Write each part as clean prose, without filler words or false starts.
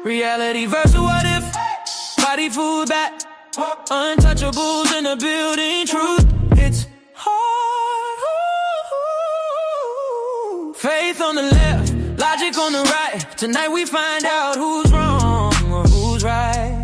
Reality versus what if. Body food back. Untouchables in the building. Truth, it's hard. Faith on the left, logic on the right. Tonight we find out who's wrong or who's right.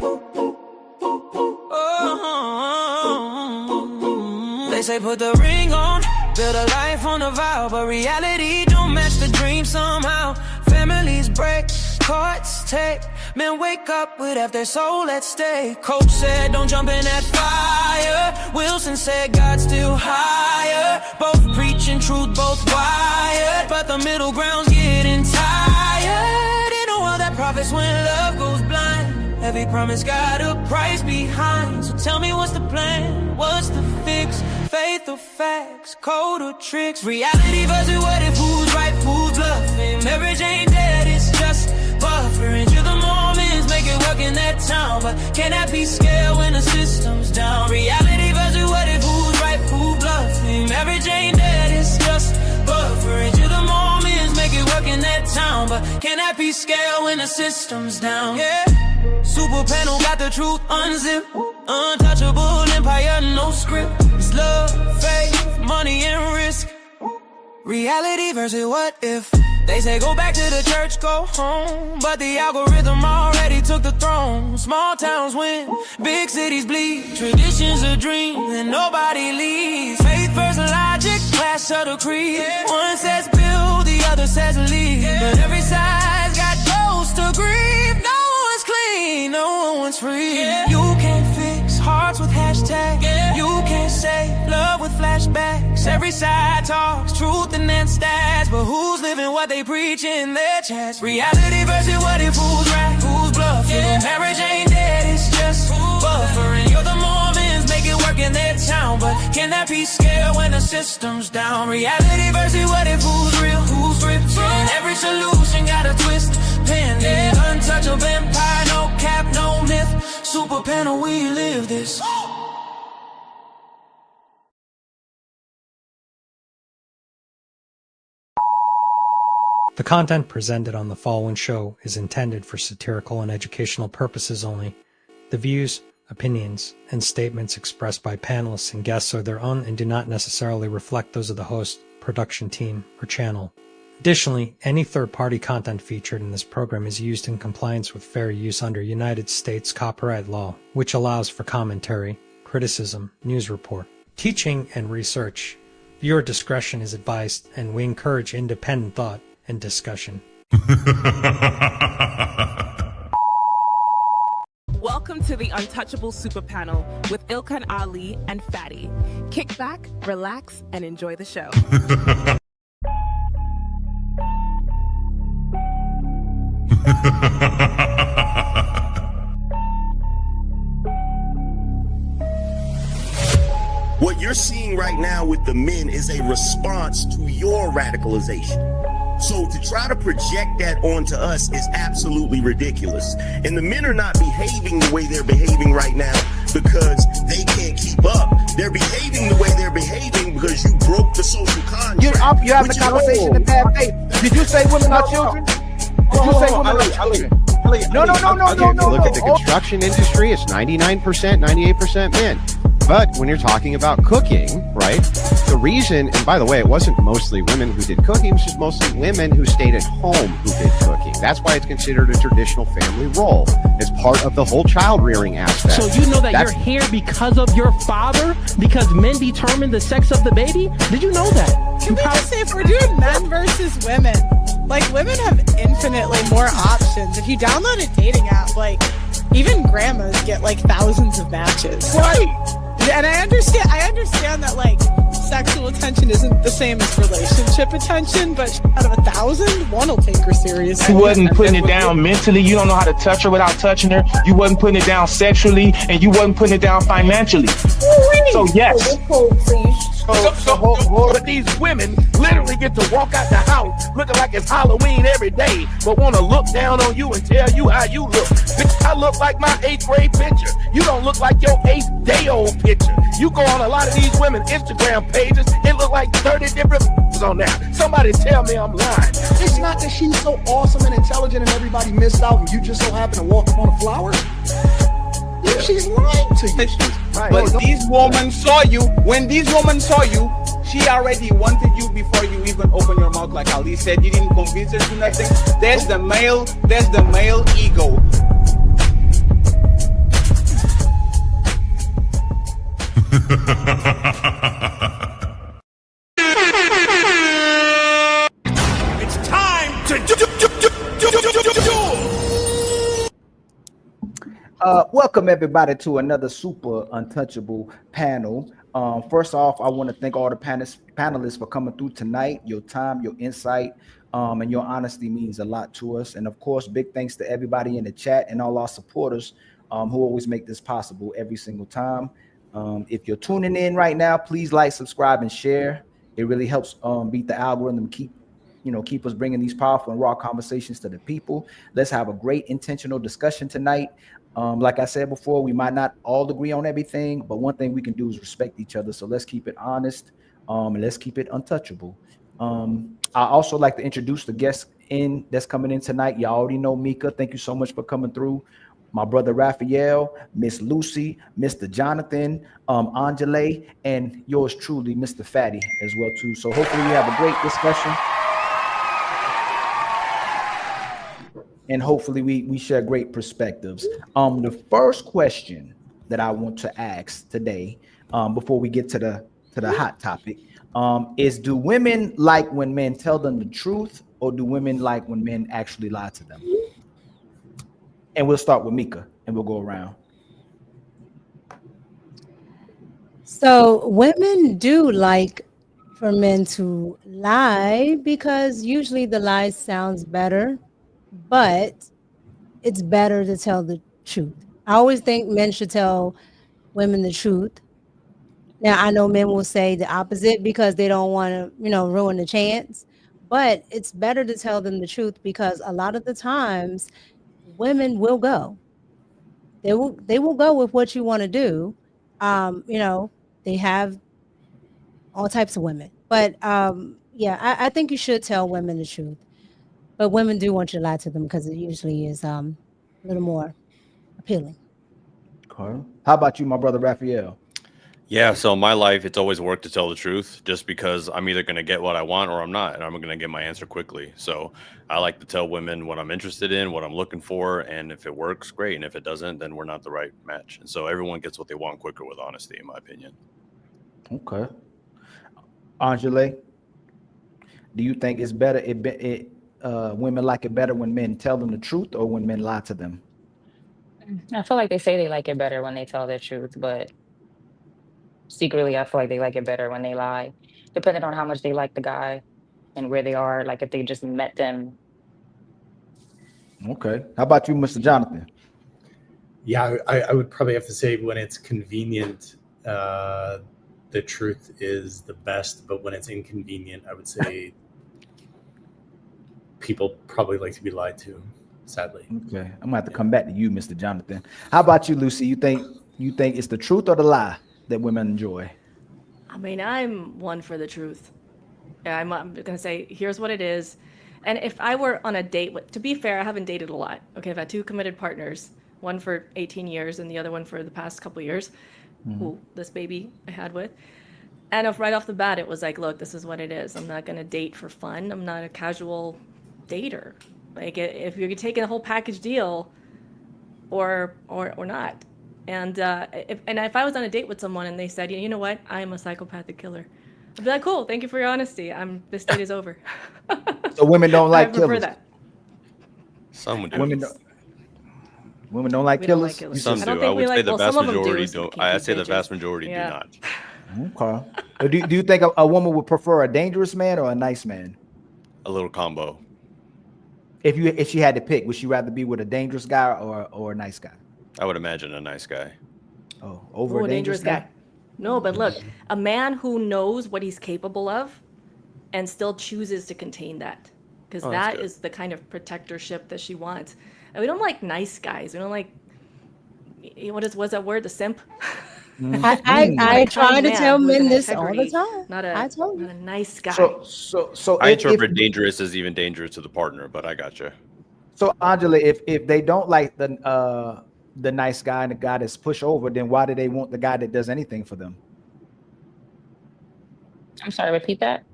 Oh, they say put the ring on, build a life on a vow, but reality don't match the dream somehow. Families break, courts take, men wake up with half their soul at stake. Coach said don't jump in that fire. Wilson said God's still higher. Both preaching truth, both wired, but the middle ground's getting tired. In a world that profits when love goes blind, every promise got a price behind. So tell me what's the plan, what's the fix? Faith or facts, code or tricks? Reality versus what if, who's right, who's bluffing? Marriage ain't dead, it's just buffering. You're the Mormons, make it work in that town, but can that be scaled when the system's down? Reality versus what if, who's right, who's bluffing? Marriage ain't dead, it's just buffering. You're the Mormons, make it work in that town, but can that be scaled when the system's down? Yeah. Super panel got the truth unzipped. Untouchable empire, no script. It's love, faith, money, and risk. Reality versus what if. They say go back to the church, go home, but the algorithm already took the throne. Small towns win, big cities bleed. Tradition's a dream and nobody leaves. Faith versus logic, clash of the creed. One says build, the other says leave, but every side's got ghosts to grieve. No one's clean, no one's free. You can't fix hearts with hashtags. You can't save love with flashbacks. Every side talks truth and then stats, but who's living what they preach in their chats? Reality versus what if, who's right, who's bluffing? Marriage ain't dead, it's just buffering. You're the Mormons, make it work in their town, but can that be scaled when the system's down? Reality versus what if, who's real, who's ripped? Every solution got a twist pending. Untouchable empire, no cap, no myth. Super panel, we live this. The content presented on the following show is intended for satirical and educational purposes only. The views, opinions, and statements expressed by panelists and guests are their own and do not necessarily reflect those of the host, production team, or channel. Additionally, any third-party content featured in this program is used in compliance with fair use under United States copyright law, which allows for commentary, criticism, news report, teaching, and research. Viewer discretion is advised, and we encourage independent thought and discussion. Welcome to the Untouchable Super Panel with Ilkan Ali and Fatty. Kick back, relax, and enjoy the show. What you're seeing right now with the men is a response to your radicalization. So to try to project that onto us is absolutely ridiculous. And the men are not behaving the way they're behaving right now because they can't keep up. They're behaving the way they're behaving because you broke the social contract. You're having a conversation in bad faith. Did you say women are children? Did you say women are children? No. Look at the construction industry, it's 99%, 98% men. But when you're talking about cooking, right, the reason, and by the way, it wasn't mostly women who did cooking, it was just mostly women who stayed at home who did cooking. That's why it's considered a traditional family role. It's part of the whole child rearing aspect. So you know that you're here because of your father? Because men determine the sex of the baby? Did you know that? Can we just say, if we're doing men versus women, like, women have infinitely more options. If you download a dating app, like, even grandmas get like thousands of matches. Right. And I understand that, like, sexual attention isn't the same as relationship attention, but out of 1,000, one will take her seriously. You wasn't putting it down mentally. You don't know how to touch her without touching her. You wasn't putting it down sexually, and you wasn't putting it down financially. Well, we So yes. But these women literally get to walk out the house looking like it's Halloween every day, but want to look down on you and tell you how you look. Bitch, I look like my 8th grade picture. You don't look like your 8th day old picture. You go on a lot of these women's Instagram pages, it look like 30 different on there. Somebody tell me I'm lying. It's not that she's so awesome and intelligent and everybody missed out and you just so happen to walk up on a flower. Yeah, she's lying to you. Right. But these women saw you. When these women saw you, she already wanted you before you even open your mouth. Like Ali said, you didn't convince her to nothing. There's the male ego. It's time to do. Welcome everybody to another super untouchable panel. First off, I want to thank all the panelists for coming through tonight. Your time, your insight, and your honesty means a lot to us. And of course, big thanks to everybody in the chat and all our supporters who always make this possible every single time. If you're tuning in right now, please like, subscribe, and share. It really helps beat the algorithm, keep us bringing these powerful and raw conversations to the people. Let's have a great intentional discussion tonight. Like I said before, we might not all agree on everything, but one thing we can do is respect each other. So let's keep it honest, and let's keep it untouchable. I also like to introduce the guests that's coming in tonight. You already know Mika. Thank you so much for coming through. My brother Raphael, Miss Lucy, Mr. Jonathan, Angele, and yours truly, Mr. Fatty, as well too. So hopefully we have a great discussion. And hopefully we share great perspectives. The first question that I want to ask today, before we get to the hot topic, is: do women like when men tell them the truth, or do women like when men actually lie to them? And we'll start with Mika, and we'll go around. So women do like for men to lie because usually the lie sounds better. But it's better to tell the truth. I always think men should tell women the truth. Now, I know men will say the opposite because they don't want to, ruin the chance. But it's better to tell them the truth because a lot of the times women will go. They will go with what you want to do. They have all types of women. But I think you should tell women the truth. But women do want you to lie to them because it usually is a little more appealing. Okay. How about you, my brother Raphael? Yeah, so in my life, it's always worked to tell the truth just because I'm either going to get what I want or I'm not, and I'm going to get my answer quickly. So I like to tell women what I'm interested in, what I'm looking for, and if it works, great. And if it doesn't, then we're not the right match. And so everyone gets what they want quicker with honesty, in my opinion. Okay. Angele, do you think it's better women like it better when men tell them the truth or when men lie to them? I feel like they say they like it better when they tell the truth, but secretly I feel like they like it better when they lie, depending on how much they like the guy and where they are, like if they just met them. Okay. How about you, Mr. Jonathan? Yeah, I would probably have to say when it's convenient, the truth is the best, but when it's inconvenient, I would say people probably like to be lied to, sadly. Okay, I'm gonna have to come back to you, Mr. Jonathan. How about you, Lucy? You think it's the truth or the lie that women enjoy? I mean, I'm one for the truth. I'm gonna say, here's what it is. And if I were on a date, to be fair, I haven't dated a lot. Okay, I've had 2 committed partners, one for 18 years and the other one for the past couple of years, who this baby I had with. And if right off the bat, it was like, look, this is what it is. I'm not gonna date for fun. I'm not a casual dater. Like if you're taking a whole package deal or not. And if I was on a date with someone and they said, you know what, I am a psychopathic killer, I'd be like, cool, thank you for your honesty. This date is over. So women don't like I prefer killers. that. Some do. Women don't like killers. Some do. I would say the vast majority don't. I'd say the vast majority do not. Okay. Do you think a woman would prefer a dangerous man or a nice man? A little combo. If she had to pick, would she rather be with a dangerous guy or a nice guy? I would imagine a nice guy. Oh, over a dangerous guy. No, but look, a man who knows what he's capable of and still chooses to contain that. Because Oh, that's that good. is the kind of protectorship that she wants. And we don't like nice guys. We don't like, what's that word? The simp? I A try kind to man tell who has men an this all the integrity, time. not I told you. a nice guy. So I if interpret dangerous as even dangerous to the partner, but I gotcha. so Angela, if they don't like the nice guy and the guy that's pushover, then why do they want the guy that does anything for them? I'm sorry, repeat that.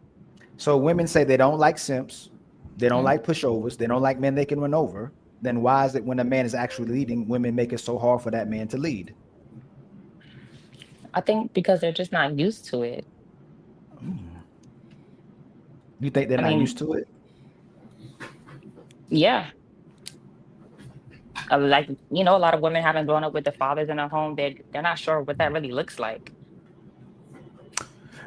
So women say they don't like simps, they don't Mhm. like pushovers, they don't like men they can run over. Then why is it when a man is actually leading, women make it so hard for that man to lead? I think because they're just not used to it. You think they're I not mean, used to it? yeah. Like, a lot of women haven't grown up with the fathers in their home. They're not sure what that really looks like.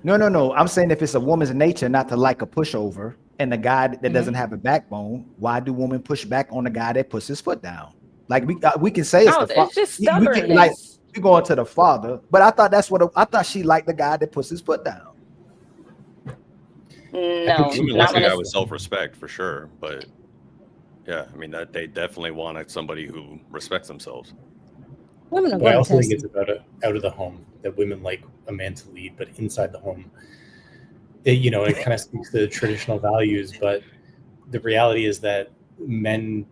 No. I'm saying if it's a woman's nature not to like a pushover and the guy that doesn't have a backbone, why do women push back on the guy that puts his foot down? Like we can say it's No, the father. it's just We can like stubbornness. we going to the father, but I thought I thought she liked the guy that puts his foot down. No, Women not like a when guy it's with self-respect for sure, but yeah, I mean that they definitely want somebody who respects themselves. Women are Well, I going to also test think it's about out of the home that women like a man to lead, but inside the home, it kind of speaks to the traditional values. But the reality is that men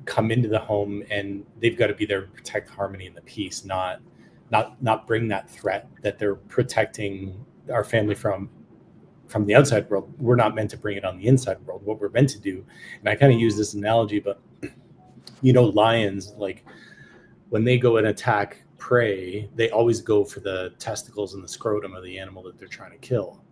come into the home and they've got to be there to protect harmony and the peace, not bring that threat that they're protecting our family from the outside world. We're not meant to bring it on the inside world. What we're meant to do, and I kind of use this analogy, but lions, like when they go and attack prey, they always go for the testicles and the scrotum of the animal that they're trying to kill.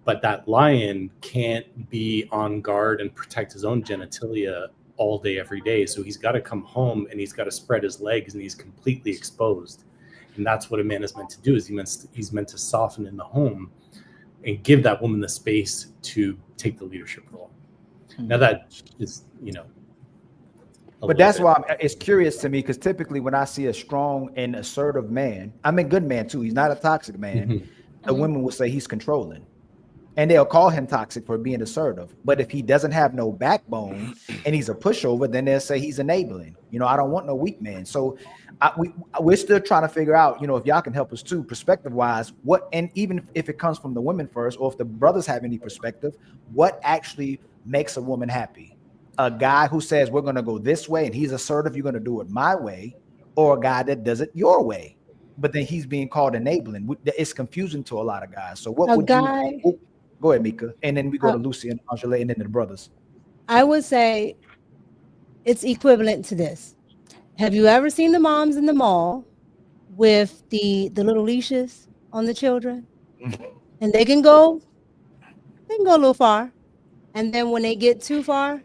But that lion can't be on guard and protect his own genitalia all day, every day. So he's got to come home and he's got to spread his legs and he's completely exposed. And that's what a man is meant to do, is he's meant to soften in the home and give that woman the space to take the leadership role. Now that is, But that's why it's curious to me, because typically when I see a strong and assertive man, I mean good man too, he's not a toxic man, the women will say he's controlling. And they'll call him toxic for being assertive. But if he doesn't have no backbone and he's a pushover, then they'll say he's enabling. I don't want no weak man. So we're still trying to figure out, if y'all can help us too, perspective wise, and even if it comes from the women first, or if the brothers have any perspective, what actually makes a woman happy? A guy who says we're going to go this way and he's assertive, you're going to do it my way, or a guy that does it your way, but then he's being called enabling. It's confusing to a lot of guys. So what would you? Go ahead, Mika, and then we go to Lucy and Angela, and then the brothers. I would say it's equivalent to this. Have you ever seen the moms in the mall with the little leashes on the children? And they can go a little far. And then when they get too far,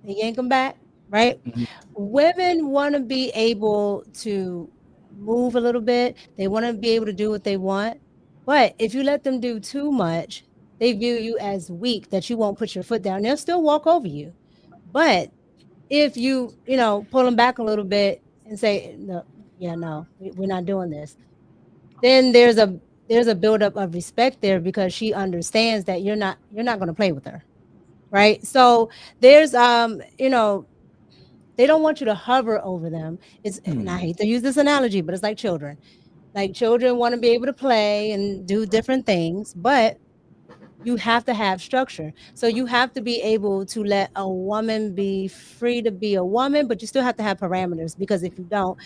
they yank them back, right? Women want to be able to move a little bit. They want to be able to do what they want. But if you let them do too much, they view you as weak, that you won't put your foot down. They'll still walk over you. But if you pull them back a little bit and say, no, we're not doing this, then there's a buildup of respect there, because she understands that you're not going to play with her, right? So there's they don't want you to hover over them. And I hate to use this analogy, but it's like children. Like children want to be able to play and do different things, but you have to have structure. So you have to be able to let a woman be free to be a woman, but you still have to have parameters, because if you don't,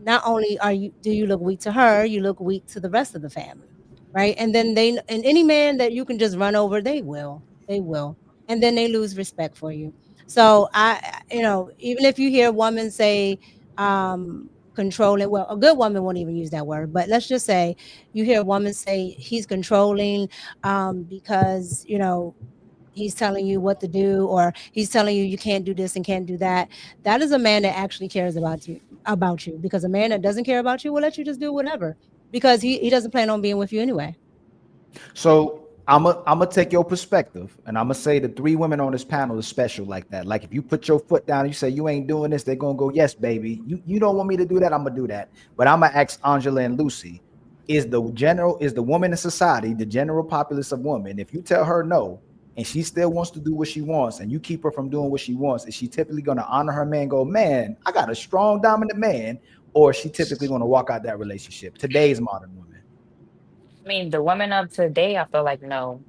not only do you look weak to her, you look weak to the rest of the family, right? And then and any man that you can just run over, they will, and then they lose respect for you. So even if you hear a woman say controlling, well, a good woman won't even use that word, but let's just say you hear a woman say he's controlling because he's telling you what to do, or he's telling you can't do this and can't do that. That is a man that actually cares about you, because a man that doesn't care about you will let you just do whatever, because he doesn't plan on being with you anyway. So I'm gonna take your perspective, and I'm gonna say the three women on this panel is special like that. Like if you put your foot down and you say you ain't doing this, they're gonna go, yes, baby. You don't want me to do that, I'm gonna do that. But I'm gonna ask Angela and Lucy, is the woman in society, the general populace of women. If you tell her no, and she still wants to do what she wants, and you keep her from doing what she wants, is she typically going to honor her man? Go, man, I got a strong, dominant man, or is she typically going to walk out that relationship? Today's modern woman. I mean, the women of today, I feel like no.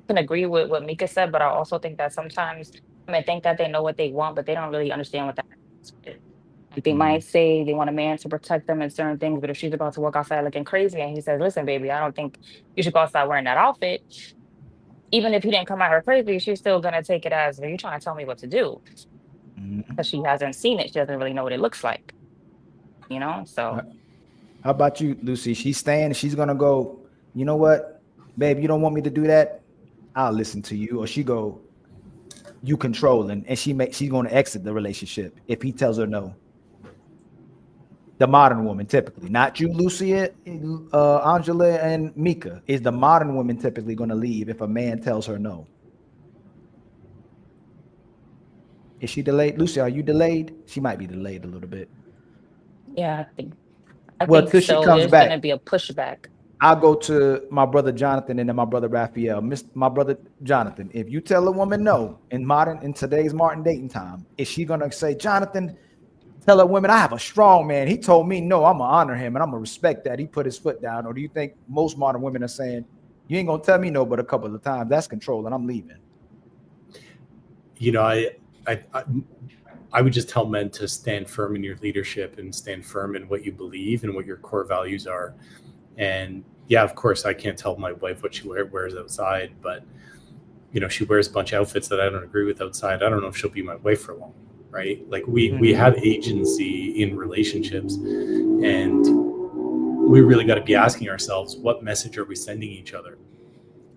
Can agree with what Mika said, but I also think that sometimes women think that they know what they want, but they don't really understand what that is. Like they might say they want a man to protect them in certain things, but if she's about to walk outside looking crazy and he says, listen, baby, I don't think you should go outside wearing that outfit, even if he didn't come at her crazy, she's still gonna take it as, are you trying to tell me what to do? Because she hasn't seen it, she doesn't really know what it looks like. You know, so how about you, Lucy? She's staying, she's gonna go, you know what, babe, you don't want me to do that? I'll listen to you. Or she go, you controlling, and she's going to exit the relationship if he tells her no. The modern woman, typically, not you, Lucia, Angela, and Mika, is the modern woman typically going to leave if a man tells her no? Is she delayed? Lucy, are you delayed? She might be delayed a little bit. yeah, I Well, think till she so. comes There's back, gonna be a pushback. I'll go to my brother Jonathan and then my brother Raphael. My brother Jonathan, if you tell a woman no in today's modern dating time, is she gonna say, Jonathan, tell a woman, I have a strong man. He told me no, I'm gonna honor him and I'm gonna respect that. He put his foot down. Or do you think most modern women are saying, you ain't gonna tell me no but a couple of times? That's control and I'm leaving. You know, I would just tell men to stand firm in your leadership and stand firm in what you believe and what your core values are. And yeah, of course, I can't tell my wife what she wears outside, but you know, she wears a bunch of outfits that I don't agree with outside. I don't know if she'll be my wife for long, right? Like we have agency in relationships, and we really got to be asking ourselves, what message are we sending each other?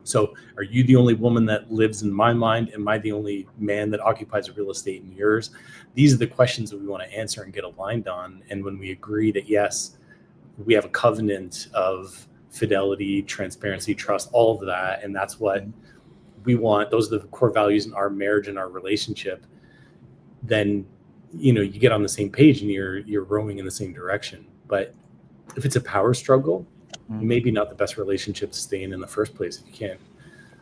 So are you the only woman that lives in my mind? Am I the only man that occupies real estate in yours? These are the questions that we want to answer and get aligned on. And when we agree that, yes, we have a covenant of fidelity, transparency, trust, all of that, and that's what we want, those are the core values in our marriage and our relationship, then, you know, you get on the same page and you're rowing in the same direction. But if it's a power struggle, maybe not the best relationship to stay in the first place. If you can't,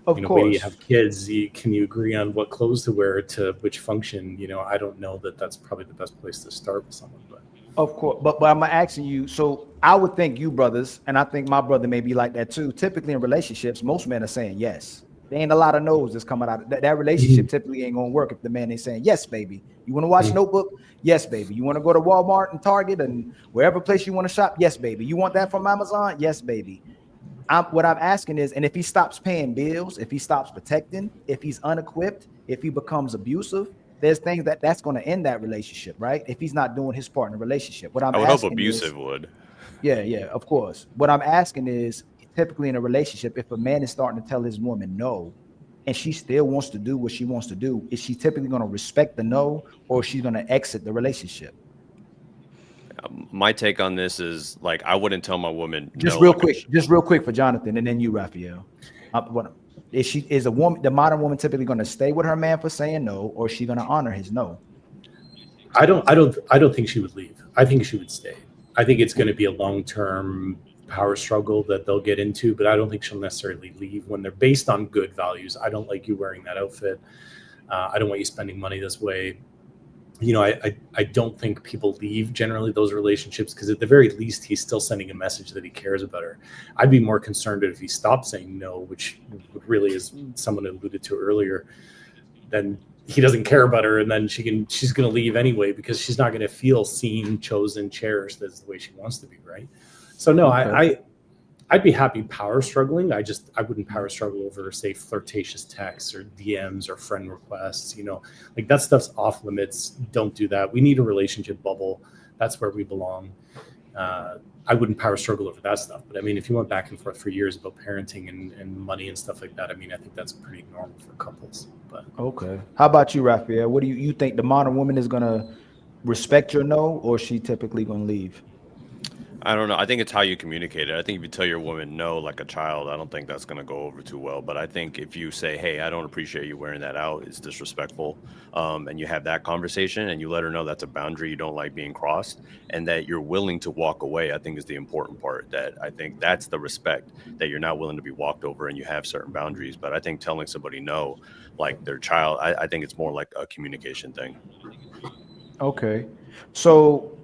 of you know, course, when you have kids, can you agree on what clothes to wear to which function? You know, I don't know that that's probably the best place to start with someone, but. Of course, but I'm asking you. So I would think you brothers, and I think my brother may be like that too. Typically in relationships, most men are saying yes. There ain't a lot of no's that's coming out. That relationship typically ain't gonna work if the man ain't saying yes, baby. You want to watch Notebook? Yes, baby. You want to go to Walmart and Target and wherever place you want to shop? Yes, baby. You want that from Amazon? Yes, baby. What I'm asking is, and if he stops paying bills, if he stops protecting, if he's unequipped, if he becomes abusive, there's things that's going to end that relationship, right? If he's not doing his part in the relationship. What I would hope abusive would. Yeah, of course. What I'm asking is, typically in a relationship, if a man is starting to tell his woman no, and she still wants to do what she wants to do, is she typically going to respect the no, or she's going to exit the relationship? My take on this is, like, I wouldn't tell my woman just no. real quick for Jonathan, and then you, Raphael. Is the modern woman typically going to stay with her man for saying no, or is she going to honor his no? I don't think she would leave. I think she would stay. I think it's going to be a long-term power struggle that they'll get into, but I don't think she'll necessarily leave when they're based on good values. I don't like you wearing that outfit. I don't want you spending money this way. You know, I don't think people leave generally those relationships, because at the very least, he's still sending a message that he cares about her. I'd be more concerned if he stopped saying no, which really is someone alluded to earlier, then he doesn't care about her, and then she's going to leave anyway, because she's not going to feel seen, chosen, cherished as the way she wants to be, right? So no, okay. I'd be happy power struggling. I wouldn't power struggle over, say, flirtatious texts or DMs or friend requests. You know, like that stuff's off limits. Don't do that. We need a relationship bubble. That's where we belong. I wouldn't power struggle over that stuff. But I mean, if you went back and forth for years about parenting and money and stuff like that, I mean, I think that's pretty normal for couples. But okay. How about you, Raphael? What do you think the modern woman is going to respect your no, or is she typically going to leave? I don't know. I think it's how you communicate it. I think if you tell your woman no like a child, I don't think that's going to go over too well. But I think if you say, hey, I don't appreciate you wearing that out, it's disrespectful, and you have that conversation and you let her know that's a boundary you don't like being crossed and that you're willing to walk away, I think is the important part. That I think that's the respect, that you're not willing to be walked over and you have certain boundaries. But I think telling somebody no, like their child, I think it's more like a communication thing. Okay. So,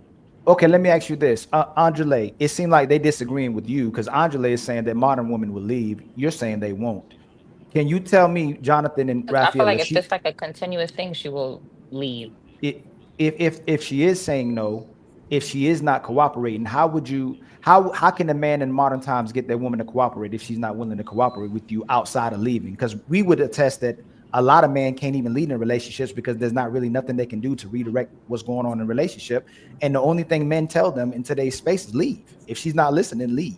okay, let me ask you this. Angela, it seemed like they disagreeing with you because Angela is saying that modern women will leave. You're saying they won't. Can you tell me, Jonathan and 'Cause I feel Raphael, like it's just like a continuous thing. She will leave. if she is saying no, if she is not cooperating, how can a man in modern times get that woman to cooperate if she's not willing to cooperate with you outside of leaving? Because we would attest that a lot of men can't even lead in relationships because there's not really nothing they can do to redirect what's going on in a relationship. And the only thing men tell them in today's space is leave. If she's not listening, leave.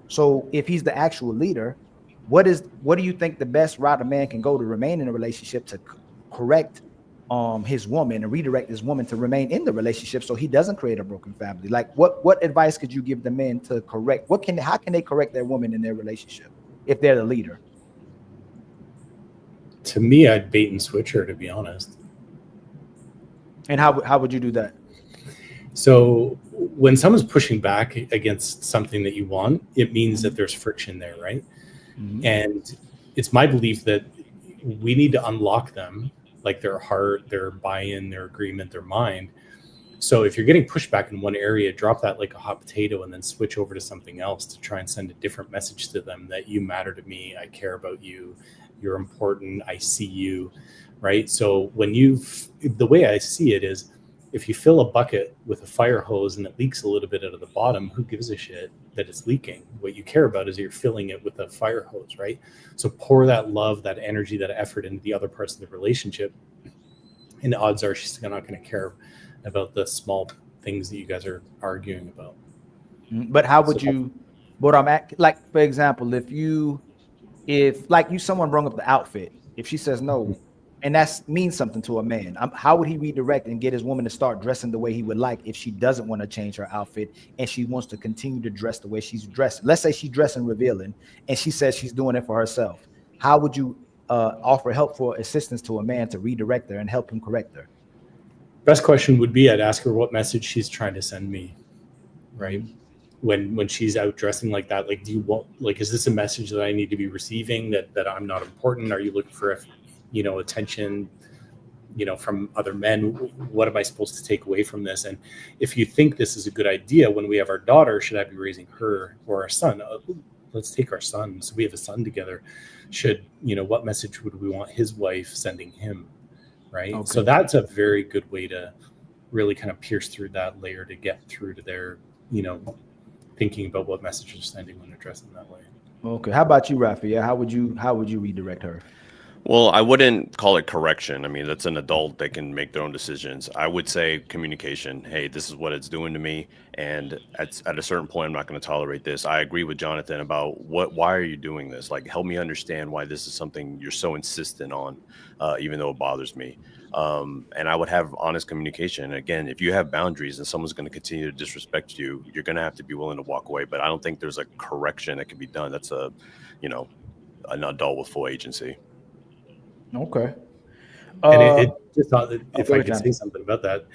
So if he's the actual leader, what do you think the best route a man can go to remain in a relationship to correct his woman and redirect his woman to remain in the relationship so he doesn't create a broken family? Like what advice could you give the men to correct? How can they correct their woman in their relationship if they're the leader? To me, I'd bait and switch her, to be honest. And how would you do that? So when someone's pushing back against something that you want, it means that there's friction there, right? Mm-hmm. And it's my belief that we need to unlock them, like their heart, their buy-in, their agreement, their mind. So if you're getting pushback in one area, drop that like a hot potato and then switch over to something else to try and send a different message to them that you matter to me, I care about you, you're important, I see you, right? So when the way I see it is, if you fill a bucket with a fire hose and it leaks a little bit out of the bottom, who gives a shit that it's leaking? What you care about is you're filling it with a fire hose, right? So pour that love, that energy, that effort into the other parts of the relationship. And the odds are she's not going to care about the small things that you guys are arguing about. But how would you, what I'm at, like, for example, if like someone brought up the outfit, if she says no, and that means something to a man, how would he redirect and get his woman to start dressing the way he would like if she doesn't want to change her outfit and she wants to continue to dress the way she's dressed? Let's say she's dressing revealing and she says she's doing it for herself. How would you offer helpful assistance to a man to redirect her and help him correct her? Best question would be, I'd ask her what message she's trying to send me, right? When she's out dressing like that, like, is this a message that I need to be receiving, that I'm not important? Are you looking for attention, from other men? What am I supposed to take away from this? And if you think this is a good idea, when we have our daughter, should I be raising her or our son? Let's take our son. So we have a son together. What message would we want his wife sending him? Right. Okay. So that's a very good way to really kind of pierce through that layer to get through to their, thinking about what message they're sending when they're dressing that way. Okay. How about you, Raphael? How would you redirect her? Well, I wouldn't call it correction. I mean, that's an adult. They can make their own decisions. I would say communication. Hey, this is what it's doing to me. And at a certain point, I'm not going to tolerate this. I agree with Jonathan about why are you doing this? Like, help me understand why this is something you're so insistent on, even though it bothers me. And I would have honest communication. Again, if you have boundaries and someone's going to continue to disrespect you, you're going to have to be willing to walk away. But I don't think there's a correction that can be done. That's an adult with full agency. Okay. And if I could say something about that,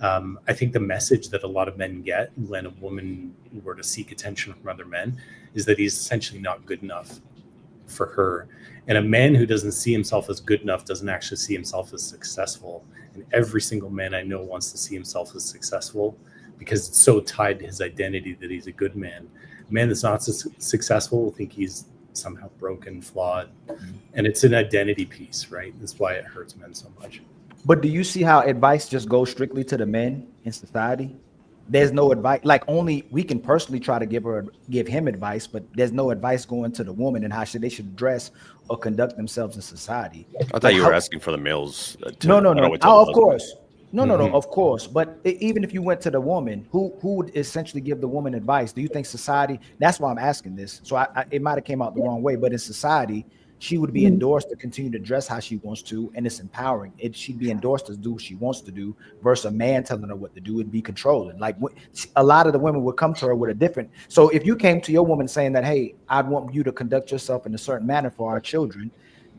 I think the message that a lot of men get when a woman were to seek attention from other men is that he's essentially not good enough for her. And a man who doesn't see himself as good enough doesn't actually see himself as successful. And every single man I know wants to see himself as successful because it's so tied to his identity that he's a good man. A man that's not successful will think he's somehow broken, flawed, and it's an identity piece, right? That's why it hurts men so much. But do you see how advice just goes strictly to the men in society? There's no advice, like only we can personally try to give him advice, but there's no advice going to the woman and how they should dress or conduct themselves in society. I thought you were asking for the males. No. Of course. No, of course. But even if you went to the woman, who would essentially give the woman advice? Do you think society, that's why I'm asking this. So it might have came out the wrong way, but in society, she would be endorsed to continue to dress how she wants to, and it's empowering. She'd be endorsed to do what she wants to do versus a man telling her what to do. It'd be controlling. Like a lot of the women would come to her with a different. So if you came to your woman saying that, hey, I'd want you to conduct yourself in a certain manner for our children,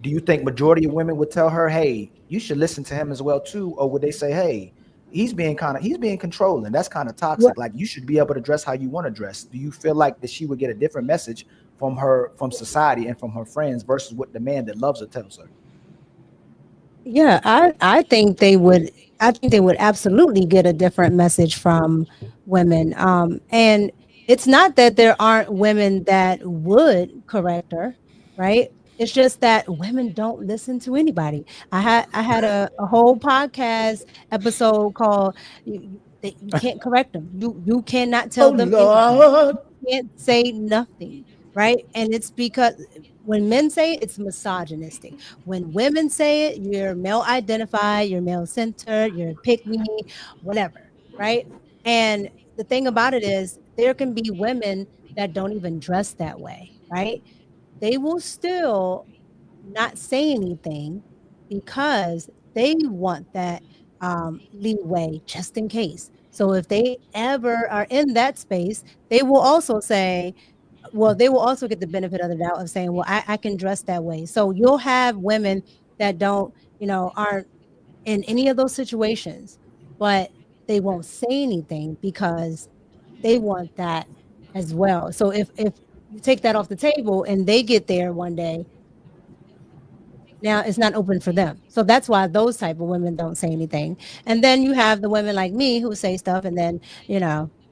do you think majority of women would tell her, hey, you should listen to him as well too? Or would they say, hey, he's being controlling. That's kind of toxic. Like, you should be able to dress how you want to dress. Do you feel like that she would get a different message from society and from her friends versus what the man that loves her tells her? Yeah, I think they would. I think they would absolutely get a different message from women. And it's not that there aren't women that would correct her, right? It's just that women don't listen to anybody. I had a whole podcast episode called "You Can't Correct Them." You cannot tell them anything. You can't say nothing, right? And it's because when men say it, it's misogynistic. When women say it, you're male identified, you're male centered, you're pick me, whatever, right? And the thing about it is, there can be women that don't even dress that way, right? They will still not say anything because they want that leeway just in case. So if they ever are in that space, they will also say, well, they will also get the benefit of the doubt of saying, well, I can dress that way. So you'll have women that don't, aren't in any of those situations, but they won't say anything because they want that as well. So if you take that off the table and they get there one day, now it's not open for them. So that's why those type of women don't say anything. And then you have the women like me who say stuff, and then,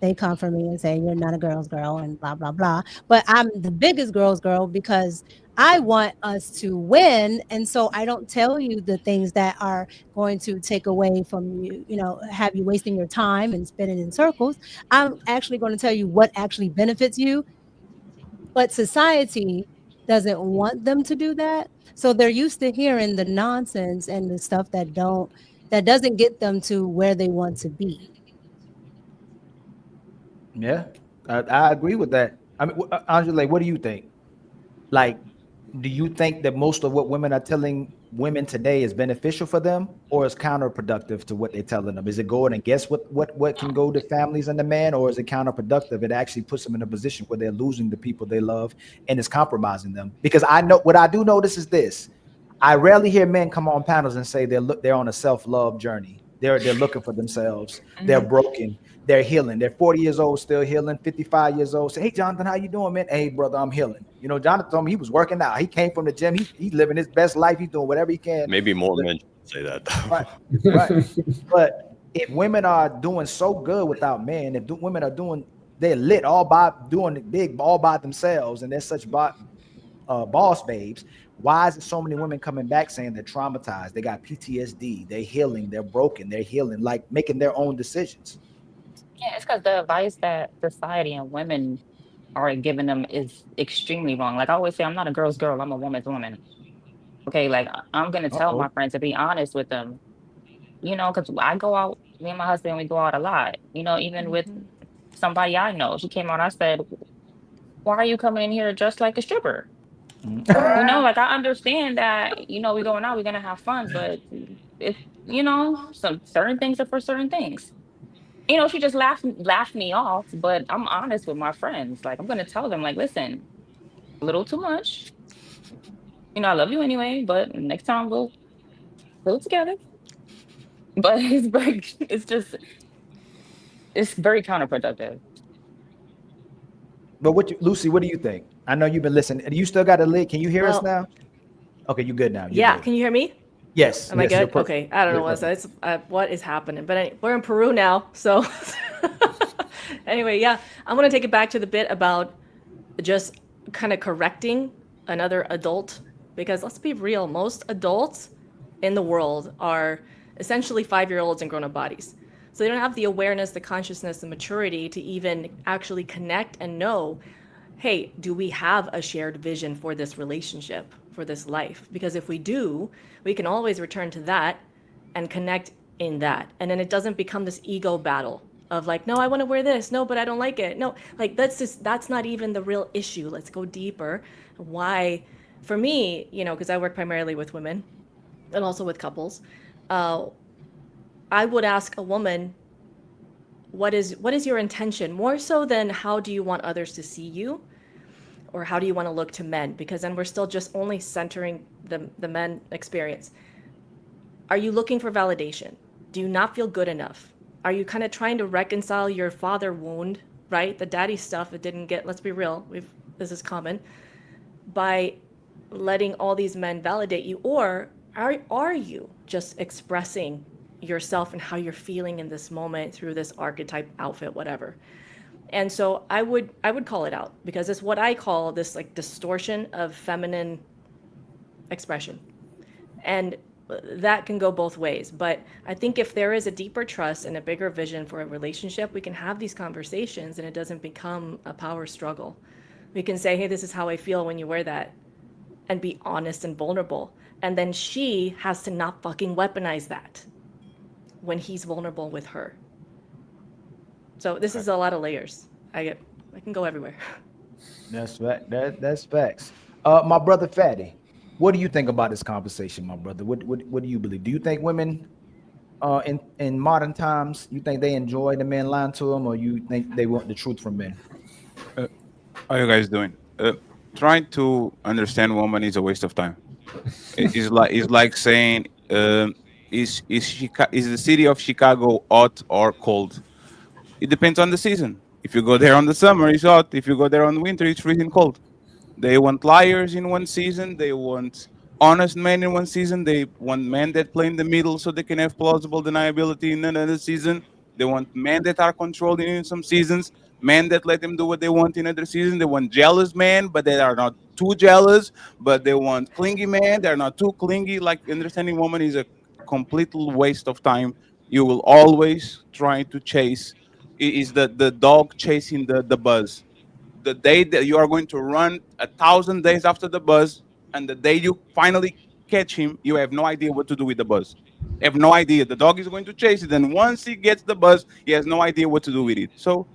they come for me and say, you're not a girl's girl and blah, blah, blah. But I'm the biggest girl's girl because I want us to win. And so I don't tell you the things that are going to take away from you, have you wasting your time and spinning in circles. I'm actually going to tell you what actually benefits you. But society doesn't want them to do that. So they're used to hearing the nonsense and the stuff that doesn't get them to where they want to be. Yeah, I agree with that. I mean, Angela, what do you think? Like, do you think that most of what women are telling women today is beneficial for them, or is counterproductive to what they're telling them? Is it going against what can go to families and the man, or is it counterproductive? It actually puts them in a position where they're losing the people they love and it's compromising them. Because I know what I do notice is this: I rarely hear men come on panels and say they're on a self-love journey. They're looking for themselves. They're broken. They're healing. They're 40 years old, still healing. 55 years old. Say, hey, Jonathan, how you doing, man? Hey, brother, I'm healing. Jonathan told me he was working out. He came from the gym. He's living his best life. He's doing whatever he can. Maybe more men say that. Right. But if women are doing so good without men, if women are they're lit all by doing it big all by themselves, and they're such boss babes, why is it so many women coming back saying they're traumatized, they got PTSD, they're healing, they're broken, they're healing, like making their own decisions? Yeah, it's because the advice that society and women are giving them is extremely wrong. Like I always say, I'm not a girl's girl, I'm a woman's woman. Okay, like I'm gonna tell my friends to be honest with them, because I go out, me and my husband, we go out a lot, even with somebody I know. She came out, I said, why are you coming in here dressed like a stripper? Like I understand that, we going out, we're gonna have fun, but it's, some certain things are for certain things. She just laughed me off, but I'm honest with my friends. Like I'm gonna tell them, like, listen, a little too much. I love you anyway, but next time we'll do it together. But it's very counterproductive. But Lucy, what do you think? I know you've been listening. Do you still got a lid? Can you hear us now? Okay, you good now. Good. Can you hear me? Yes. Am I good? Okay. I don't know what is happening, but we're in Peru now. So anyway, yeah, I'm going to take it back to the bit about just kind of correcting another adult, because let's be real, most adults in the world are essentially 5-year-olds in grown-up bodies. So they don't have the awareness, the consciousness, the maturity to even actually connect and know, hey, do we have a shared vision for this relationship, for this life? Because if we do, we can always return to that and connect in that. And then it doesn't become this ego battle of like, no, I want to wear this. No, but I don't like it. No, like that's not even the real issue. Let's go deeper. Why For me, because I work primarily with women and also with couples, I would ask a woman, what is your intention? More so than how do you want others to see you, or how do you want to look to men? Because then we're still just only centering the men experience. Are you looking for validation? Do you not feel good enough? Are you kind of trying to reconcile your father wound, right? The daddy stuff that didn't get, let's be real, this is common, by letting all these men validate you? Or are you just expressing yourself and how you're feeling in this moment through this archetype outfit, whatever? And so I would call it out, because it's what I call this like distortion of feminine expression. And that can go both ways. But I think if there is a deeper trust and a bigger vision for a relationship, we can have these conversations and it doesn't become a power struggle. We can say, hey, this is how I feel when you wear that, and be honest and vulnerable. And then she has to not fucking weaponize that when he's vulnerable with her. So this is a lot of layers. I can go everywhere. That's facts. My brother Fatty, what do you think about this conversation, my brother? What do you believe? Do you think women in modern times, you think they enjoy the men lying to them, or you think they want the truth from men? How are you guys doing? Trying to understand woman is a waste of time. It's like saying, is the city of Chicago hot or cold? It depends on the season. If you go there on the summer, it's hot. If you go there on winter, it's freezing cold. They want liars in one season. They want honest men in one season. They want men that play in the middle so they can have plausible deniability in another season. They want men that are controlled in some seasons, men that let them do what they want in other seasons. They want jealous men, but they are not too jealous. But they want clingy men. They're not too clingy. Like, understanding woman is a complete waste of time. You will always try to chase. It is the dog chasing the buzz. The day that you are going to run 1,000 days after the buzz, and the day you finally catch him, you have no idea what to do with the buzz. You have no idea. The dog is going to chase it, and once he gets the buzz, he has no idea what to do with it. So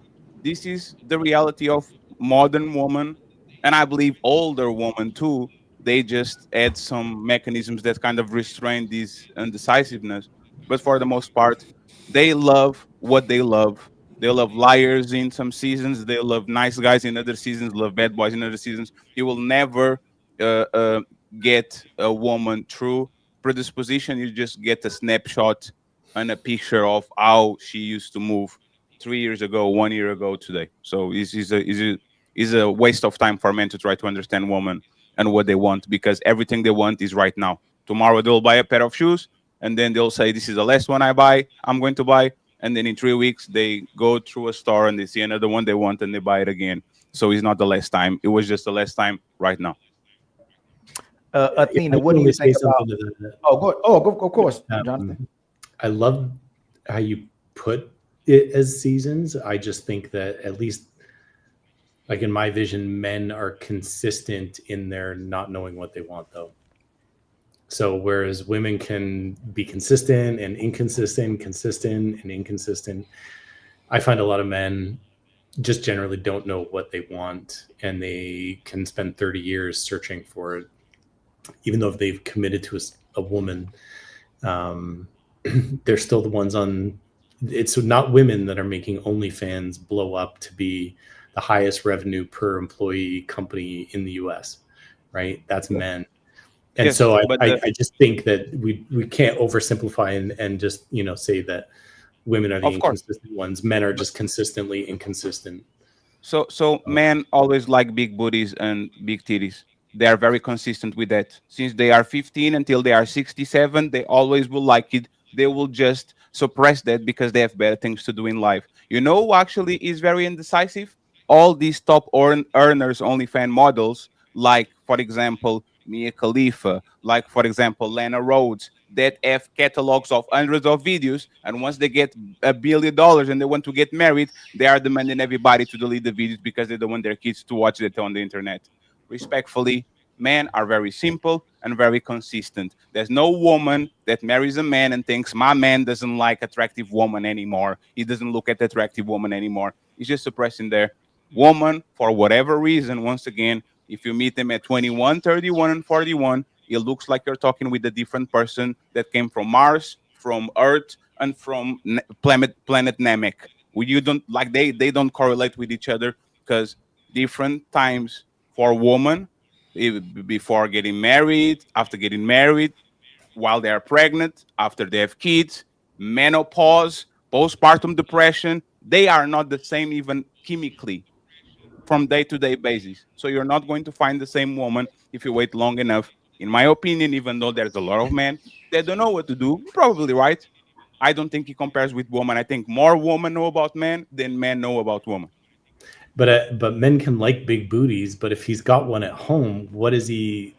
this is the reality of modern woman, and I believe older woman too. They just add some mechanisms that kind of restrain this indecisiveness. But for the most part, they love what they love. They love liars in some seasons. They love nice guys in other seasons. Love bad boys in other seasons. You will never uh, uh, get a woman through predisposition. You just get a snapshot and a picture of how she used to move 3 years ago, 1 year ago, today. So is a waste of time for men to try to understand women and what they want, because everything they want is right now. Tomorrow they'll buy a pair of shoes, and then they'll say, "This is the last one I'm going to buy." And then in 3 weeks they go through a store and they see another one they want and they buy it again. So it's not the last time. It was just the last time right now. Athena, what do you think about? Of course, Jonathan. I love how you put it as seasons. I just think that, at least like in my vision, men are consistent in their not knowing what they want, though. So whereas women can be consistent and inconsistent, consistent and inconsistent, I find a lot of men just generally don't know what they want, and they can spend 30 years searching for it, even though if they've committed to a woman. They're still the ones on. It's not women that are making OnlyFans blow up to be the highest revenue per employee company in the US, right? That's men. And Yes, so but I just think that we can't oversimplify and just, say that women are the Of course. inconsistent ones. Men are just consistently inconsistent. So men always like big booties and big titties. They are very consistent with that. Since they are 15 until they are 67, they always will like it. They will just suppress that because they have better things to do in life. You know who actually is very indecisive? All these top earners, OnlyFans models, like, for example, Mia Khalifa, like, for example, Lana Rhodes, that have catalogs of hundreds of videos. And once they get $1 billion and they want to get married, they are demanding everybody to delete the videos because they don't want their kids to watch it on the internet. Respectfully, men are very simple and very consistent. There's no woman that marries a man and thinks, my man doesn't like attractive woman anymore. He doesn't look at attractive woman anymore. He's just suppressing their woman for whatever reason. Once again, If you meet them at 21, 31, and 41, it looks like you're talking with a different person that came from Mars, from Earth, and from planet Namek. You don't like they don't correlate with each other because different times for a woman before getting married, after getting married, while they are pregnant, after they have kids, menopause, postpartum depression, they are not the same even chemically from day to day basis. So you're not going to find the same woman if you wait long enough. In my opinion, even though there's a lot of men that don't know what to do, you're probably right. I don't think he compares with women. I think more women know about men than men know about women. But men can like big booties. But if he's got one at home, what is he?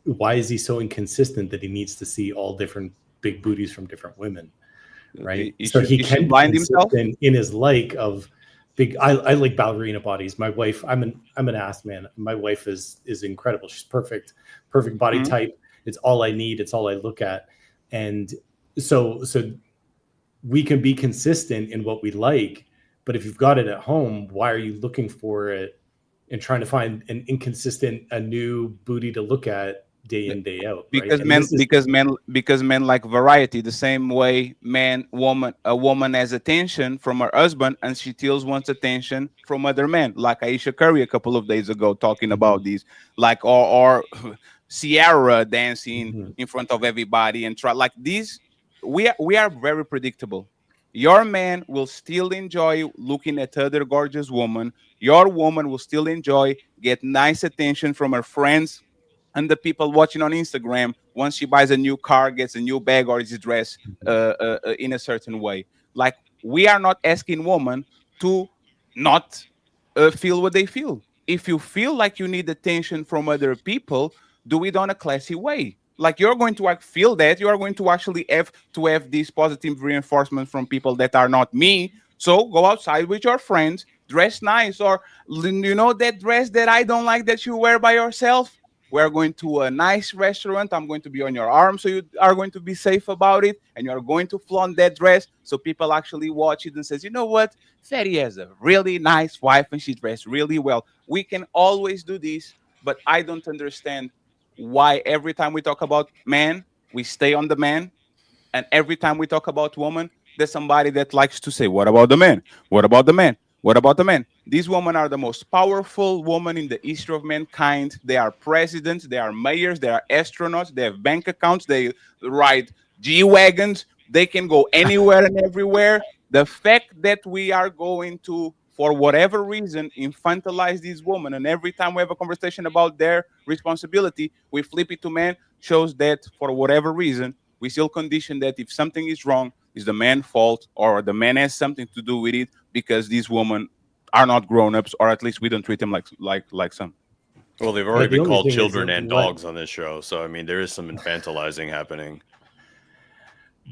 Why is he so inconsistent that he needs to see all different big booties from different women? Right. So he can blind himself in his like of big. I like ballerina bodies. My wife. I'm an ass man. My wife is incredible. She's perfect body type. It's all I need. It's all I look at. And so we can be consistent in what we like. But if you've got it at home, why are you looking for it and trying to find an inconsistent, a new booty to look at day in, day out? Because right? because men like variety. The same way a woman has attention from her husband, and she still wants attention from other men, like Aisha Curry a couple of days ago talking about these, like or Ciara dancing in front of everybody and try like these. We are very predictable. Your man will still enjoy looking at other gorgeous women. Your woman will still enjoy get nice attention from her friends and the people watching on Instagram once she buys a new car, gets a new bag, or is dressed in a certain way. Like we are not asking women to not feel what they feel. If you feel like you need attention from other people, do it on a classy way. Like you're going to feel that you are going to actually have this positive reinforcement from people that are not me. So go outside with your friends, dress nice, or that dress that I don't like that you wear by yourself. We're going to a nice restaurant. I'm going to be on your arm, so you are going to be safe about it, and you're going to flaunt that dress so people actually watch it and says, you know what, Fatty has a really nice wife and she dressed really well. We can always do this, but I don't understand why every time we talk about man, we stay on the man, and every time we talk about woman, there's somebody that likes to say, what about the man? What about the man? What about the men? These women are the most powerful women in the history of mankind. They are presidents, they are mayors, they are astronauts, they have bank accounts, they ride G-Wagons, they can go anywhere and everywhere. The fact that we are going to, for whatever reason, infantilize these women, and every time we have a conversation about their responsibility, we flip it to men, shows that for whatever reason, we still condition that if something is wrong, it's the man's fault, or the man has something to do with it, because these women are not grown-ups, or at least we don't treat them like some. Well, they've already been called children and dogs on this show, so I mean there is some infantilizing happening.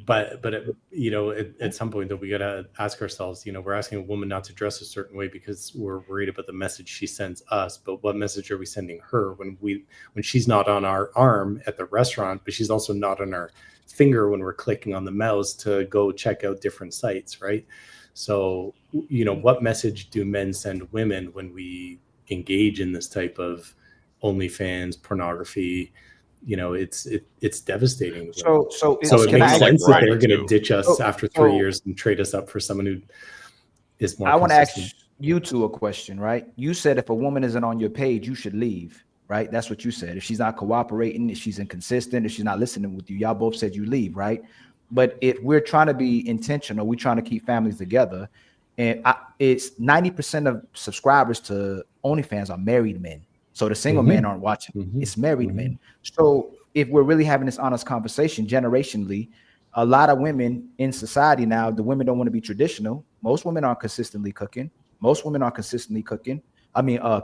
But at some point though, we gotta ask ourselves, we're asking a woman not to dress a certain way because we're worried about the message she sends us, but what message are we sending her when she's not on our arm at the restaurant, but she's also not on our finger when we're clicking on the mouse to go check out different sites, right? So what message do men send women when we engage in this type of OnlyFans pornography? It's devastating. So it makes sense that they're going to ditch us after 3 years and trade us up for someone who is more. I want to ask you two a question, right? You said if a woman isn't on your page, you should leave, right? That's what you said. If she's not cooperating, if she's inconsistent, if she's not listening with you, y'all both said you leave, right? But if we're trying to be intentional, we're trying to keep families together, and it's 90% of subscribers to OnlyFans are married men. So the single men aren't watching. It's married men. So if we're really having this honest conversation generationally, a lot of women in society now, the women don't want to be traditional. Most women aren't consistently cooking. Most women are consistently cooking.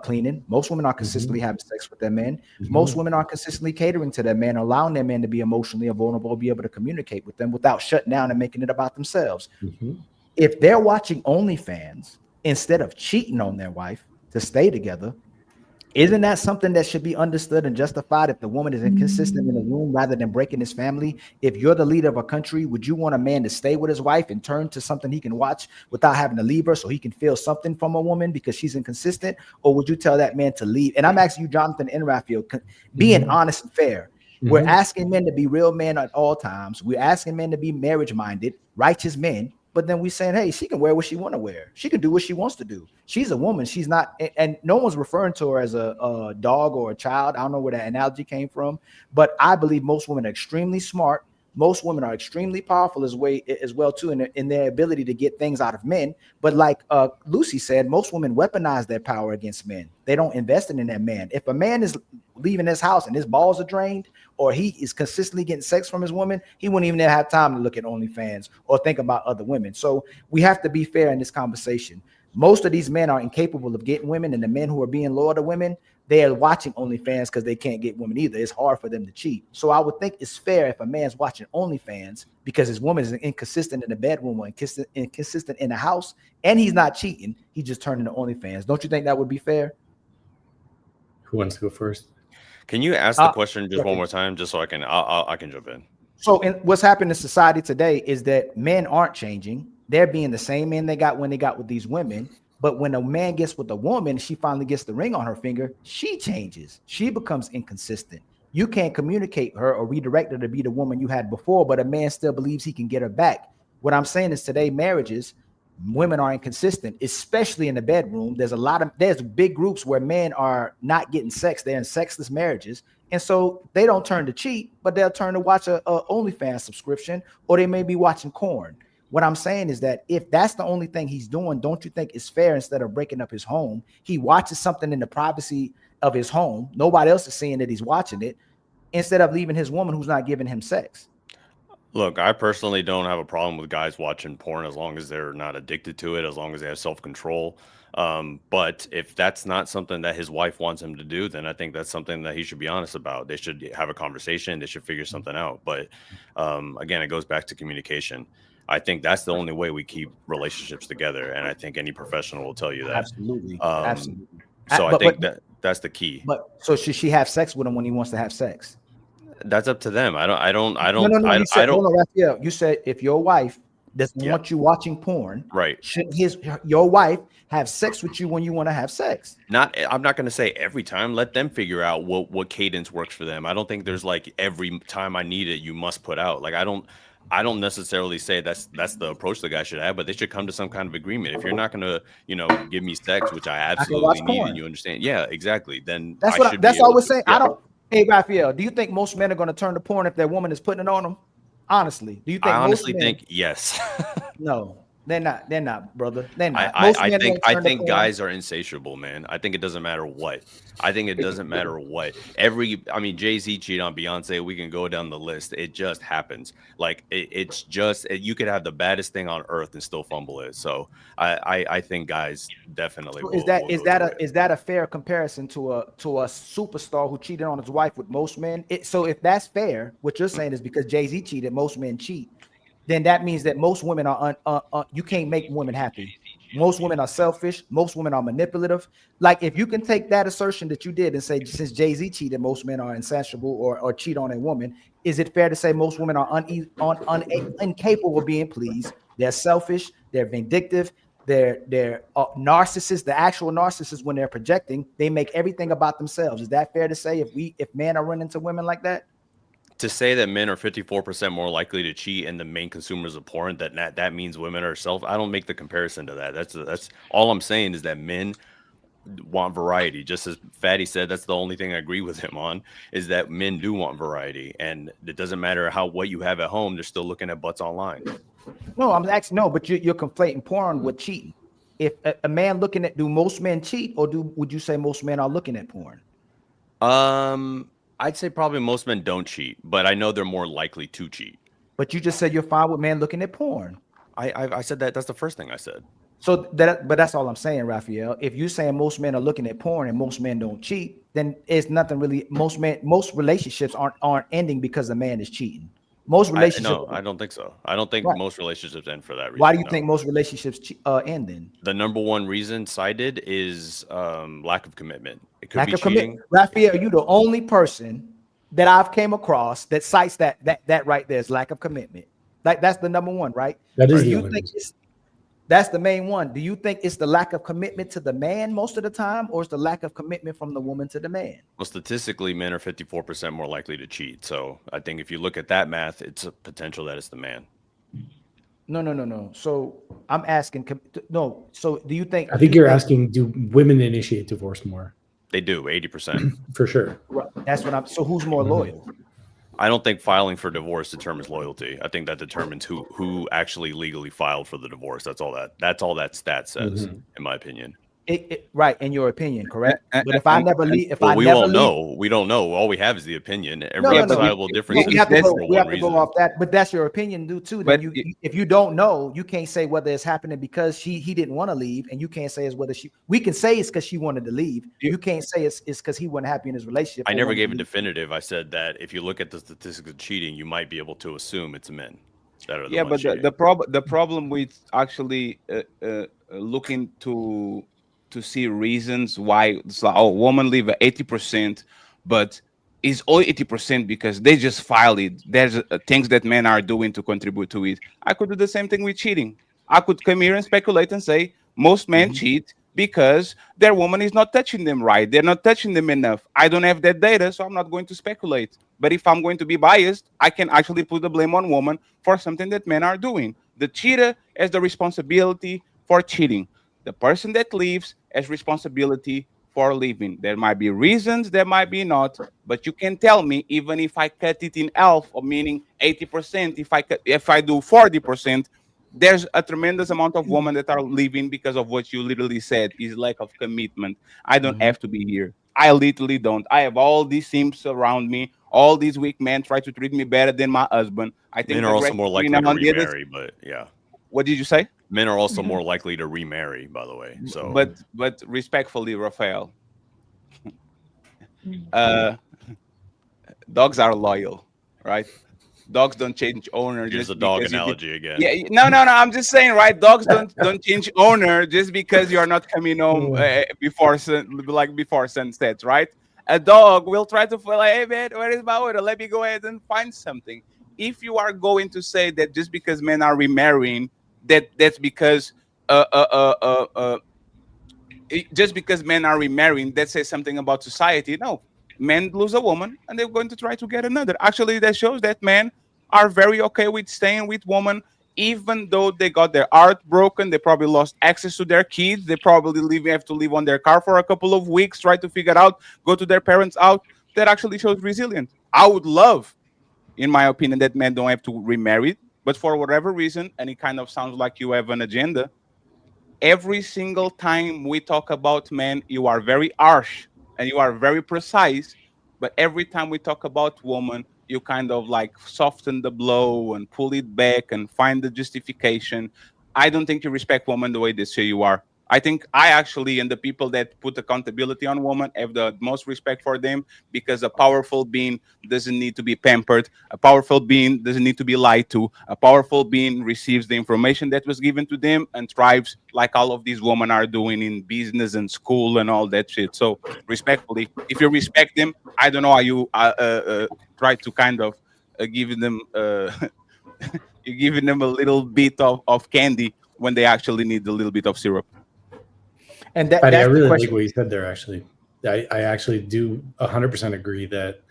Cleaning. Most women are consistently having sex with their men. Most women are consistently catering to their men, allowing their men to be emotionally vulnerable, be able to communicate with them without shutting down and making it about themselves. If they're watching OnlyFans instead of cheating on their wife to stay together, Isn't that something that should be understood and justified if the woman is inconsistent in the room rather than breaking his family? If you're the leader of a country, would you want a man to stay with his wife and turn to something he can watch without having to leave her so he can feel something from a woman because she's inconsistent? Or would you tell that man to leave? And I'm asking you, Jonathan and Raphael, being honest and fair. We're asking men to be real men at all times. We're asking men to be marriage-minded, righteous men. But then we're saying, hey, she can wear what she want to wear. She can do what she wants to do. She's a woman. She's not, and no one's referring to her as a dog or a child. I don't know where that analogy came from, but I believe most women are extremely smart. Most women are extremely powerful as well too in their ability to get things out of men. But like Lucy said, most women weaponize their power against men. They don't invest in that man. If a man is leaving his house and his balls are drained, or he is consistently getting sex from his woman, he wouldn't even have time to look at OnlyFans or think about other women. So we have to be fair in this conversation. Most of these men are incapable of getting women, and the men who are being loyal to women, they are watching OnlyFans because they can't get women either. It's hard for them to cheat. So I would think it's fair if a man's watching OnlyFans because his woman is inconsistent in the bedroom or inconsistent in the house, and he's not cheating. He just turned into OnlyFans. Don't you think that would be fair? Who wants to go first? Can you ask the question just one more time, just so I can jump in? So what's happening in society today is that men aren't changing. They're being the same men they got when they got with these women. But when a man gets with a woman, she finally gets the ring on her finger, she changes. She becomes inconsistent. You can't communicate her or redirect her to be the woman you had before, but a man still believes he can get her back. What I'm saying is today, marriages, women are inconsistent, especially in the bedroom. There's big groups where men are not getting sex. They're in sexless marriages. And so they don't turn to cheat, but they'll turn to watch a OnlyFans subscription, or they may be watching porn. What I'm saying is that if that's the only thing he's doing, don't you think it's fair instead of breaking up his home? He watches something in the privacy of his home. Nobody else is seeing that he's watching it, instead of leaving his woman who's not giving him sex. Look, I personally don't have a problem with guys watching porn as long as they're not addicted to it, as long as they have self-control. But if that's not something that his wife wants him to do, then I think that's something that he should be honest about. They should have a conversation. They should figure something out. But again, it goes back to communication. I think that's the only way we keep relationships together. And I think any professional will tell you that. Absolutely. So I think that's the key. But so should she have sex with him when he wants to have sex? That's up to them. I don't. Raphael, you said if your wife doesn't want you watching porn, right? Should your wife have sex with you when you want to have sex? I'm not going to say every time. Let them figure out what cadence works for them. I don't think there's like every time I need it, you must put out. Like I don't necessarily say that's the approach the guy should have, but they should come to some kind of agreement. If you're not going to, give me sex, which I absolutely need, and you understand, yeah, exactly. Then that's all I was saying. Yeah. Hey, Raphael, do you think most men are going to turn to porn if their woman is putting it on them? Honestly, do you think? I honestly think yes. No, they're not. They're not, brother. They're not. I think guys are insatiable, man. I think it doesn't matter what. Jay-Z cheated on Beyonce. We can go down the list. It just happens. Like you could have the baddest thing on earth and still fumble it. So I think guys definitely. So is that a fair comparison to a superstar who cheated on his wife with most men? So if that's fair, what you're saying is because Jay-Z cheated, most men cheat. Then that means that most women are you can't make women happy. Most women are selfish. Most women are manipulative. Like if you can take that assertion that you did and say since Jay-Z cheated, most men are insatiable or cheat on a woman, is it fair to say most women are incapable of being pleased? They're selfish. They're vindictive. They're narcissists. The actual narcissists, when they're projecting, they make everything about themselves. Is that fair to say if men are running to women like that? To say that men are 54% more likely to cheat and the main consumers of porn, that means women are I don't make the comparison to that. That's all I'm saying is that men want variety. Just as Fatty said, that's the only thing I agree with him on, is that men do want variety. And it doesn't matter what you have at home, they're still looking at butts online. No, I'm asking, but you're conflating porn with cheating. If a man looking at, do most men cheat, or would you say most men are looking at porn? I'd say probably most men don't cheat, but I know they're more likely to cheat. But you just said you're fine with men looking at porn. I said that. That's the first thing I said. So but that's all I'm saying, Raphael. If you're saying most men are looking at porn and most men don't cheat, then it's nothing really. Most relationships aren't ending because a man is cheating. Most relationships. No, I don't think so. I don't think Right. most relationships end for that reason. Why do you no. think most relationships end then? The number one reason cited is lack of commitment. It could Lack be of cheating. commitment. Raphael, you the only person that I've came across that cites that right there is lack of commitment. Like that's the number one, right? That is Do the you only think reason. that's the main one? Do you think it's the lack of commitment to the man most of the time, or is the lack of commitment from the woman to the man? Well, statistically, men are 54% more likely to cheat. So I think if you look at that math, it's a potential that it's the man. No. So I'm asking, no. So do you think? I think you're asking, do women initiate divorce more? They do, 80%. For sure. That's what I'm. So who's more loyal? I don't think filing for divorce determines loyalty. I think that determines who actually legally filed for the divorce. That's all that stat says, in my opinion. Right, in your opinion, correct? But if I never leave, we won't know. We don't know. All we have is the opinion. Every identifiable difference we have to is go, for we one have to reason. go off that. But that's your opinion, too. Then if you don't know, you can't say whether it's happening because he didn't want to leave, and you can't say it's whether we can say it's because she wanted to leave. You can't say it's because he wasn't happy in his relationship. I never gave a definitive. I said that if you look at the statistics of cheating, you might be able to assume it's men. Yeah, but the problem with actually looking to see reasons why it's like, oh, women leave at 80%, but it's all 80% because they just file it. There's things that men are doing to contribute to it. I could do the same thing with cheating. I could come here and speculate and say most men cheat because their woman is not touching them right. They're not touching them enough. I don't have that data, so I'm not going to speculate. But if I'm going to be biased, I can actually put the blame on woman for something that men are doing. The cheater has the responsibility for cheating. The person that leaves has responsibility for leaving. There might be reasons, there might be not, but you can tell me, even if I cut it in half, or meaning 80%, if I do 40%, there's a tremendous amount of women that are leaving because of what you literally said is lack of commitment. I don't have to be here. I literally don't. I have all these simps around me. All these weak men try to treat me better than my husband. I think men are also more likely to remarry, but yeah. What did you say? Men are also more likely to remarry, by the way. So, but respectfully, Raphael, dogs are loyal, right? Dogs don't change owner. Here's the dog analogy again. Yeah, no. I'm just saying, right? Dogs don't change owner just because you're not coming home before sunset, right? A dog will try to feel like, hey man, where is my owner? Let me go ahead and find something. If you are going to say that just because men are remarrying, that's because just because men are remarrying, that says something about society. No, men lose a woman and they're going to try to get another. Actually, that shows that men are very okay with staying with women, even though they got their heart broken. They probably lost access to their kids. They probably have to live on their car for a couple of weeks, try to figure out, go to their parents' out. That actually shows resilience. I would love, in my opinion, that men don't have to remarry, but for whatever reason, and it kind of sounds like you have an agenda, every single time we talk about men, you are very harsh and you are very precise. But every time we talk about women, you kind of like soften the blow and pull it back and find the justification. I don't think you respect women the way they say you are. I think I actually, and the people that put accountability on women, have the most respect for them, because a powerful being doesn't need to be pampered. A powerful being doesn't need to be lied to. A powerful being receives the information that was given to them and thrives like all of these women are doing in business and school and all that shit. So respectfully, if you respect them, I don't know how you try to kind of give them you're giving them a little bit of candy when they actually need a little bit of syrup. And that's I really like what you said there. Actually, I actually do 100% agree that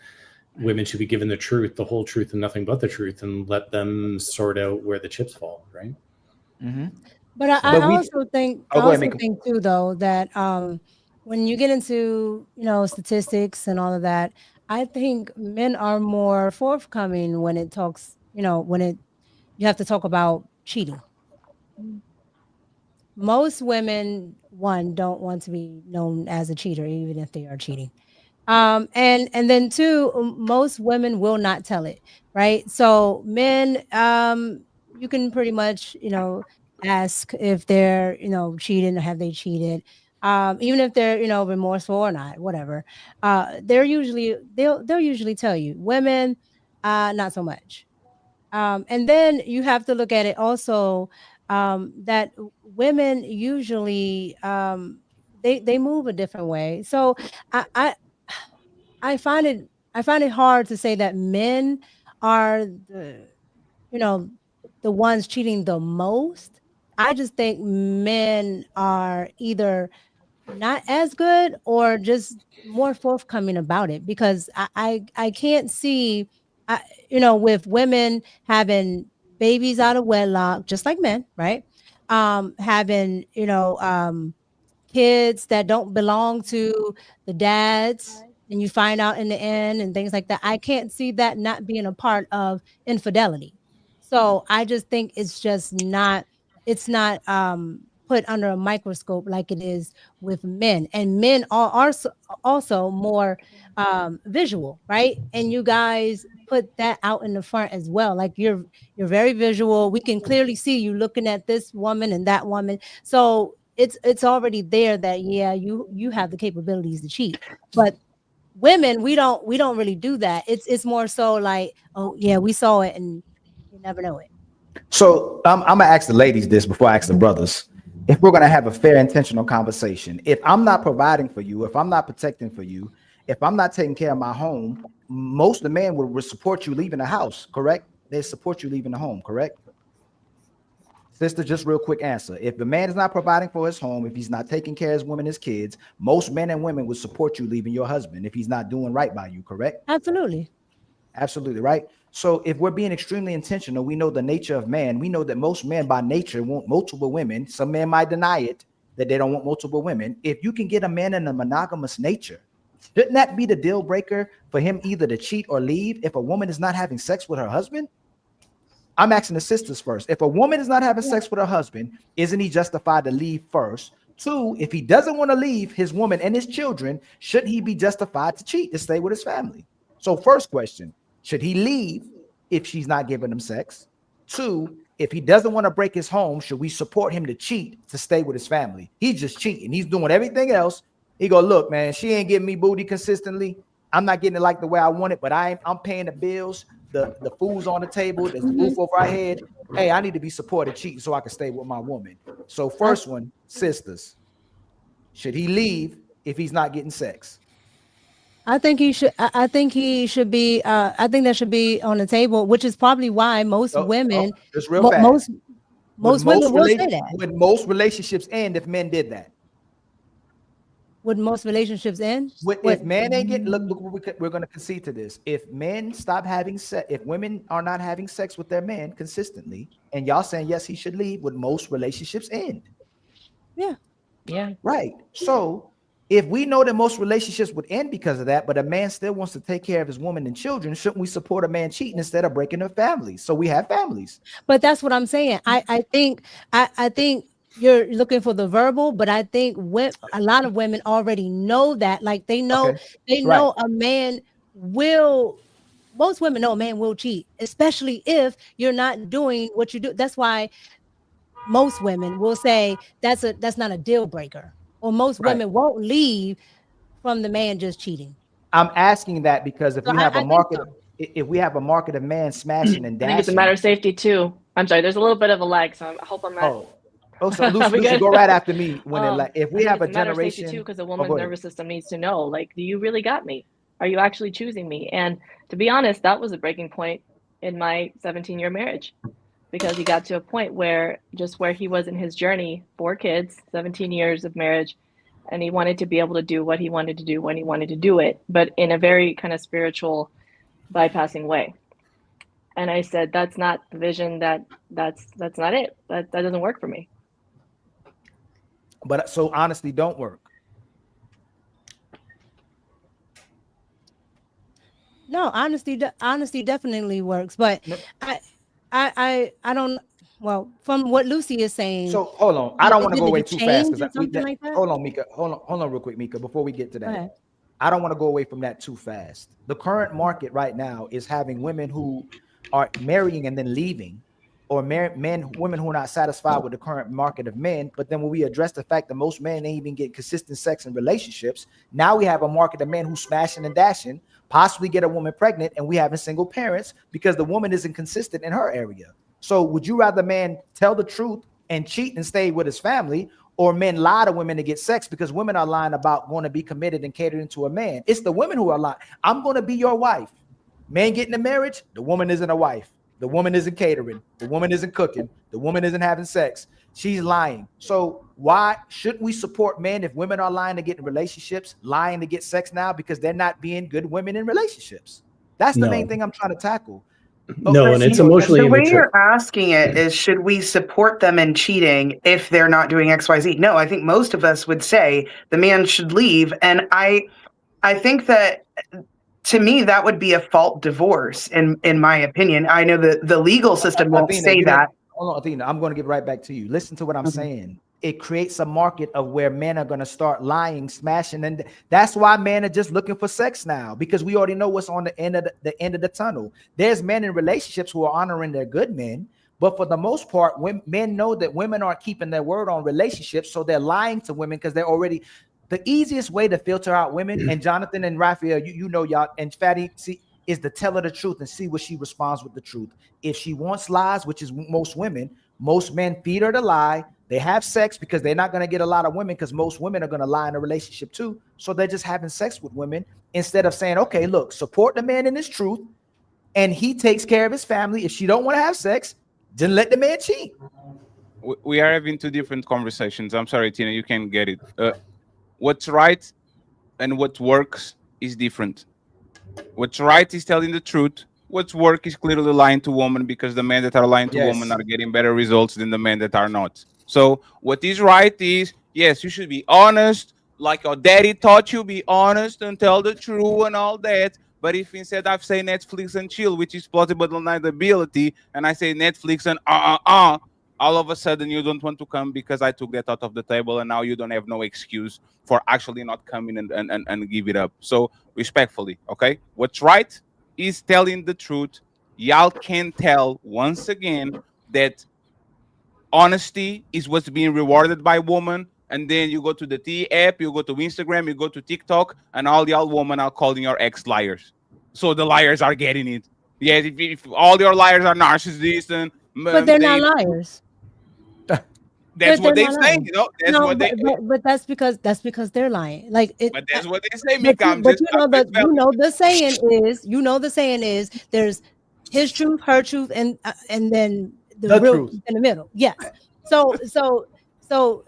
women should be given the truth, the whole truth, and nothing but the truth, and let them sort out where the chips fall. Right. But I also think too, though, that when you get into statistics and all of that, I think men are more forthcoming when it talks. When you have to talk about cheating. Most women, don't want to be known as a cheater, even if they are cheating. And then two, most women will not tell it, right? So men, you can pretty much, ask if they're, cheating, or have they cheated, even if they're, remorseful or not, whatever. They'll usually tell you. Women, not so much. And then you have to look at it also, that women usually they move a different way. So I, I I find it hard to say that men are you know the ones cheating the most. I just think men are either not as good or just more forthcoming about it, because I can't see, I, with women having babies out of wedlock just like men, right? Having kids that don't belong to the dads, and you find out in the end and things like that. I can't see that not being a part of infidelity. So I just think it's not put under a microscope like it is with men. And men are also more visual, right? And you guys put that out in the front as well. Like you're very visual. We can clearly see you looking at this woman and that woman. So it's already there that yeah, you have the capabilities to cheat. But women, we don't really do that. It's more so like, oh yeah, we saw it and you never know it. So I'm gonna ask the ladies this before I ask the brothers. If we're gonna have a fair, intentional conversation, if I'm not providing for you, if I'm not protecting for you, if I'm not taking care of my home, most of the men would support you leaving the house, correct? They support you leaving the home, correct? Sister, just real quick answer. If the man is not providing for his home, if he's not taking care of his women, his kids, most men and women would support you leaving your husband if he's not doing right by you, correct? Absolutely. Absolutely, right? So if we're being extremely intentional, we know the nature of man. We know that most men by nature want multiple women. Some men might deny it, that they don't want multiple women. If you can get a man in a monogamous nature, shouldn't that be the deal breaker for him either to cheat or leave if a woman is not having sex with her husband? I'm asking the sisters first. If a woman is not having sex with her husband, isn't he justified to leave first? Two, if he doesn't want to leave his woman and his children, shouldn't he be justified to cheat, to stay with his family? So first question, should he leave if she's not giving him sex? Two, if he doesn't want to break his home, should we support him to cheat to stay with his family? He's just cheating. He's doing everything else. He go, look, man, she ain't giving me booty consistently. I'm not getting it like the way I want it, but I'm paying the bills. The food's on the table. There's the roof over our head. Hey, I need to be supported cheating so I can stay with my woman. So first one, sisters, should he leave if he's not getting sex? I think he should. I think he should be. I think that should be on the table, which is probably why most women, just real fast. most women will say that. Would most relationships end if men did that? Would most relationships end? If men ain't getting, look, we're going to concede to this. If men stop having sex, if women are not having sex with their men consistently, and y'all saying yes, he should leave, would most relationships end? Yeah. Yeah. Right. So if we know that most relationships would end because of that, but a man still wants to take care of his woman and children, shouldn't we support a man cheating instead of breaking their families? So we have families. But that's what I'm saying. I think you're looking for the verbal, but I think a lot of women already know that. Like they know a man will. Most women know a man will cheat, especially if you're not doing what you do. That's why most women will say that's not a deal breaker, or most women won't leave from the man just cheating. I'm asking that because if we have a market, if we have a market of men smashing and dashing, I think it's a matter of safety too. I'm sorry, there's a little bit of a lag, so I hope I'm not. Oh, so Lucy, go right after me. When if we have a generation, too, because a woman's nervous system needs to know, like, do you really got me? Are you actually choosing me? And to be honest, that was a breaking point in my 17-year marriage, because he got to a point where he was in his journey, 4 kids, 17 years of marriage, and he wanted to be able to do what he wanted to do when he wanted to do it, but in a very kind of spiritual, bypassing way. And I said, that's not the vision. That's not it. That doesn't work for me. But so honesty don't work. No, honesty definitely works, but I don't. Well, from what Lucy is saying. So hold on, I don't want to go away too fast because like hold on, Mika, hold on real quick, Mika, before we get to that. I don't want to go away from that too fast. The current market right now is having women who are marrying and then leaving, or women who are not satisfied with the current market of men. But then when we address the fact that most men ain't even get consistent sex in relationships, now we have a market of men who smashing and dashing, possibly get a woman pregnant, and we having single parents because the woman isn't consistent in her area. So would you rather man tell the truth and cheat and stay with his family, or men lie to women to get sex? Because women are lying about going to be committed and catering to a man. It's the women who are lying. I'm going to be your wife. Man getting a marriage, the woman isn't a wife. The woman isn't catering. The woman isn't cooking. The woman isn't having sex. She's lying. So why shouldn't we support men if women are lying to get in relationships, lying to get sex now because they're not being good women in relationships? That's the main thing I'm trying to tackle. No, and it's emotionally the way you're asking it is, should we support them in cheating if they're not doing XYZ? No, I think most of us would say the man should leave. And I think that, to me, that would be a fault divorce, in my opinion. I know that the legal system won't say that. Hold on, Athena, I'm going to get right back to you. Listen to what I'm saying. It creates a market of where men are going to start lying, smashing, and that's why men are just looking for sex now, because we already know what's on the end of the tunnel. There's men in relationships who are honoring their good men, but for the most part, men know that women aren't keeping their word on relationships, so they're lying to women because they're already. The easiest way to filter out women, and Jonathan and Raphael, you know y'all, and Fatty, see, is to tell her the truth and see what she responds with the truth. If she wants lies, which is most women, most men feed her the lie. They have sex because they're not going to get a lot of women, because most women are going to lie in a relationship too. So they're just having sex with women instead of saying, okay, look, support the man in his truth, and he takes care of his family. If she don't want to have sex, then let the man cheat. We are having two different conversations. I'm sorry, Tina, you can't get it. What's right and what works is different. What's right is telling the truth. What's work is clearly lying to women, because the men that are lying to women are getting better results than the men that are not. So what is right is, yes, you should be honest, like your daddy taught you, be honest and tell the truth and all that. But if instead I say Netflix and chill, which is plausible deniability, and I say Netflix and all of a sudden you don't want to come because I took that out of the table, and now you don't have no excuse for actually not coming and give it up. So respectfully, okay? What's right is telling the truth. Y'all can tell once again that honesty is what's being rewarded by women. And then you go to the T app, you go to Instagram, you go to TikTok, and all y'all women are calling your ex liars. So the liars are getting it. Yeah, if all your liars are narcissists, and but they're not liars. That's what they say, you know. That's what they. But that's because they're lying. Like it. But that's what they say, But you know the saying is there's his truth, her truth, and then the real truth in the middle. Yes. So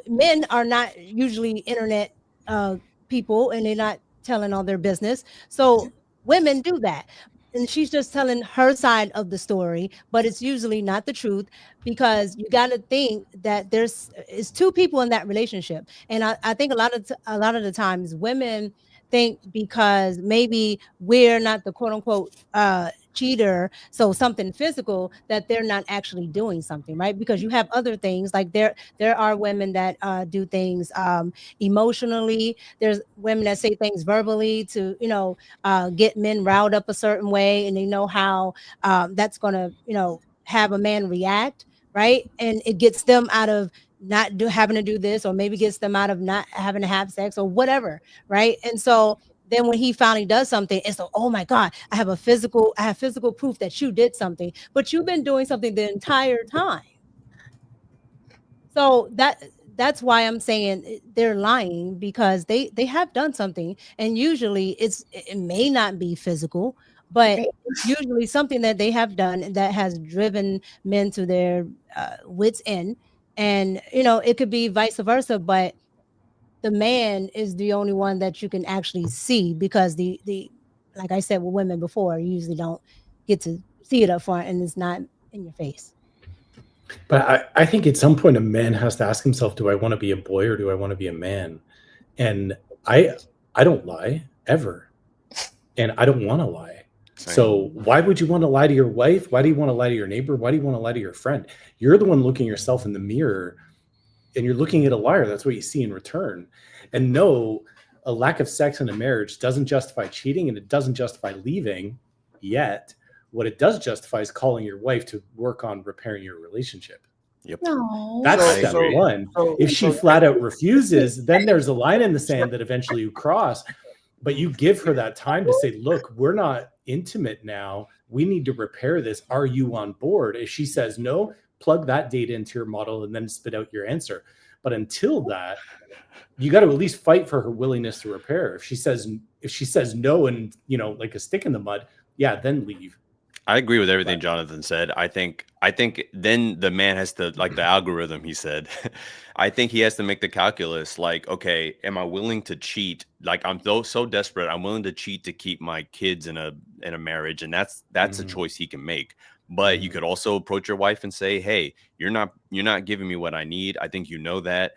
men are not usually internet people, and they're not telling all their business. So women do that. And she's just telling her side of the story, but it's usually not the truth, because you got to think that it's two people in that relationship. And I think a lot of the times women think because maybe we're not the quote unquote cheater, so something physical, that they're not actually doing something, right? Because you have other things, like there are women that do things emotionally. There's women that say things verbally to get men riled up a certain way, and they know how that's going to have a man react, right? And it gets them out of not having to do this, or maybe gets them out of not having to have sex or whatever, right? And so then when he finally does something, it's like, oh my God, I have physical proof that you did something, but you've been doing something the entire time. So that's why I'm saying they're lying, because they have done something, and usually it may not be physical, but it's usually something that they have done that has driven men to their wits' end. And it could be vice versa, but the man is the only one that you can actually see, because the like I said with women before, you usually don't get to see it up front, and it's not in your face. But I think at some point a man has to ask himself, do I want to be a boy or do I want to be a man? And I don't lie ever, and I don't want to lie. Same. So why would you want to lie to your wife? Why do you want to lie to your neighbor? Why do you want to lie to your friend? You're the one looking yourself in the mirror, and you're looking at a liar. That's what you see in return. And no, a lack of sex in a marriage doesn't justify cheating, and it doesn't justify leaving yet. What it does justify is calling your wife to work on repairing your relationship. Yep. No. That's step one. If she flat out refuses, then there's a line in the sand that eventually you cross. But you give her that time to say, look, we're not intimate now. We need to repair this. Are you on board? If she says no, plug that data into your model and then spit out your answer. But until that, you got to at least fight for her willingness to repair. If she says no and, you know, like a stick in the mud, yeah, then leave. I agree with everything Jonathan said. I think then the man has to, like the algorithm he said, I think he has to make the calculus like, okay, am I willing to cheat? Like I'm so desperate, I'm willing to cheat to keep my kids in a marriage, and that's a choice he can make. But you could also approach your wife and say, hey, you're not giving me what I need. I think you know that.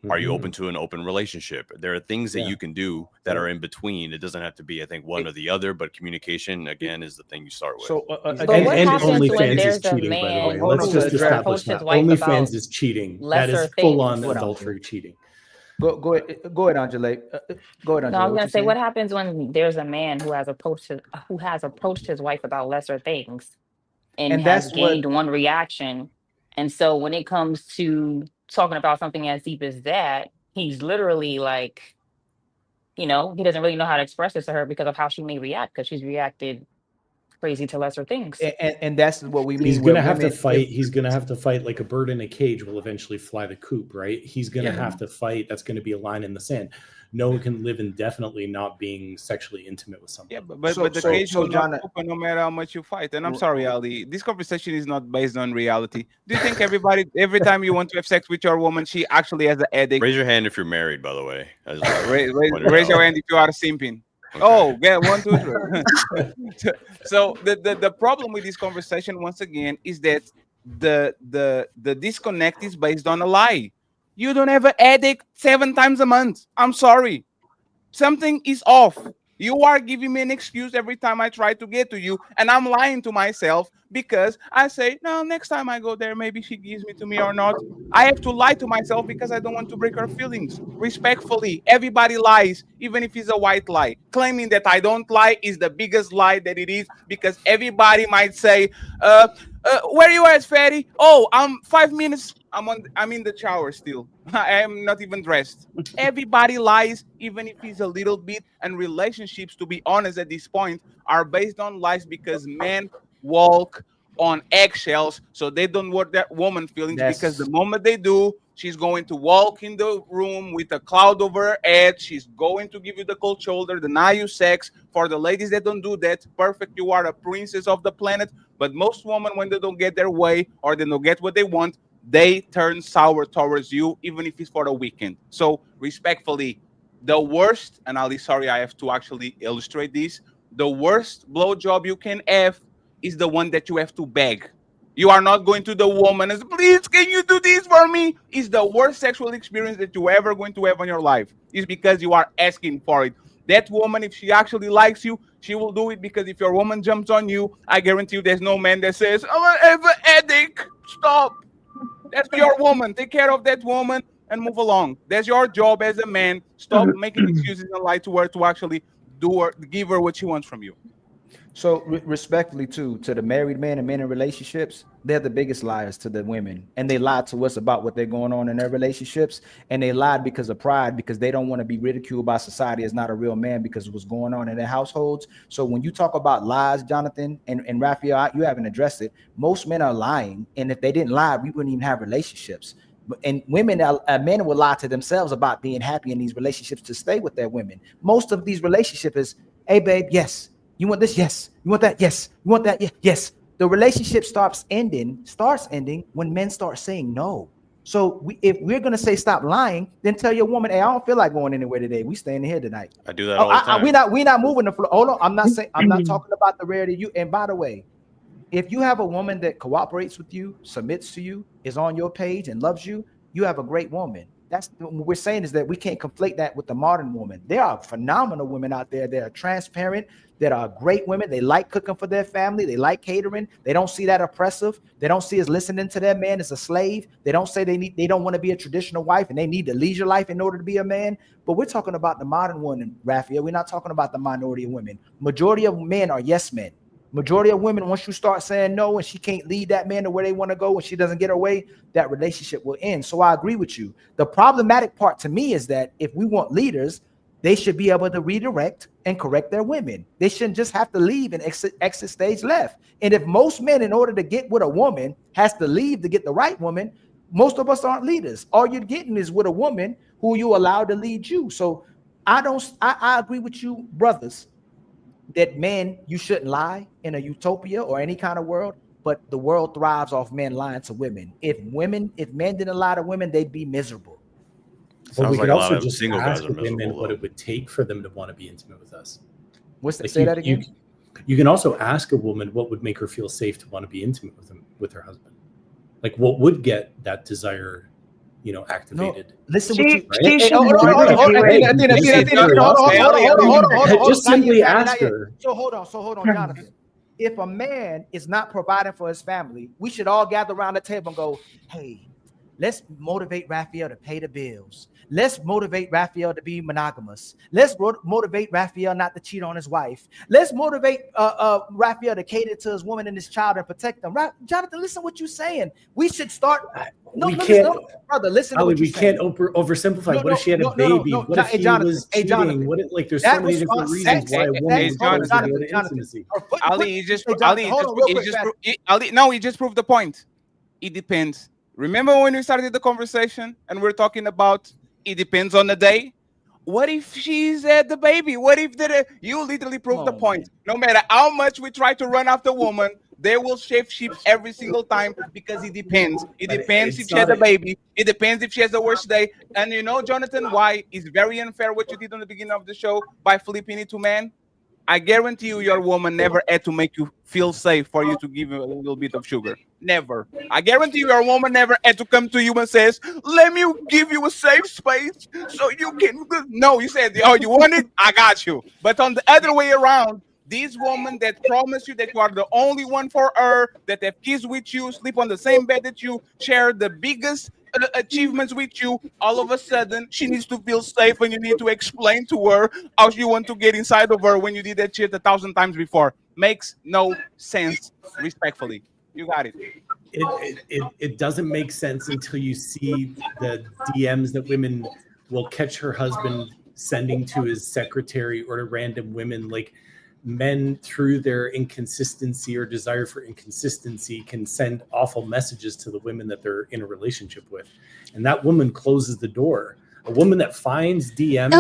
Are you open to an open relationship? There are things that you can do that are in between. It doesn't have to be, I think, one or the other, but communication, again, is the thing you start with. So, and OnlyFans is cheating, by the way. Let's just establish that. OnlyFans is cheating. That is full-on adultery cheating. Go ahead, Angela. Go ahead, Angela. No, I was going to say, what happens when there's a man who has approached his wife about lesser things and has gained one reaction? And so when it comes to talking about something as deep as that, he's literally like, you know, he doesn't really know how to express this to her because of how she may react, because she's reacted crazy to lesser things. And that's what we mean. He's going to have to fight. He's going to have to fight like a bird in a cage will eventually fly the coop, right? He's going to have to fight. That's going to be a line in the sand. No one can live indefinitely not being sexually intimate with someone. Yeah, but the cage will not open no matter how much you fight. And I'm sorry, Ali, this conversation is not based on reality. Do you think every time you want to have sex with your woman, she actually has an headache? Raise your hand if you're married, by the way. Raise your hand if you are simping. Okay. Oh, yeah, 1, 2, 3. So the problem with this conversation, once again, is that the disconnect is based on a lie. You don't have a headache 7 times a month. I'm sorry. Something is off. You are giving me an excuse every time I try to get to you, and I'm lying to myself because I say, no, next time I go there, maybe she gives me to me or not. I have to lie to myself because I don't want to break her feelings. Respectfully, everybody lies, even if it's a white lie. Claiming that I don't lie is the biggest lie that it is, because everybody might say, where you at, fatty? Oh, I'm 5 minutes. I'm in the shower still. I am not even dressed. Everybody lies, even if it's a little bit. And relationships, to be honest, at this point, are based on lies because men walk on eggshells, so they don't hurt that woman feelings. Because the moment they do, she's going to walk in the room with a cloud over her head. She's going to give you the cold shoulder, deny you sex. For the ladies that don't do that, perfect, you are a princess of the planet. But most women, when they don't get their way or they don't get what they want, they turn sour towards you, even if it's for a weekend. So respectfully, the worst, and Ali, sorry, I have to actually illustrate this. The worst blowjob you can have is the one that you have to beg. You are not going to the woman and say, please, can you do this for me? It's the worst sexual experience that you ever going to have in your life. It's because you are asking for it. That woman, if she actually likes you, she will do it, because if your woman jumps on you, I guarantee you there's no man that says, I have a headache. Stop. That's your woman. Take care of that woman and move along. That's your job as a man. Stop making excuses and lie to her to actually give her what she wants from you. So respectfully to the married men and men in relationships, they're the biggest liars to the women, and they lie to us about what they're going on in their relationships, and they lied because of pride, because they don't want to be ridiculed by society as not a real man because of what's going on in their households. So when you talk about lies, Jonathan and Raphael, you haven't addressed it. Most men are lying, and if they didn't lie, we wouldn't even have relationships. And women, men will lie to themselves about being happy in these relationships to stay with their women. Most of these relationships is, hey babe, yes. You want this? Yes. You want that? Yes. You want that? Yes. The relationship starts ending when men start saying no. So if we're going to say stop lying, then tell your woman, hey, I don't feel like going anywhere today. We staying here tonight. I do that all the time. We're not moving the floor. Hold on. I'm not talking about the rarity. And by the way, if you have a woman that cooperates with you, submits to you, is on your page and loves you, you have a great woman. That's what we're saying, is that we can't conflate that with the modern woman. There are phenomenal women out there that are transparent, that are great women. They like cooking for their family. They like catering. They don't see that oppressive. They don't see us listening to their man as a slave. They don't say they don't want to be a traditional wife and they need the leisure life in order to be a man. But we're talking about the modern woman, Raphael. We're not talking about the minority of women. Majority of men are yes men. Majority of women, once you start saying no and she can't lead that man to where they want to go and she doesn't get her way, that relationship will end. So I agree with you. The problematic part to me is that if we want leaders, they should be able to redirect and correct their women. They shouldn't just have to leave and exit stage left. And if most men, in order to get with a woman, has to leave to get the right woman, most of us aren't leaders. All you're getting is with a woman who you allow to lead you. So I agree with you, brothers, that men, you shouldn't lie in a utopia or any kind of world, but the world thrives off men lying to women. If men didn't lie to women, they'd be miserable. Well, we Sounds like could a lot also of just single ask guys are women miserable, what though. it would take for them to want to be intimate with us. Say that again? You can also ask a woman what would make her feel safe to want to be intimate with her husband. Like what would get that desire, activated. No, listen, just simply ask her. So hold on, Jonathan. If a man is not providing for his family, we should all gather around the table and go, hey, let's motivate Raphael to pay the bills. Let's motivate Raphael to be monogamous. Let's motivate Raphael not to cheat on his wife. Let's motivate Raphael to cater to his woman and his child and protect them. Jonathan, listen what you're saying. We should start. Brother, listen to what you're saying. We can't oversimplify. What if she had a baby? What if he was cheating? There's so many different reasons why a woman was supposed to go to intimacy. Ali, he just proved the point. It depends. Remember when we started the conversation and we're talking about it depends on the day? What if she's at the baby? What if you literally proved the point? No matter how much we try to run after woman, they will shape sheep every single time because it depends. It depends if she has a baby. It depends if she has a worst day. And you know, Jonathan, why it's very unfair what you did on the beginning of the show by flipping it to men? I guarantee you your woman never had to make you feel safe for you to give her a little bit of sugar. Never. I guarantee you your woman never had to come to you and says, let me give you a safe space so you can... No, you said, oh, you want it? I got you. But on the other way around, these women that promise you that you are the only one for her, that have kids with you, sleep on the same bed that you, share the biggest achievements with you, all of a sudden she needs to feel safe and you need to explain to her how you want to get inside of her when you did that shit 1,000 times before. Makes no sense, respectfully. You got it. It doesn't make sense until you see the DMs that women will catch her husband sending to his secretary or to random women. Like, men, through their inconsistency or desire for inconsistency, can send awful messages to the women that they're in a relationship with, and that woman closes the door. A woman that finds DMs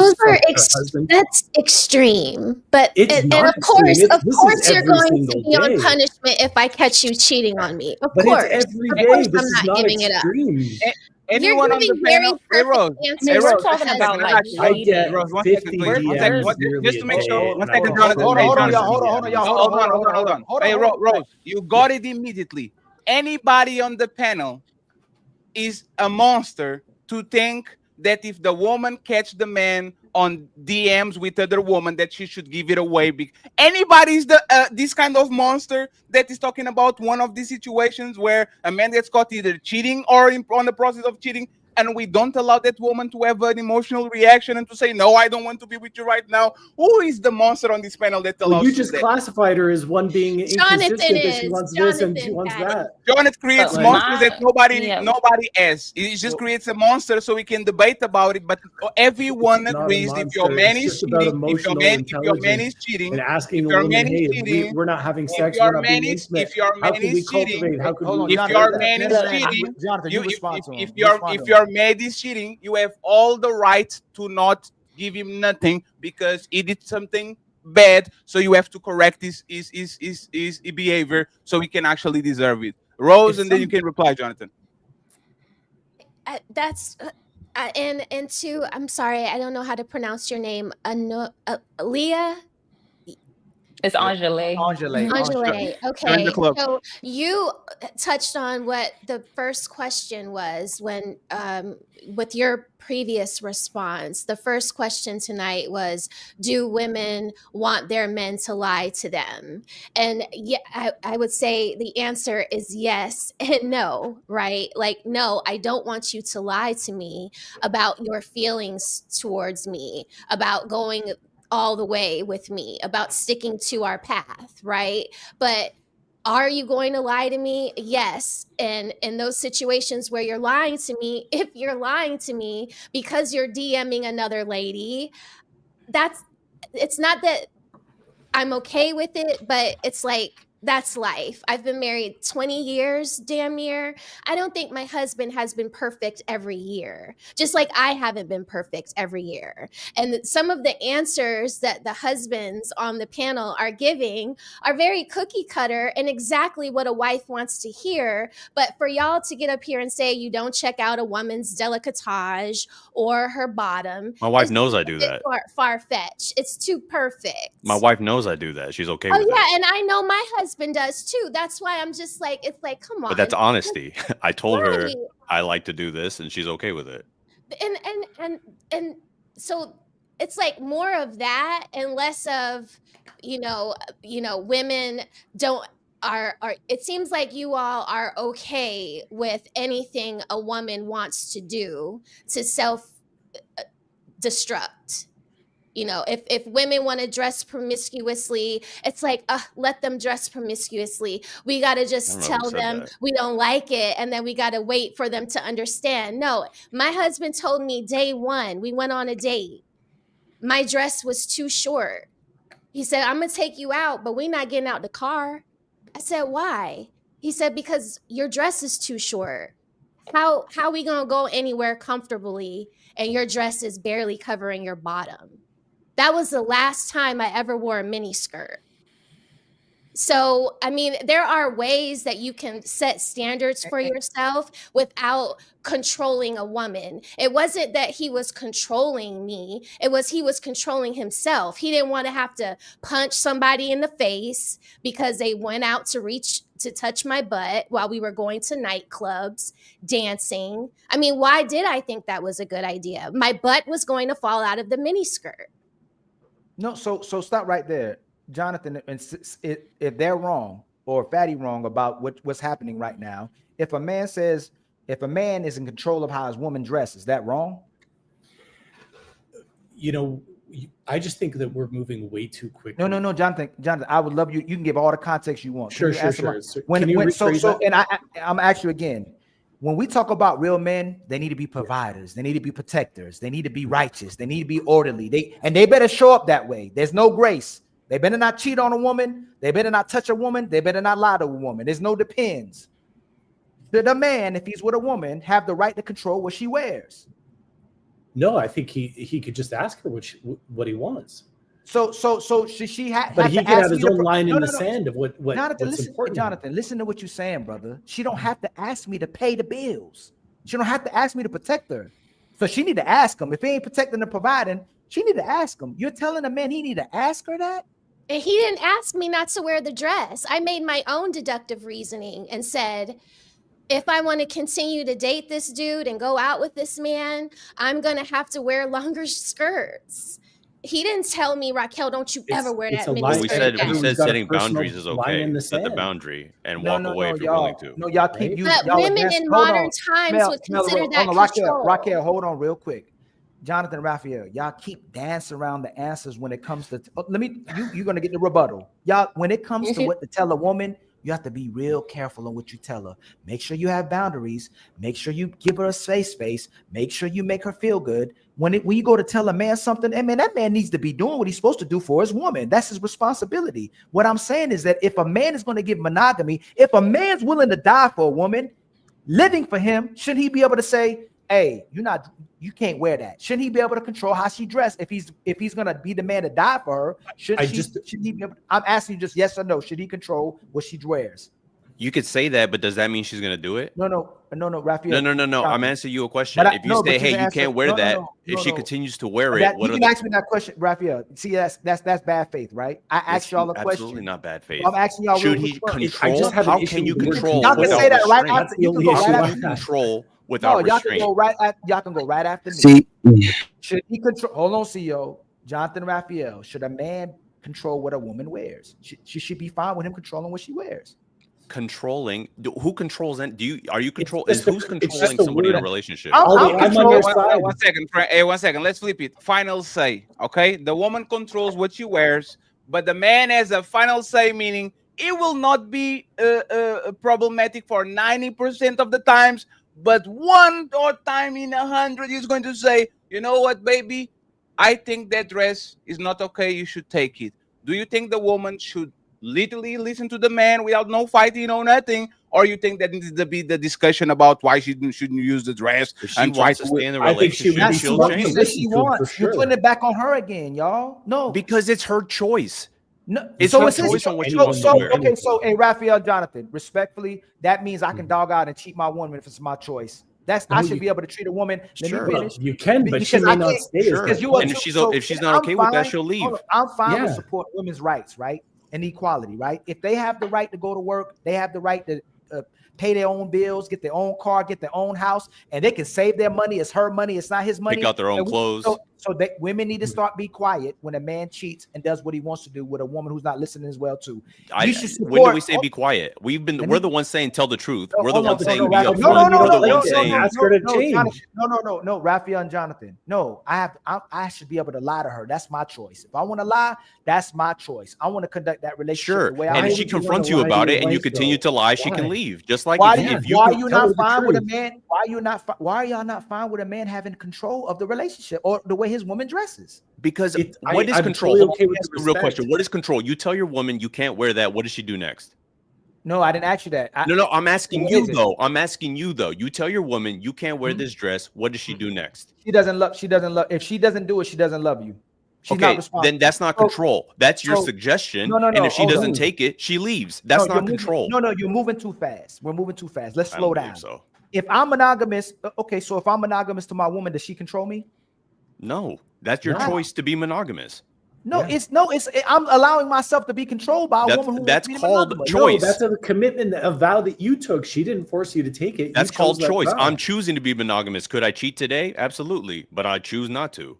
that's extreme, but and of course you're going to be on punishment if I catch you cheating on me. Of course, every day. This I'm not giving it up. Anyone on the panel? Hey, Rose. We're talking about like I get Rose, 50 DMs just to make sure. One second, Hold on. Hey, Rose, you got it immediately. Anybody on the panel is a monster to think that if the woman catch the man on DMs with other woman, that she should give it away. Anybody's this kind of monster that is talking about one of these situations where a man gets caught either cheating or on the process of cheating, and we don't allow that woman to have an emotional reaction and to say, no, I don't want to be with you right now. Who is the monster on this panel that allows you just classified her as one being inconsistent, that she wants this and she wants that. Jonathan creates monsters that nobody has. It just creates a monster so we can debate about it, but everyone agrees if your man is cheating, if your man is cheating, and asking the woman, hey, we're not having sex, we're not being intimate. If your man is cheating, if your man is cheating, you have all the right to not give him nothing because he did something bad. So you have to correct his behavior so he can actually deserve it. Rose, and then you can reply, Jonathan. That's and two. I'm sorry, I don't know how to pronounce your name. Leah. It's Angele. Angele. Okay. So you touched on what the first question was when, with your previous response. The first question tonight was, do women want their men to lie to them? And yeah, I would say the answer is yes and no, right? Like, no, I don't want you to lie to me about your feelings towards me, about going all the way with me, about sticking to our path, right? But are you going to lie to me? Yes. And in those situations where you're lying to me, if you're lying to me because you're DMing another lady, it's not that I'm okay with it, but it's like, that's life. I've been married 20 years, damn near. I don't think my husband has been perfect every year, just like I haven't been perfect every year. And some of the answers that the husbands on the panel are giving are very cookie cutter and exactly what a wife wants to hear. But for y'all to get up here and say you don't check out a woman's décolletage or her bottom, My wife knows I do that. Far-fetched. It's too perfect. My wife knows I do that. She's okay Oh with it. yeah, and I know my husband does too. That's why I'm just like, it's like, come on. But that's honesty. I told her Right. I like to do this, and she's okay with it. And so it's like more of that and less of, women are it seems like you all are okay with anything a woman wants to do to self destruct. If women want to dress promiscuously, it's like, let them dress promiscuously. We got to just tell them we don't like it. And then we got to wait for them to understand. No, my husband told me day one, we went on a date. My dress was too short. He said, I'm going to take you out, but we're not getting out the car. I said, why? He said, because your dress is too short. How we going to go anywhere comfortably and your dress is barely covering your bottom? That was the last time I ever wore a mini skirt. So, I mean, there are ways that you can set standards for yourself without controlling a woman. It wasn't that he was controlling me. It was he was controlling himself. He didn't want to have to punch somebody in the face because they went out to touch my butt while we were going to nightclubs, dancing. I mean, why did I think that was a good idea? My butt was going to fall out of the mini skirt. No, so stop right there, Jonathan. If they're wrong or Fatty wrong about what's happening right now, if a man is in control of how his woman dresses, is that wrong? I just think that we're moving way too quickly. No, Jonathan, I would love you. You can give all the context you want. Sure. I'm asking you again. When we talk about real men, they need to be providers. They need to be protectors. They need to be righteous. They need to be orderly. They better show up that way. There's no grace. They better not cheat on a woman. They better not touch a woman. They better not lie to a woman. There's no depends. Should a man, if he's with a woman, have the right to control what she wears? No, I think he could just ask her what he wants. So should she have? But he could have his own line in the sand of what's important. Jonathan, listen to what you're saying, brother. She don't have to ask me to pay the bills. She don't have to ask me to protect her. So she need to ask him. If he ain't protecting and providing, she need to ask him. You're telling a man he need to ask her that? And he didn't ask me not to wear the dress. I made my own deductive reasoning and said, if I want to continue to date this dude and go out with this man, I'm going to have to wear longer skirts. He didn't tell me, Raquel, don't you ever wear that mini skirt. We said setting boundaries is okay. Set the boundary and walk away if you're willing to. No, y'all keep using. But women in modern times would consider that control. Raquel, hold on real quick. Jonathan, Raphael, y'all keep dancing around the answers when it comes to. You're gonna get the rebuttal. Y'all, when it comes to what to tell a woman, you have to be real careful on what you tell her. Make sure you have boundaries. Make sure you give her a safe space. Make sure you make her feel good. When you go to tell a man something, I mean, that man needs to be doing what he's supposed to do for his woman. That's his responsibility. What I'm saying is that if a man is going to give monogamy, if a man's willing to die for a woman, living for him, should he be able to say, hey, you can't wear that? Shouldn't he be able to control how she dressed? If he's gonna be the man to die for her, should he be able to, I'm asking you just yes or no. Should he control what she wears? You could say that, but does that mean she's gonna do it? No, Raphael. No. I'm answering you a question. If you say, hey, you can't wear that, if she continues to wear it, you can ask me that question, Raphael. See, that's bad faith, right? I asked y'all a question. Absolutely not bad faith. I'm asking y'all. Should he control? How can you control? Y'all can say that right after. You can go right after control without restraint. Y'all can go right after me. Should he control? Hold on, CEO Jonathan Raphael. Should a man control what a woman wears? She should be fine with him controlling what she wears. controlling. Who controls? And are you control? It's Who's controlling somebody in a relationship? I'm on your side. 1 second, friend. Hey, 1 second. Let's flip it. Final say. Okay, the woman controls what she wears, but the man has a final say, meaning it will not be problematic for 90% of the times, but one or time in 100 he's going to say, you know what, baby, I think that dress is not okay. You should take it. Do you think the woman should literally listen to the man without no fighting or nothing, or you think that needs to be the discussion about why she shouldn't use the dress and try to stay in the I think she relationship? would She'll be change. what she wants. You're putting it back on her again, y'all. No, because it's her choice. No, It's so her it's his choice on what she so, wants to so wear. okay, so hey, Raphael Jonathan, respectfully, that means I can dog out and cheat my woman if it's my choice. That's I should be able to treat a woman. Sure. Let me finish. You can, but she Because may I not can't- stay. Sure. because you are And if she's not okay with that, she'll leave. I'm fine with Yeah. support women's rights, right, and equality, right. If they have the right to go to work, they have the right to pay their own bills, get their own car, get their own house, and they can save their money. It's her money. It's not his money. Pick out their own And clothes. So that women need to start be quiet when a man cheats and does what he wants to do with a woman who's not listening as well too. You should support. When do we say be quiet? We're the ones saying tell the truth. We're the ones saying be upfront. No, We're the ones saying ask her to change. No, Raphael and Jonathan. No, I should be able to lie to her. That's my choice. If I want to lie, that's my choice. I want to conduct that relationship sure. the way And I if she confronts you about it and you continue to lie, she can leave. Just like why if you are you not fine with a man? Why are y'all not fine with a man having control of the relationship or the way his woman dresses? Because what is control? Real question. What is control? You tell your woman you can't wear that. What does she do next? No, I didn't ask you that. No, I'm asking you though. I'm asking you though. You tell your woman you can't wear this dress. What does she do next? She doesn't love. If she doesn't do it, she doesn't love you. She's okay, not responsible. then that's not control. That's your suggestion. No, and if she doesn't take it, she leaves. That's not control. No, you're moving too fast. We're moving too fast. Let's slow down. So if I'm monogamous, okay, so if I'm monogamous to my woman, does she control me? No, that's your choice to be monogamous. No, I'm allowing myself to be controlled by a woman who that's wants called monogamous. choice. No, that's a commitment, a vow that you took. She didn't force you to take it. That's called choice. Vow. I'm choosing to be monogamous. Could I cheat today? Absolutely, but I choose not to.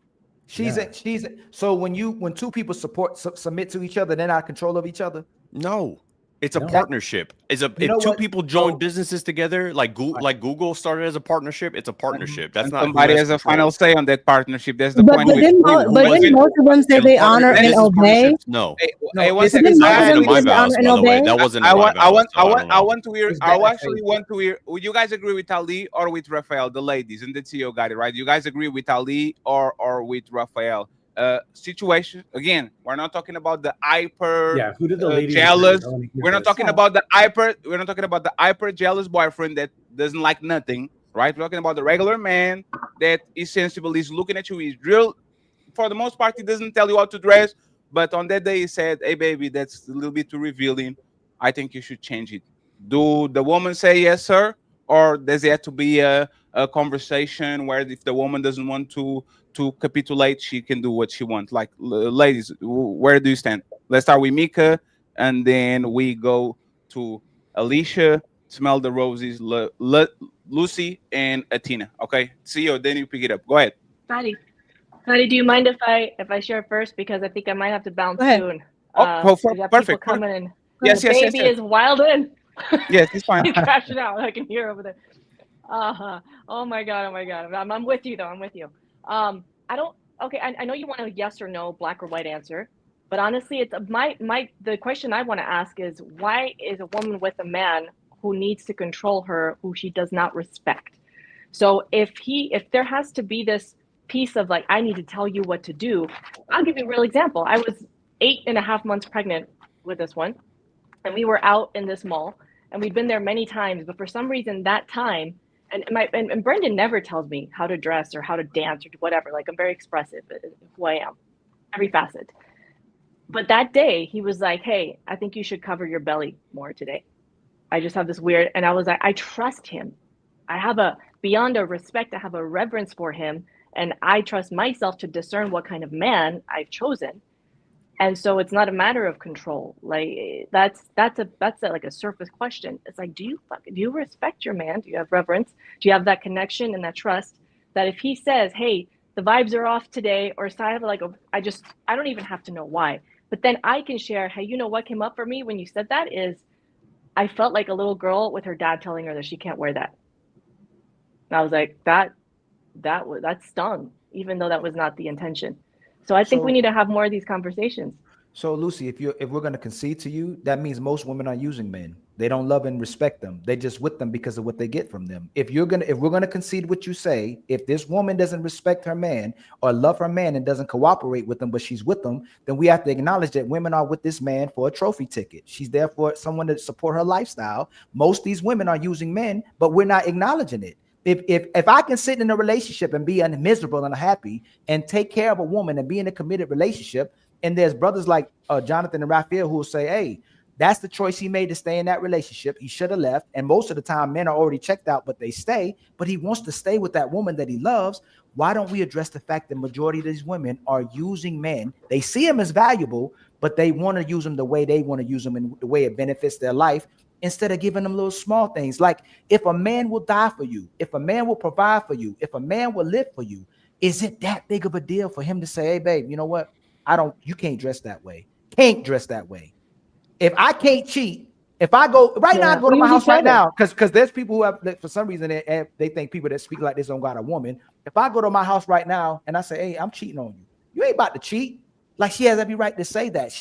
So when two people submit to each other, they're not in control of each other. No. It's a partnership. If two people join businesses together, like Google started as a partnership, it's a partnership. That's not somebody has a final say on that partnership. That's the But point. didn't most of them say they honor and obey? No. Hey, one Didn't second. most of them say honor and obey? That wasn't. I want to hear. I actually want to hear. Would you guys agree with Ali or with Raphael, the ladies, and the CEO got it right? You guys agree with Ali or with Raphael? Situation again. We're not talking about the hyper who did the ladies jealous. agree? We're not talking about the hyper. We're not talking about the hyper jealous boyfriend that doesn't like nothing, right? We're talking about the regular man that is sensible. He's looking at you. He's real. For the most part, he doesn't tell you how to dress, but on that day he said, "Hey, baby, that's a little bit too revealing. I think you should change it." Do the woman say yes, sir, or does it have to be a conversation where if the woman doesn't want to capitulate, she can do what she wants? Like, ladies, where do you stand? Let's start with Mika, and then we go to Alicia, Smell the Roses, Lucy, and Atina. Okay, CEO, then you pick it up. Go ahead. Patty, do you mind if I share first, because I think I might have to bounce soon. Perfect. Coming in. Yes. Baby is wilding. Yes, it's fine. He's crashing out. I can hear over there. Oh my god. I'm with you though. I'm with you. I know you want a yes or no, black or white answer, but honestly, it's the question I want to ask is, why is a woman with a man who needs to control her, who she does not respect? So if there has to be this piece of like, I need to tell you what to do, I'll give you a real example. I was 8.5 months pregnant with this one, and we were out in this mall, and we'd been there many times, but for some reason that time, and Brendan never tells me how to dress or how to dance or whatever. Like, I'm very expressive, who I am, every facet. But that day he was like, "Hey, I think you should cover your belly more today. I just have this weird," and I was like, I trust him. I have beyond a respect, I have a reverence for him, and I trust myself to discern what kind of man I've chosen. And so it's not a matter of control. Like, that's like a surface question. It's like, do you respect your man? Do you have reverence? Do you have that connection and that trust that if he says, "Hey, the vibes are off today," or I don't even have to know why, but then I can share, "Hey, you know what came up for me when you said that is I felt like a little girl with her dad telling her that she can't wear that. And I was like, that stung, even though that was not the intention. So I think we need to have more of these conversations. So Lucy, if we're gonna concede to you, that means most women are using men. They don't love and respect them. They just with them because of what they get from them. If we're gonna concede what you say, if this woman doesn't respect her man or love her man and doesn't cooperate with them, but she's with them, then we have to acknowledge that women are with this man for a trophy ticket. She's there for someone to support her lifestyle. Most of these women are using men, but we're not acknowledging it. If I can sit in a relationship and be miserable and unhappy and take care of a woman and be in a committed relationship, and there's brothers like Jonathan and Raphael who will say, hey, that's the choice he made to stay in that relationship. He should have left. And most of the time, men are already checked out, but they stay. But he wants to stay with that woman that he loves. Why don't we address the fact that majority of these women are using men? They see him as valuable, but they want to use him the way they want to use him and the way it benefits their life, instead of giving them little small things. Like, if a man will die for you, if a man will provide for you, if a man will live for you, is it that big of a deal for him to say, hey, babe, you know what? You can't dress that way. Can't dress that way. If I can't cheat, if I go now, I go to my house right now, because there's people who have, for some reason, they think people that speak like this don't got a woman. If I go to my house right now and I say, hey, I'm cheating on you, you ain't about to cheat. Like, she has every right to say that.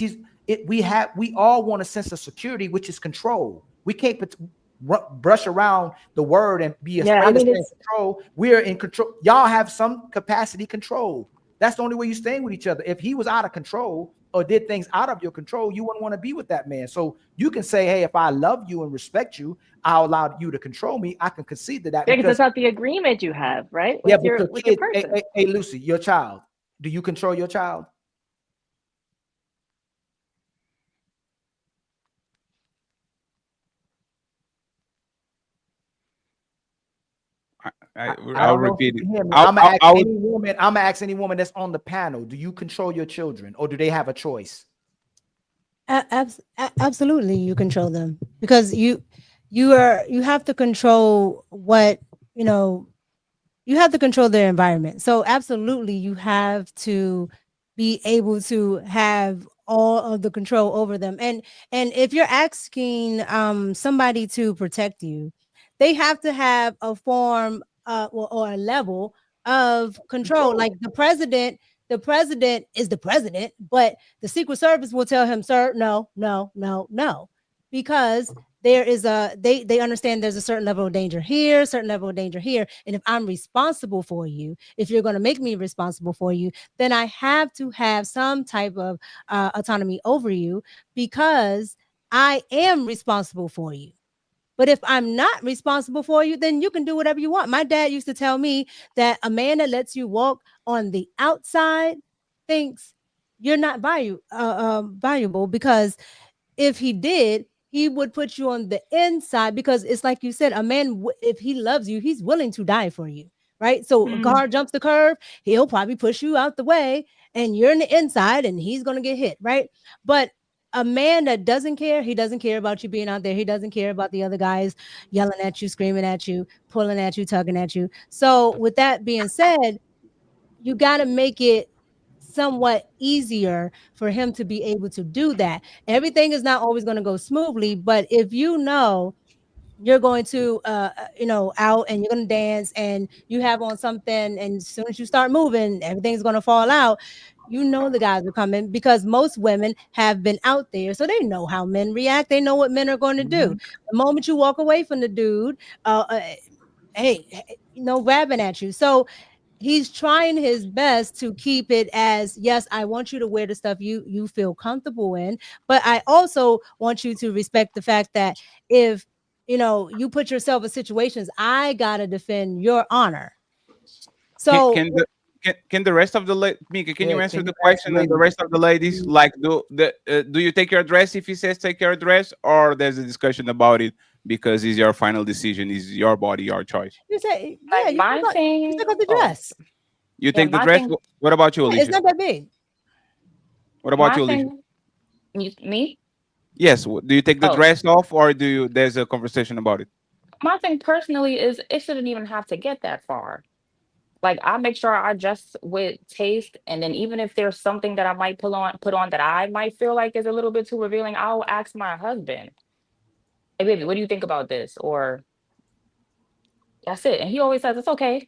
We all want a sense of security, which is control. We can't brush around the word and be afraid of staying control. We're in control. Y'all have some capacity control. That's the only way you're staying with each other. If he was out of control or did things out of your control, you wouldn't want to be with that man. So you can say, hey, if I love you and respect you, I'll allow you to control me. I can concede to that. Because that's not the agreement you have, right? With your person. Hey, Lucy, your child. Do you control your child? I'll repeat it. I'm gonna ask any woman that's on the panel, do you control your children or do they have a choice? Absolutely, you control them, because you have to control what, you have to control their environment. So absolutely, you have to be able to have all of the control over them. And if you're asking somebody to protect you, they have to have a form or a level of control. Like the president is the president, but the Secret Service will tell him, sir, no, because there is they understand there's a certain level of danger here, certain level of danger here. And if I'm responsible for you, if you're going to make me responsible for you, then I have to have some type of autonomy over you, because I am responsible for you. But if I'm not responsible for you, then you can do whatever you want. My dad used to tell me that a man that lets you walk on the outside thinks you're not valuable, because if he did, he would put you on the inside, because it's like you said, a man, if he loves you, he's willing to die for you, right? So a car jumps the curve, he'll probably push you out the way, and you're in the inside and he's going to get hit, right? But a man that doesn't care, he doesn't care about you being out there. He doesn't care about the other guys yelling at you, screaming at you, pulling at you, tugging at you. So with that being said, you got to make it somewhat easier for him to be able to do that. Everything is not always going to go smoothly, but if you know you're going to out and you're going to dance and you have on something, and as soon as you start moving, everything's going to fall out, the guys are coming, because most women have been out there, so they know how men react. They know what men are going to do. The moment you walk away from the dude, grabbing at you. So he's trying his best to keep it as, yes, I want you to wear the stuff you feel comfortable in, but I also want you to respect the fact that if you put yourself in situations, I gotta defend your honor. So can the rest of the Mika, can you answer the question, and the rest of the ladies, like, do you take your dress if he says take your dress, or there's a discussion about it because it's your final decision, is your body, your choice? You say, yeah, you take off the dress. You take the dress. What about you, Alicia? It's not that big. What about you, Alicia? Me? Yes. Do you take the dress off, or there's a conversation about it? My thing personally is it shouldn't even have to get that far. Like, I make sure I dress with taste, and then even if there's something that I might put on that I might feel like is a little bit too revealing, I'll ask my husband. hey baby, what do you think about this? Or that's it. And he always says it's okay,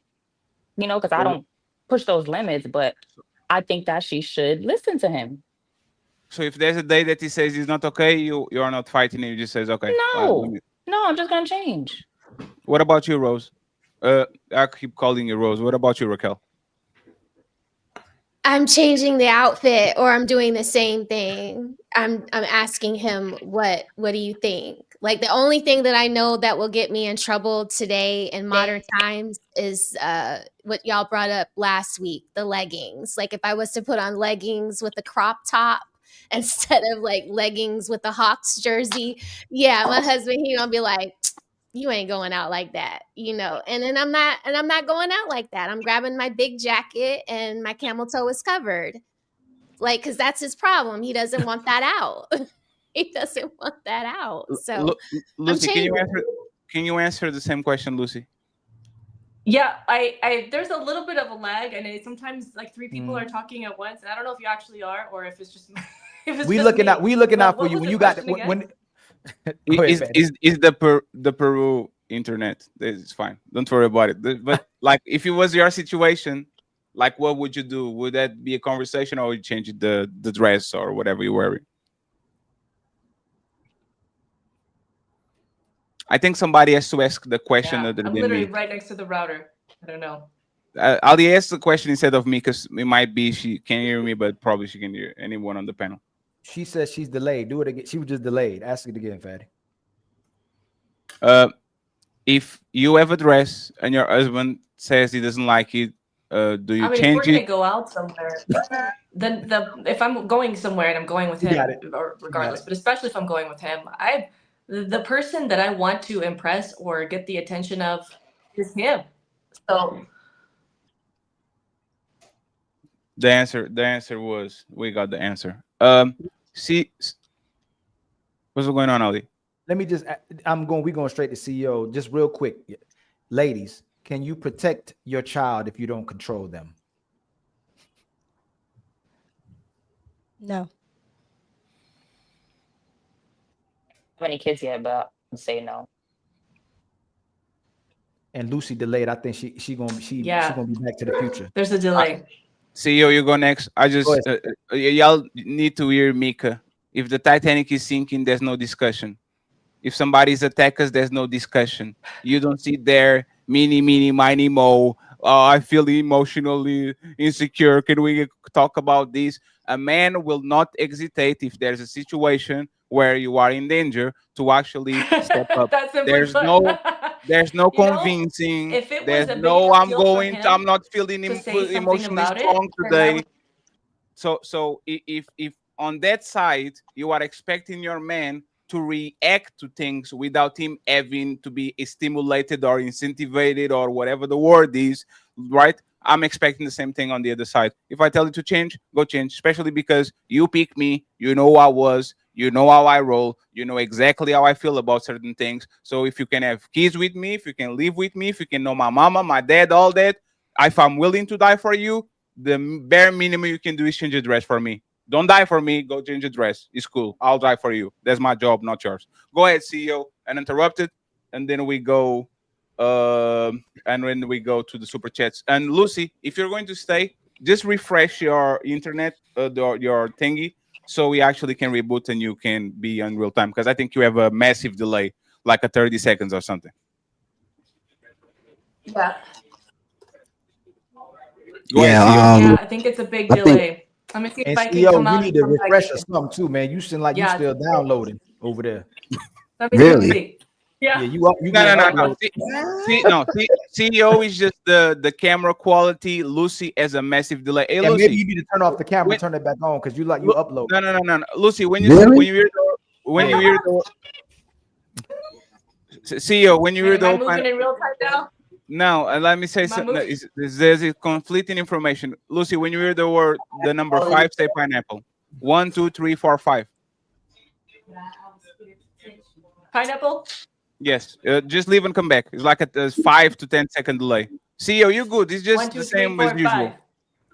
because I don't push those limits, but I think that she should listen to him. So if there's a day that he says it's not okay, you are not fighting. You just says okay. No, I'm just gonna change. What about you, Rose? I keep calling you Rose. What about you, Raquel? I'm changing the outfit, or I'm doing the same thing. I'm asking him, what do you think? Like, the only thing that I know that will get me in trouble today in modern times is what y'all brought up last week, the leggings. Like, if I was to put on leggings with a crop top instead of like leggings with a Hawks jersey, yeah, my husband, he gonna be like, you ain't going out like that, and then I'm not going out like that. I'm grabbing my big jacket and my camel toe is covered, like, because that's his problem. He doesn't want that out. He doesn't want that out. So Lucy, can you answer the same question, Lucy? Yeah, I there's a little bit of a lag, and sometimes like three people are talking at once, and I don't know if you actually are or if it's just we looking out for you when you got when is the Peru internet. It's fine. Don't worry about it. But like, if it was your situation, like, what would you do? Would that be a conversation, or would you change the dress or whatever you're wearing? I think somebody has to ask the question other than me. I'm literally right next to the router. I don't know. Ali asked the question instead of me, because it might be she can't hear me, but probably she can hear anyone on the panel. She says she's delayed. Do it again. She was just delayed. Ask it again, Fatty. If you have a dress and your husband says he doesn't like it, do you change if we're gonna go out somewhere, then if I'm going somewhere and I'm going with him, or regardless, but especially if I'm going with him, the person that I want to impress or get the attention of is him. So the answer was, we got the answer. See, what's going on, Ali? Let me just, we're going straight to CEO. Just real quick. Ladies, can you protect your child if you don't control them? No. How many kids yet? But I'd say no. And Lucy delayed. I think she gonna be back to the future. There's a delay. CEO, you go next. I just y'all need to hear Mika. If the Titanic is sinking, there's no discussion. If somebody's attack us, there's no discussion. You don't sit there, mini, mo. I feel emotionally insecure. Can we talk about this? A man will not hesitate if there's a situation where you are in danger to actually step up. There's no convincing. There's no I'm not feeling emotionally strong today. So if on that side you are expecting your man to react to things without him having to be stimulated or incentivized or whatever the word is, right? I'm expecting the same thing on the other side. If I tell you to change, go change, especially because you pick me, you know who I was, you know how I roll, you know exactly how I feel about certain things. So if you can have kids with me, if you can live with me, if you can know my mama, my dad, all that, if I'm willing to die for you, the bare minimum you can do is change your dress for me. Don't die for me, go change your dress. It's cool. I'll die for you. That's my job, not yours. Go ahead, CEO, uninterrupted. And then we go and when we go to the super chats. And Lucy, if you're going to stay, just refresh your internet, your thingy, so we actually can reboot and you can be in real time, because I think you have a massive delay, like a 30 seconds or something. Yeah. Yeah, I think it's a big delay. I'm gonna see if I can come out. You need to refresh or something too, man. You seem like you still downloading over there. Really? Yeah, you up? You no. CEO is just the camera quality. Lucy has a massive delay. Hey, Lucy, maybe you need to turn off the camera, turn it back on, because you upload. No. Lucy, when you hear the CEO, when you hear the moving in real time now. No, let me say something. There's a conflicting information. Lucy, when you hear the number 5, say pineapple. 1, 2, 3, 4, 5. Pineapple? Yes. Just leave and come back. It's like a 5 to 10 second delay. CEO, you good? It's just 1, 2, the 3, same 4, as usual. 5.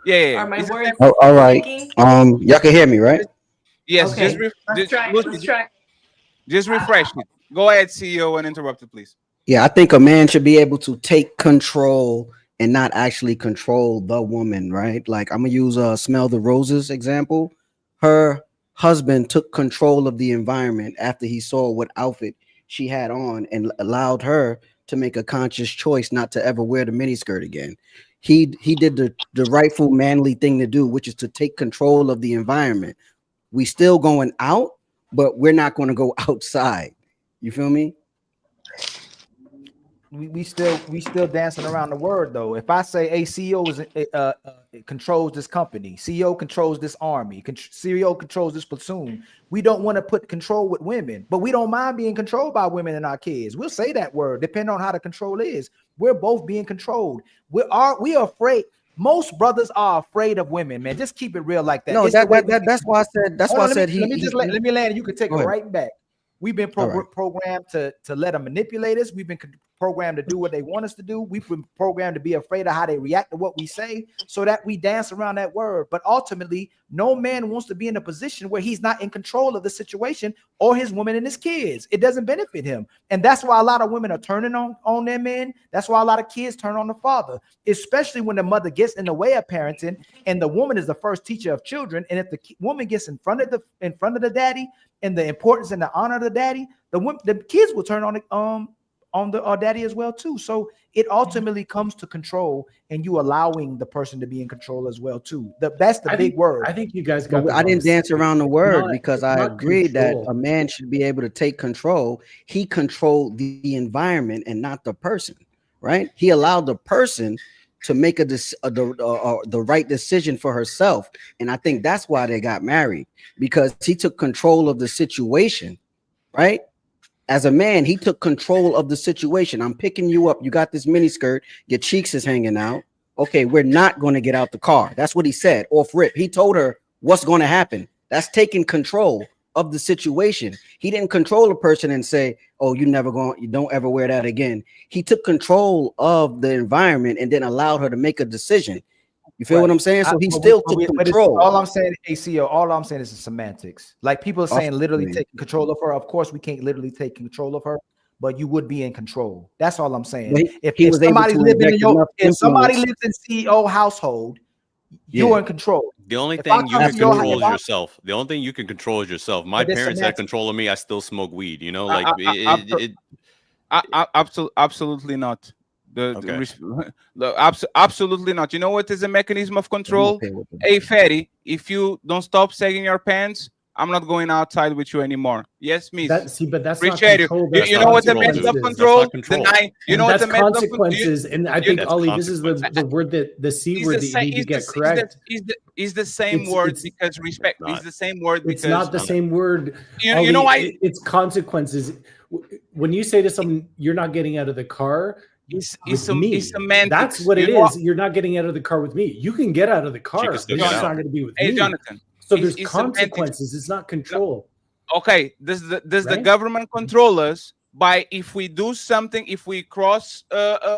Yeah. Are my words all right. Y'all can hear me, right? Yes. Okay. Let's try. Let's try. Just refresh it. Go ahead, CEO, and interrupt it, please. Yeah, I think a man should be able to take control and not actually control the woman, right? Like I'm gonna use Smell the Roses example. Her husband took control of the environment after he saw what outfit she had on and allowed her to make a conscious choice not to ever wear the miniskirt again. He did the rightful manly thing to do, which is to take control of the environment. We still going out, but we're not going to go outside. You feel me? We still dancing around the word though. If I say a CEO is controls this company, CEO controls this army, CEO controls this platoon, we don't want to put control with women, but we don't mind being controlled by women and our kids. We'll say that word depending on how the control is. We're both being controlled. We are afraid. Most brothers are afraid of women, man. Just keep it real like that. No, that's why I said. That's why I said let me land. You can take it right back. We've been programmed to let them manipulate us. We've been programmed to do what they want us to do. We've been programmed to be afraid of how they react to what we say, so that we dance around that word. But ultimately, no man wants to be in a position where he's not in control of the situation or his woman and his kids. It doesn't benefit him. And that's why a lot of women are turning on their men. That's why a lot of kids turn on the father, especially when the mother gets in the way of parenting and the woman is the first teacher of children. And if the woman gets in front of the daddy and the importance and the honor of the daddy, the kids will turn on the daddy as well too. So it ultimately comes to control, and you allowing the person to be in control as well too. That's the big word. I think you guys got. I didn't dance around the word because I agreed that a man should be able to take control. He controlled the environment and not the person, right? He allowed the person to make the right decision for herself, and I think that's why they got married, because he took control of the situation, right? As a man, he took control of the situation. I'm picking you up. You got this mini skirt. Your cheeks is hanging out. Okay, we're not going to get out the car. That's what he said off rip. He told her what's going to happen. That's taking control of the situation. He didn't control a person and say, "Oh, you don't ever wear that again." He took control of the environment and then allowed her to make a decision. You feel what I'm saying? So he still took control. All I'm saying, ACO, all I'm saying is the semantics. Like people are saying literally taking control of her. Of course, we can't literally take control of her, but you would be in control. That's all I'm saying. If somebody lives in CEO household, you're in control. The only thing you can control is yourself. The only thing you can control is yourself. My parents had control of me. I still smoke weed. You know, like absolutely not. Absolutely not. You know what is a mechanism of control? Hey, Fatty, if you don't stop sagging your pants, I'm not going outside with you anymore. Yes, miss. But that's Appreciate not control. You know what the method of control? You know what the consequences. And I think, Ali, this is the word the C word that you need to get correct. Is the same word because respect is the same word. It's not the same word. You know why? It's consequences. When you say to someone, "You're not getting out of the car," It's semantics. That's what it is. You're not getting out of the car with me. You can get out of the car, but it's not going to be with me. Jonathan. So there's consequences. It's not control. Okay. Does the government control us by if we do something, if we cross,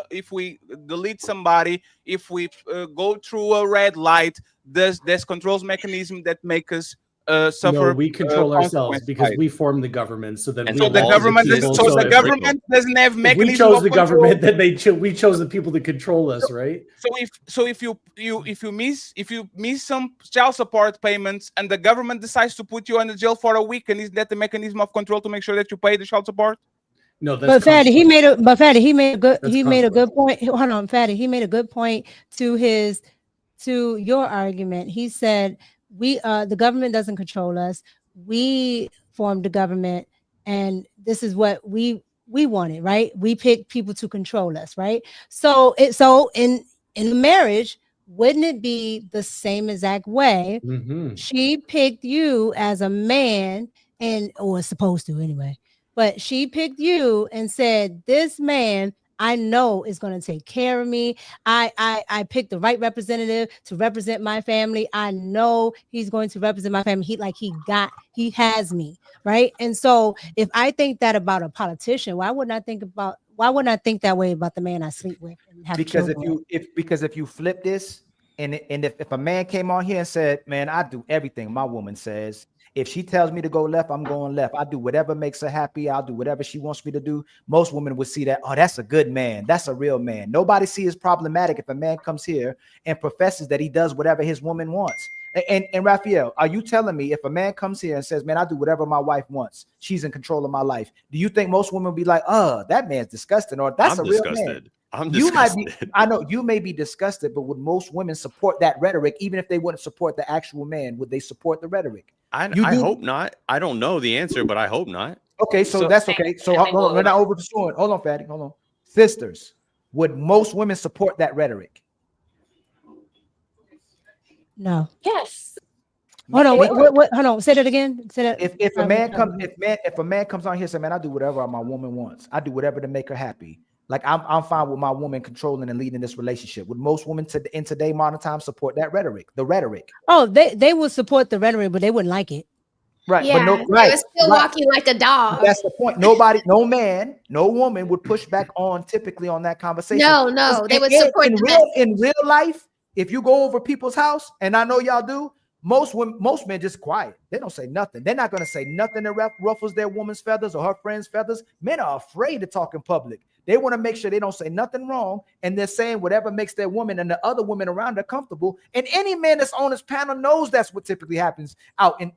if we delete somebody, if we go through a red light? There's controls mechanism that make us suffer. No, we control ourselves because we form the government. So that the government doesn't have mechanism. We chose the government. Then we chose the people to control us, right? So if you miss some child support payments and the government decides to put you in the jail for a week, and is that the mechanism of control to make sure that you pay the child support? No, but Fatty, he made a good point. Hold on, Fatty, he made a good point to your argument. He said, the government doesn't control us. We formed the government, and this is what we wanted, right? We picked people to control us, right? So in the marriage, wouldn't it be the same exact way? Mm-hmm. She picked you as a man, or was supposed to anyway, but she picked you and said, "This man I know is going to take care of me. I picked the right representative to represent my family. I know he's going to represent my family. He has me, right?" And so if I think that about a politician, why wouldn't I think that way about the man I sleep with? Because if you flip this And if a man came on here and said, man, I do everything my woman says. If she tells me to go left, I'm going left. I do whatever makes her happy. I'll do whatever she wants me to do. Most women would see that, oh, that's a good man. That's a real man. Nobody sees it's problematic if a man comes here and professes that he does whatever his woman wants. And Raphael, are you telling me if a man comes here and says, man, I do whatever my wife wants, she's in control of my life, do you think most women will be like, oh, that man's disgusting, or that's a real man? You might be, I know you may be disgusted, but would most women support that rhetoric, even if they wouldn't support the actual man? Would they support the rhetoric? I hope not. I don't know the answer, but I hope not. Okay, so that's okay. So we're not over pursuing. Hold on, Fatty. Hold on. Sisters, would most women support that rhetoric? No. Yes. Hold on. What? Hold on. Say that again. Say that. If a man comes on here and says, man, I do whatever my woman wants. I do whatever to make her happy. Like I'm fine with my woman controlling and leading this relationship. Would most women in today modern time support that rhetoric? The rhetoric. Oh, they would support the rhetoric, but they wouldn't like it. Right. Yeah, but no, they right, would still walk you like a dog. That's the point. Nobody, no man, no woman would push back on typically on that conversation. No, they would support in real life. If you go over people's house, and I know y'all do, most men just quiet. They don't say nothing. They're not going to say nothing that ruffles their woman's feathers or her friend's feathers. Men are afraid to talk in public. They want to make sure they don't say nothing wrong, and they're saying whatever makes their woman and the other women around her comfortable. And any man that's on this panel knows that's what typically happens out in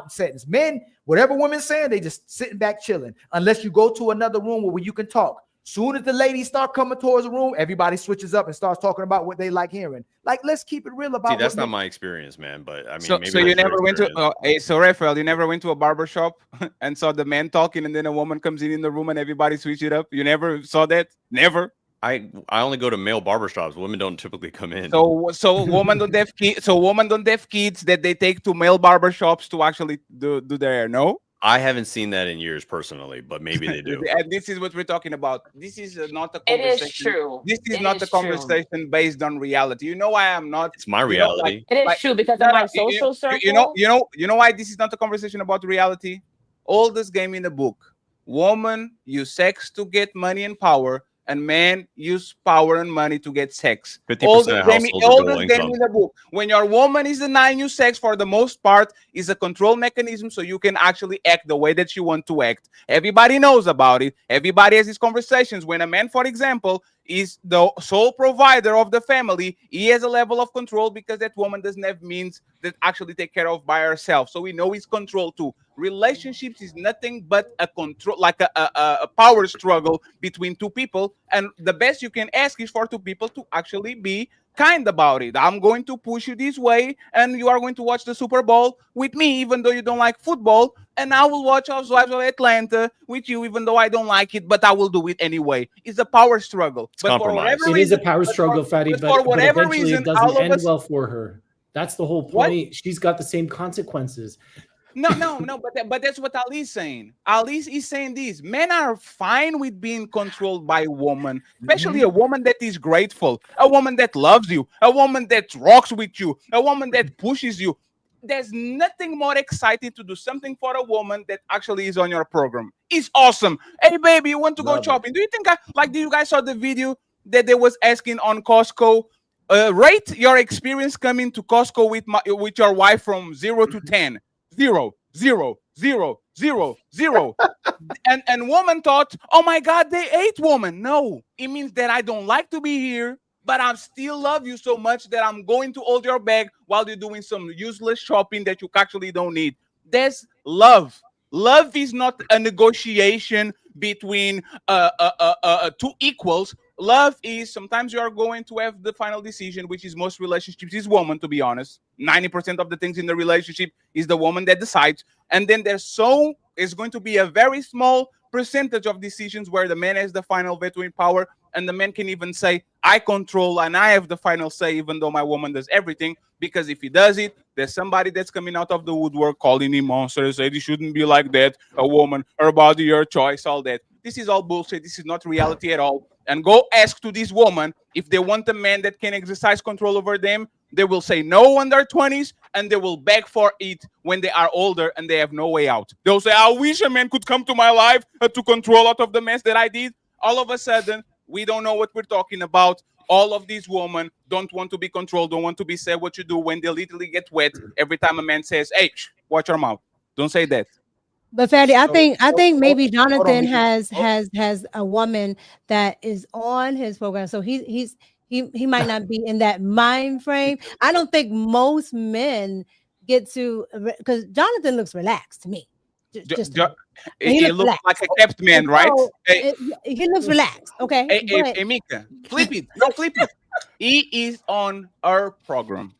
settings. Men, whatever women's saying, they just sitting back chilling. Unless you go to another room where you can talk. Soon as the ladies start coming towards the room, everybody switches up and starts talking about what they like hearing. Like, let's keep it real about. See, that's not my experience, man. But I mean, so, maybe so you never went to. So Raphael, you never went to a barber shop and saw the man talking, and then a woman comes in the room and everybody switch it up. You never saw that? Never. I only go to male barbershops. Women don't typically come in. So women don't have kids. So women don't have kids that they take to male barbershops to actually do their hair. No. I haven't seen that in years personally, but maybe they do. And this is what we're talking about. This is not a conversation. It is true. This is not a conversation based on reality. You know why I'm not? It's my reality. It is true because of my social circle. You know why this is not a conversation about reality? Oldest game in the book. Woman use sex to get money and power, and man use power and money to get sex. 50% of households game in the book. When your woman is denying you sex, for the most part, is a control mechanism so you can actually act the way that you want to act. Everybody knows about it. Everybody has these conversations. When a man, for example, is the sole provider of the family, he has a level of control because that woman doesn't have means that actually take care of by herself. So we know he's control too. Relationships is nothing but a control, like a power struggle between two people. And the best you can ask is for two people to actually be kind about it. I'm going to push you this way, and you are going to watch the Super Bowl with me, even though you don't like football. And I will watch Housewives of Atlanta with you, even though I don't like it, but I will do it anyway. It's a power struggle. But for whatever reason, it is a power struggle, Fatty, but for whatever reason, it doesn't end well for her. That's the whole point. What? She's got the same consequences. No, but that's what Ali's saying. Ali is saying this. Men are fine with being controlled by a woman, especially a woman that is grateful, a woman that loves you, a woman that rocks with you, a woman that pushes you. There's nothing more exciting to do something for a woman that actually is on your program. It's awesome. Hey, baby, you want to go shopping? Do you think do you guys saw the video that they was asking on Costco? Rate your experience coming to Costco with your wife from 0 to 10. 0, 0, 0, 0, 0. and woman thought, oh my God, they ate woman. No, it means that I don't like to be here, but I still love you so much that I'm going to hold your bag while you're doing some useless shopping that you actually don't need. There's love. Love is not a negotiation between two equals. Love is sometimes you are going to have the final decision, which is most relationships is woman, to be honest. 90% of the things in the relationship is the woman that decides. And then there's going to be a very small percentage of decisions where the man has the final veto in power, and the man can even say, I control and I have the final say, even though my woman does everything. Because if he does it, there's somebody that's coming out of the woodwork calling him monster, saying it shouldn't be like that. A woman, her body, her choice, all that. This is all bullshit. This is not reality at all. And go ask to this woman if they want a man that can exercise control over them. They will say no when they're 20s, and they will beg for it when they are older and they have no way out. They'll say, I wish a man could come to my life to control out of the mess that I did. All of a sudden, we don't know what we're talking about. All of these women don't want to be controlled, don't want to be said what you do when they literally get wet every time a man says, "Hey, watch your mouth. Don't say that." But Fatty, I think maybe hold on, Jonathan Mika. has a woman that is on his program, so he might not be in that mind frame. I don't think most men get to, because Jonathan looks relaxed to me. He looks like a kept man, right? He looks relaxed. Okay, Hey, Mika, flip it. No, flip it. He is on our program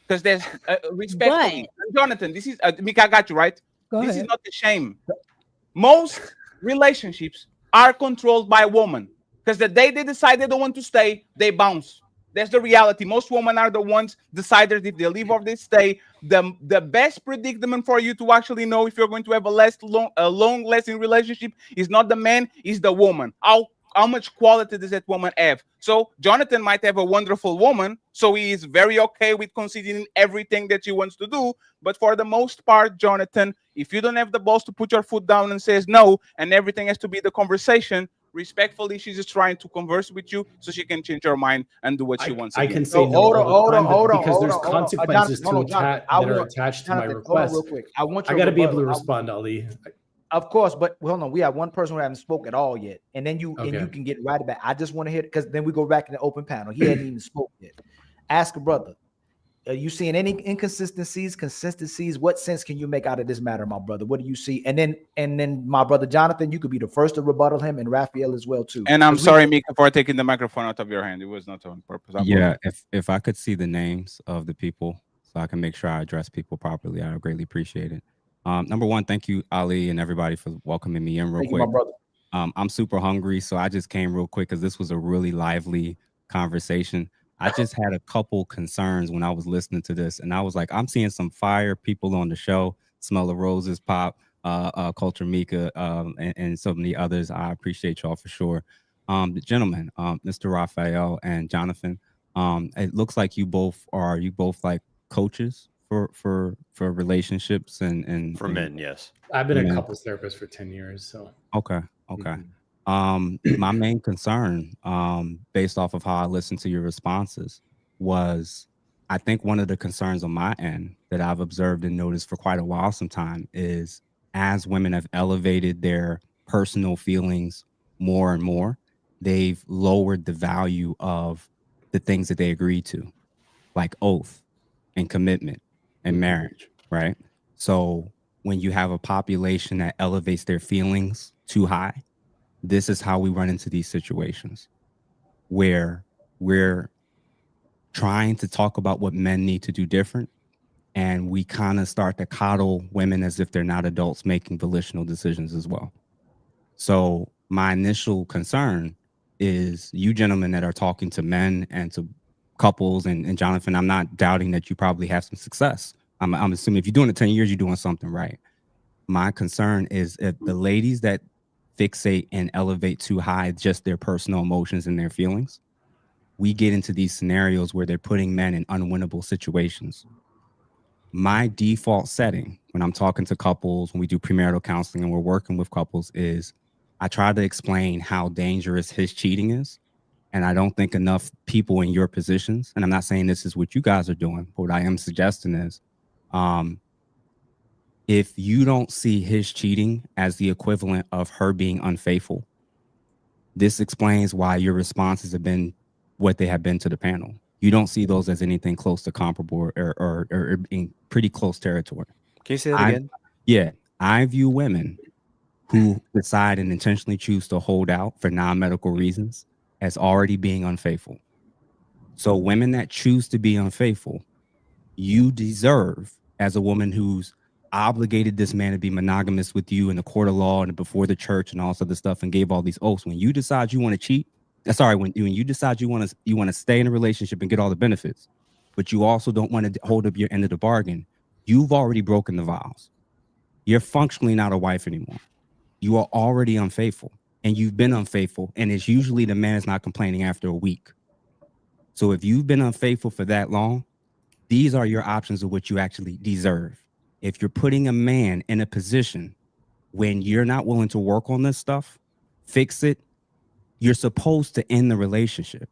because there's respectfully, Jonathan. This is Mika. I got you right. This is not a shame. Most relationships are controlled by women because the day they decide they don't want to stay, they bounce. That's the reality. Most women are the ones decided if they leave or they stay. The best predicament for you to actually know if you're going to have a long-lasting relationship is not the man, is the woman. How much quality does that woman have? So Jonathan might have a wonderful woman, so he is very okay with considering everything that she wants to do. But for the most part, Jonathan, if you don't have the balls to put your foot down and says no, and everything has to be the conversation, respectfully, she's just trying to converse with you so she can change her mind and do what she wants. I can say no all the time because there's consequences that are attached to my request. Real quick. I got to be able to respond, Ali. Of course, but hold on. We have one person who hasn't spoke at all yet, and then you can get right back. I just want to hear, because then we go back in the open panel. He hadn't even spoke yet. Ask a brother. Are you seeing any inconsistencies, consistencies? What sense can you make out of this matter, my brother? What do you see? And then my brother Jonathan, you could be the first to rebuttal him, and Raphael as well too. And I'm sorry, Mika, for taking the microphone out of your hand. It was not on purpose. Yeah, if I could see the names of the people so I can make sure I address people properly, I would greatly appreciate it. Number one, thank you, Ali, and everybody for welcoming me in real quick. You, my brother. I'm super hungry, so I just came real quick because this was a really lively conversation. I just had a couple concerns when I was listening to this, and I was like, I'm seeing some fire people on the show. Smell of Roses, Pop, Culture Mika, and so many others. I appreciate y'all for sure. The gentlemen, Mr. Raphael and Jonathan, it looks like you both like coaches for relationships and for men. Yes, I've been a couples therapist for 10 years. So okay. My main concern, based off of how I listened to your responses, was I think one of the concerns on my end that I've observed and noticed for quite a while sometime is as women have elevated their personal feelings more and more, they've lowered the value of the things that they agreed to, like oath and commitment and marriage, right? So when you have a population that elevates their feelings too high, this is how we run into these situations where we're trying to talk about what men need to do different, and we kind of start to coddle women as if they're not adults making volitional decisions as well. So my initial concern is you gentlemen that are talking to men and to couples, and Jonathan, I'm not doubting that you probably have some success. I'm assuming if you're doing it 10 years, you're doing something right. My concern is if the ladies that fixate and elevate too high just their personal emotions and their feelings, we get into these scenarios where they're putting men in unwinnable situations. My default setting when I'm talking to couples, when we do premarital counseling and we're working with couples, is I try to explain how dangerous his cheating is. And I don't think enough people in your positions, and I'm not saying this is what you guys are doing, but what I am suggesting is if you don't see his cheating as the equivalent of her being unfaithful, this explains why your responses have been what they have been to the panel. You don't see those as anything close to comparable or in pretty close territory. Can you say that again? Yeah. I view women who decide and intentionally choose to hold out for non-medical reasons as already being unfaithful. So women that choose to be unfaithful, you deserve, as a woman who's obligated this man to be monogamous with you in the court of law and before the church and all this other stuff and gave all these oaths, when you decide you want to cheat, when you decide you want to stay in a relationship and get all the benefits, but you also don't want to hold up your end of the bargain, you've already broken the vows. You're functionally not a wife anymore. You are already unfaithful, and you've been unfaithful, and it's usually the man is not complaining after a week. So if you've been unfaithful for that long, these are your options of what you actually deserve. If you're putting a man in a position when you're not willing to work on this stuff, fix it, you're supposed to end the relationship.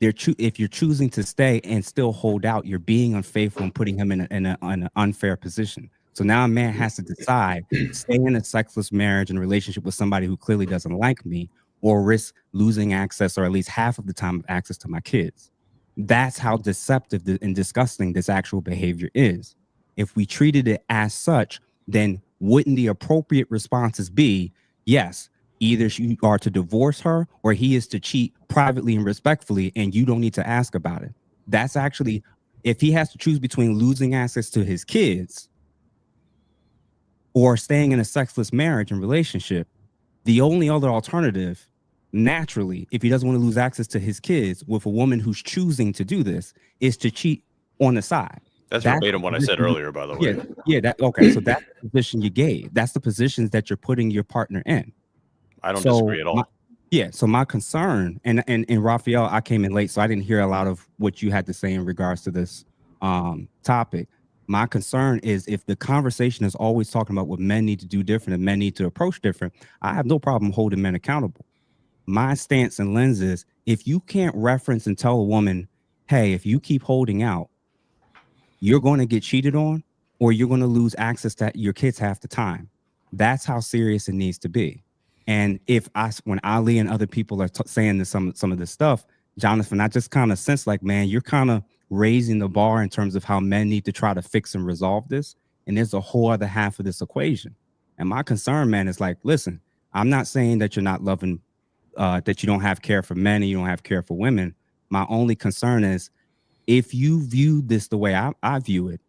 if you're choosing to stay and still hold out, you're being unfaithful and putting him in an unfair position. So now a man has to decide, stay in a sexless marriage and relationship with somebody who clearly doesn't like me, or risk losing access, or at least half of the time of access to my kids. That's how deceptive and disgusting this actual behavior is. If we treated it as such, then wouldn't the appropriate responses be, yes, either you are to divorce her or he is to cheat privately and respectfully, and you don't need to ask about it. That's actually, if he has to choose between losing access to his kids or staying in a sexless marriage and relationship, the only other alternative, naturally, if he doesn't want to lose access to his kids with a woman who's choosing to do this, is to cheat on the side. That's verbatim what I said earlier, by the way. Okay. So that's the position you gave. That's the positions that you're putting your partner in. I don't disagree at all. So my concern, and Raphael, I came in late, so I didn't hear a lot of what you had to say in regards to this topic. My concern is, if the conversation is always talking about what men need to do different and men need to approach different, I have no problem holding men accountable. My stance and lens is, if you can't reference and tell a woman, hey, if you keep holding out, you're going to get cheated on, or you're going to lose access to your kids half the time. That's how serious it needs to be. And when Ali and other people are saying this, some of this stuff, Jonathan, I just kind of sense like, man, you're kind of raising the bar in terms of how men need to try to fix and resolve this. And there's a whole other half of this equation. And my concern, man, is like, listen, I'm not saying that you're not loving, that you don't have care for men and you don't have care for women. My only concern is, if you view this the way I view it,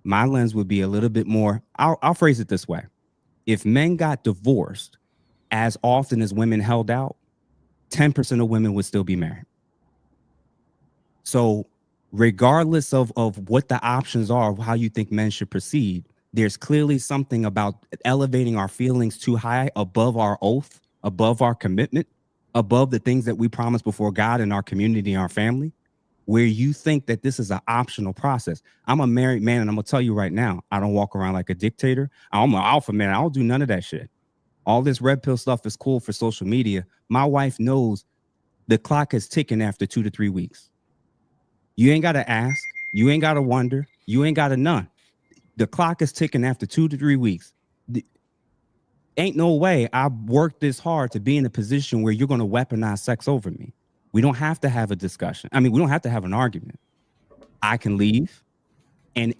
my lens would be a little bit more, I'll phrase it this way. If men got divorced as often as women held out, 10% of women would still be married. So regardless of what the options are, of how you think men should proceed, there's clearly something about elevating our feelings too high above our oath, above our commitment, above the things that we promise before God and our community and our family, where you think that this is an optional process. I'm a married man, and I'm gonna tell you right now, I don't walk around like a dictator. I'm an alpha man. I don't do none of that shit. All this red pill stuff is cool for social media. My wife knows the clock is ticking after 2 to 3 weeks. You ain't got to ask. You ain't got to wonder. You ain't got to none. The clock is ticking after 2 to 3 weeks. Ain't no way I worked this hard to be in a position where you're going to weaponize sex over me. We don't have to have a discussion. I mean, we don't have to have an argument. I can leave,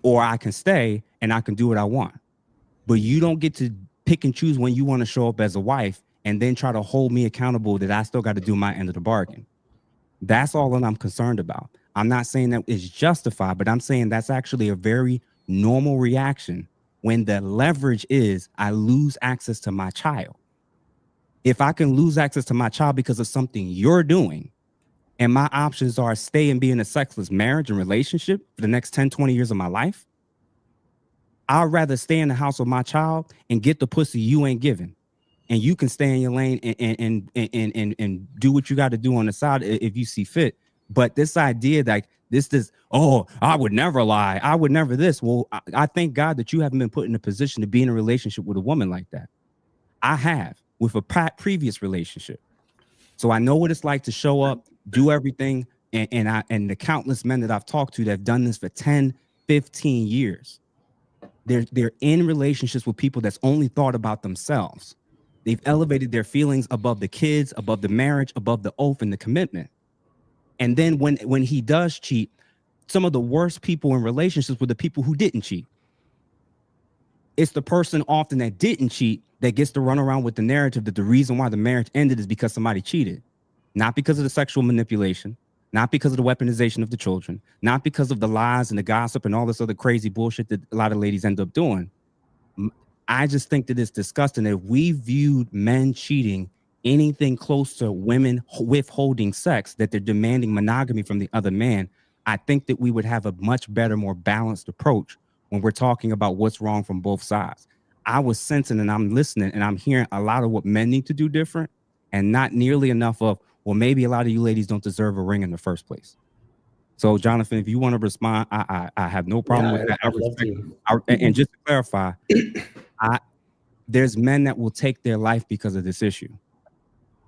or I can stay, and I can do what I want. But you don't get to pick and choose when you want to show up as a wife and then try to hold me accountable that I still got to do my end of the bargain. That's all that I'm concerned about. I'm not saying that it's justified, but I'm saying that's actually a very normal reaction when the leverage is I lose access to my child. If I can lose access to my child because of something you're doing, and my options are stay and be in a sexless marriage and relationship for the next 10, 20 years of my life, I'd rather stay in the house with my child and get the pussy you ain't giving. And you can stay in your lane and do what you got to do on the side if you see fit. But this idea that I would never lie, I would never this. Well, I thank God that you haven't been put in a position to be in a relationship with a woman like that. I have, with a previous relationship. So I know what it's like to show up, do everything, and the countless men that I've talked to that have done this for 10, 15 years. They're in relationships with people that's only thought about themselves. They've elevated their feelings above the kids, above the marriage, above the oath and the commitment. And then when he does cheat, some of the worst people in relationships were the people who didn't cheat. It's the person often that didn't cheat that gets to run around with the narrative that the reason why the marriage ended is because somebody cheated. Not because of the sexual manipulation, not because of the weaponization of the children, not because of the lies and the gossip and all this other crazy bullshit that a lot of ladies end up doing. I just think that it's disgusting that if we viewed men cheating anything close to women withholding sex, that they're demanding monogamy from the other man, I think that we would have a much better, more balanced approach when we're talking about what's wrong from both sides. I was sensing and I'm listening and I'm hearing a lot of what men need to do different and not nearly enough of, well, maybe a lot of you ladies don't deserve a ring in the first place. So, Jonathan, if you want to respond, I have no problem with that. And just to clarify, there's men that will take their life because of this issue.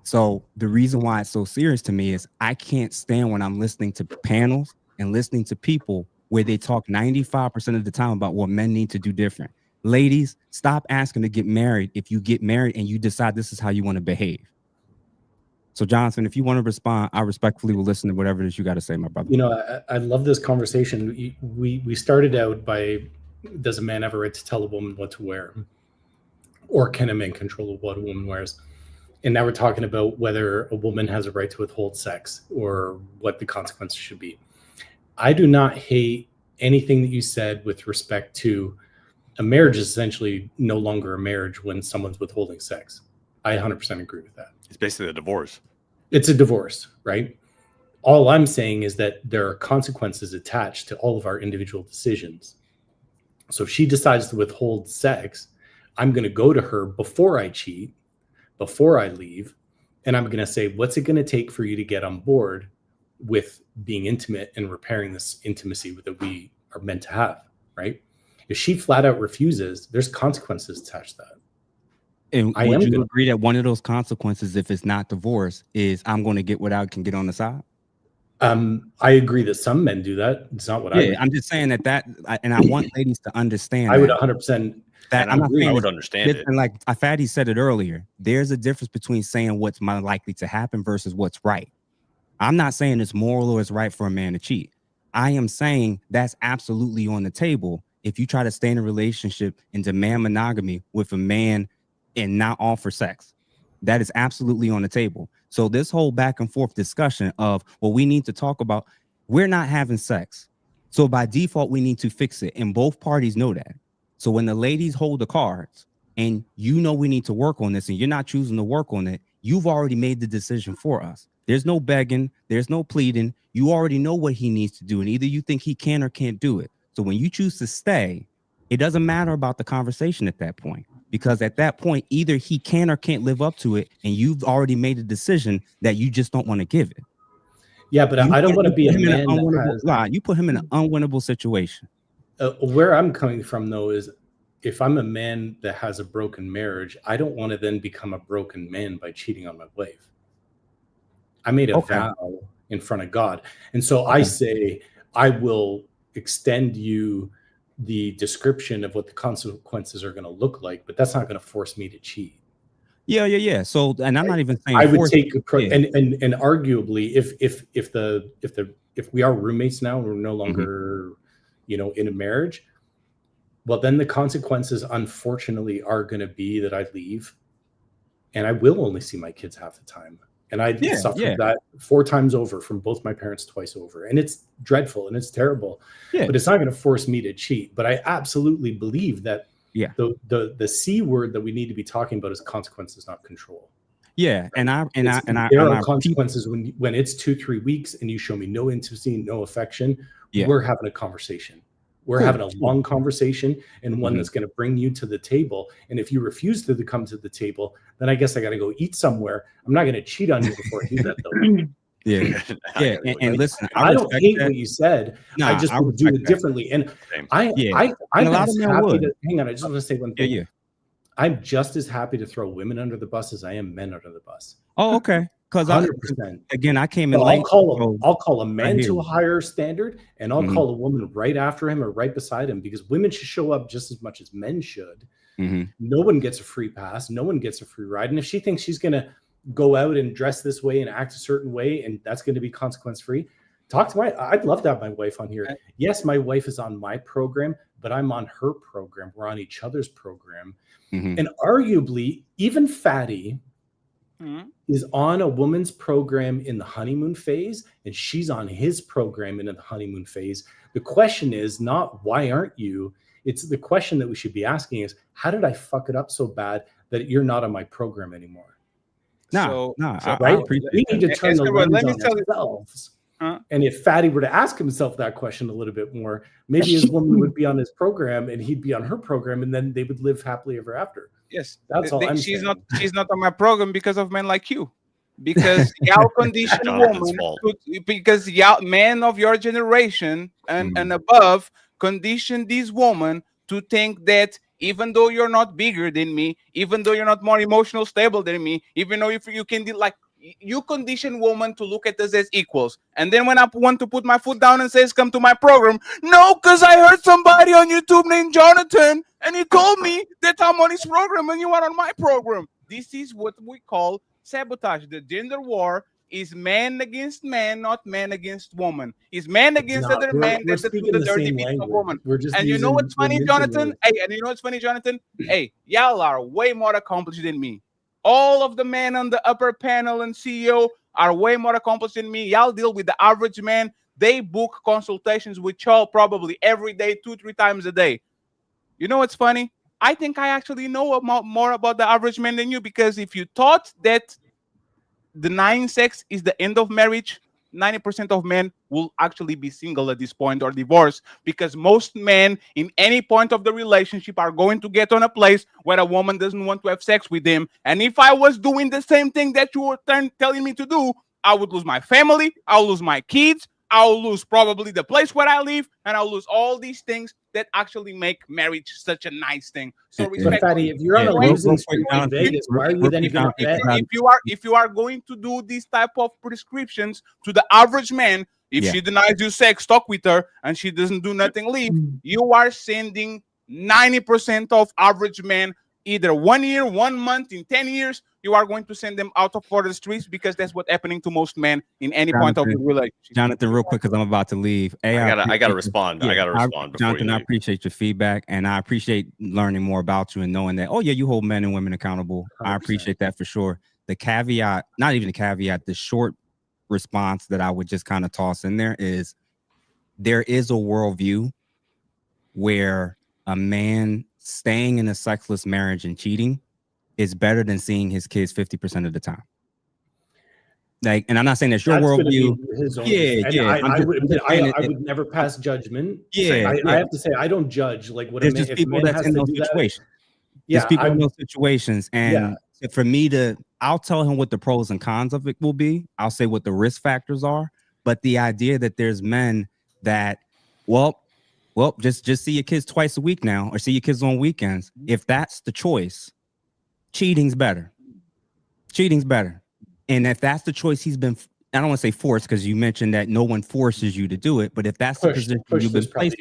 So the reason why it's so serious to me is I can't stand when I'm listening to panels and listening to people where they talk 95% of the time about what men need to do different. Ladies, stop asking to get married if you get married and you decide this is how you want to behave. So Jonathan, if you want to respond, I respectfully will listen to whatever it is you got to say, my brother. You know, I love this conversation. We started out by, does a man have a right to tell a woman what to wear? Or can a man control what a woman wears? And now we're talking about whether a woman has a right to withhold sex or what the consequences should be. I do not hate anything that you said with respect to a marriage is essentially no longer a marriage when someone's withholding sex. I 100% agree with that. It's basically a divorce. It's a divorce, right? All I'm saying is that there are consequences attached to all of our individual decisions. So if she decides to withhold sex, I'm going to go to her before I cheat, before I leave, and I'm going to say, what's it going to take for you to get on board with being intimate and repairing this intimacy that we are meant to have, right? If she flat out refuses, there's consequences attached to that. And would you agree that one of those consequences, if it's not divorce, is I'm going to get what I can get on the side? I agree that some men do that. It's not what I would. I'm just saying and I want ladies to understand. I would 100%. That I'm not saying I would understand it. And like Fatty said it earlier, there's a difference between saying what's more likely to happen versus what's right. I'm not saying it's moral or it's right for a man to cheat. I am saying that's absolutely on the table if you try to stay in a relationship and demand monogamy with a man and not offer sex. That is absolutely on the table. So this whole back and forth discussion of, well, we need to talk about, we're not having sex. So by default, we need to fix it. And both parties know that. So when the ladies hold the cards and you know we need to work on this and you're not choosing to work on it, you've already made the decision for us. There's no begging. There's no pleading. You already know what he needs to do. And either you think he can or can't do it. So when you choose to stay, it doesn't matter about the conversation at that point. Because at that point, either he can or can't live up to it, and you've already made a decision that you just don't want to give it. Yeah, but I don't want to be a man you put him in an unwinnable situation. Where I'm coming from, though, is if I'm a man that has a broken marriage, I don't want to then become a broken man by cheating on my wife. I made a vow in front of God. And so I say, I will extend you the description of what the consequences are going to look like, but that's not going to force me to cheat. Yeah. So, and I'm not even saying I would take and arguably, if we are roommates now, we're no longer, in a marriage. Well, then the consequences, unfortunately, are going to be that I leave, and I will only see my kids half the time. And I suffered that 4 times over from both my parents twice over. And it's dreadful and it's terrible. Yeah. But it's not going to force me to cheat. But I absolutely believe that the C word that we need to be talking about is consequences, not control. Yeah. And there are consequences when it's 2-3 weeks and you show me no intimacy, no affection. We're having a conversation. We're having a long conversation and one that's going to bring you to the table. And if you refuse to come to the table, then I guess I got to go eat somewhere. I'm not going to cheat on you before I do that, though. And listen, I don't hate what you said. I just would do it differently. And I'm just happy to hang on. I just want to say one thing. I'm just as happy to throw women under the bus as I am men under the bus. Oh, okay. Because 100%. Again, I came in late. I'll call a man to a higher standard, and I'll call a woman right after him or right beside him, because women should show up just as much as men should. No one gets a free pass. No one gets a free ride. And if she thinks she's going to go out and dress this way and act a certain way, and that's going to be consequence free, I'd love to have my wife on here. Yes, my wife is on my program, but I'm on her program. We're on each other's program. And arguably, even Fatty is on a woman's program in the honeymoon phase, and she's on his program in the honeymoon phase. The question is not, why aren't you? It's the question that we should be asking is, how did I fuck it up so bad that you're not on my program anymore? Right? We need to turn the lens on ourselves. And if Fatty were to ask himself that question a little bit more, maybe his woman would be on his program and he'd be on her program, and then they would live happily ever after. Yes, that's all I'm saying. She's not on my program because of men like you. Because y'all condition women, because y'all men of your generation and above condition these women to think that even though you're not bigger than me, even though you're not more emotional stable than me, even though if you can like you condition women to look at us as equals. And then when I want to put my foot down and says, come to my program, no, because I heard somebody on YouTube named Jonathan, and he told me that I'm on his program and you are on my program. This is what we call sabotage. The gender war is man against man, not man against woman. It's man against other man that do the dirty bits of woman. And you know what's funny, Jonathan? Hey, and you know what's funny, Jonathan? Hey, y'all are way more accomplished than me. All of the men on the upper panel and CEO are way more accomplished than me. Y'all deal with the average man. They book consultations with y'all probably every day, 2-3 times a day. You know what's funny? I think I actually know more about the average man than you, because if you thought that denying sex is the end of marriage, 90% of men will actually be single at this point or divorced, because most men in any point of the relationship are going to get on a place where a woman doesn't want to have sex with them. And if I was doing the same thing that you were telling me to do, I would lose my family, I'll lose my kids, I'll lose probably the place where I live, and I'll lose all these things that actually make marriage such a nice thing. So Fatty, if you're on a losing streak in Vegas, why are you then going to bet? If you are going to do these type of prescriptions to the average man, if she denies you sex, talk with her, and she doesn't do nothing, leave, you are sending 90% of average men either 1 year, 1 month, in 10 years, you are going to send them out for the streets, because that's what's happening to most men in any point of the relationship. Jonathan, real quick, because I'm about to leave. I gotta respond. I gotta respond. Jonathan, I appreciate your feedback, and I appreciate learning more about you and knowing that, oh yeah, you hold men and women accountable. 100%. I appreciate that for sure. The caveat, not even a caveat, the short response that I would just kind of toss in there is, there is a worldview where a man staying in a sexless marriage and cheating is better than seeing his kids 50% of the time. Like, and I'm not saying that's your worldview. I would never pass judgment. I have to say, I don't judge. Like, what there's just people that's in those situations. There's people in those situations, and for me I'll tell him what the pros and cons of it will be. I'll say what the risk factors are. But the idea that there's men that, well, just see your kids twice a week now, or see your kids on weekends. If that's the choice, cheating's better. Cheating's better. And if that's the choice he's been, I don't want to say forced, because you mentioned that no one forces you to do it, but if that's the position you've been placed,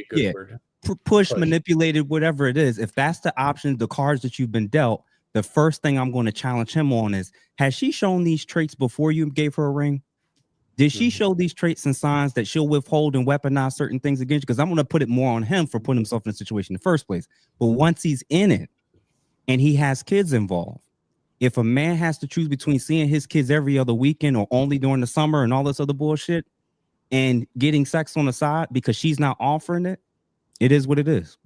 push, manipulated, whatever it is, if that's the option, the cards that you've been dealt, the first thing I'm going to challenge him on is, has she shown these traits before you gave her a ring? Did she show these traits and signs that she'll withhold and weaponize certain things against you? Because I'm going to put it more on him for putting himself in a situation in the first place. But once he's in it and he has kids involved, if a man has to choose between seeing his kids every other weekend or only during the summer and all this other bullshit and getting sex on the side because she's not offering it, it is what it is.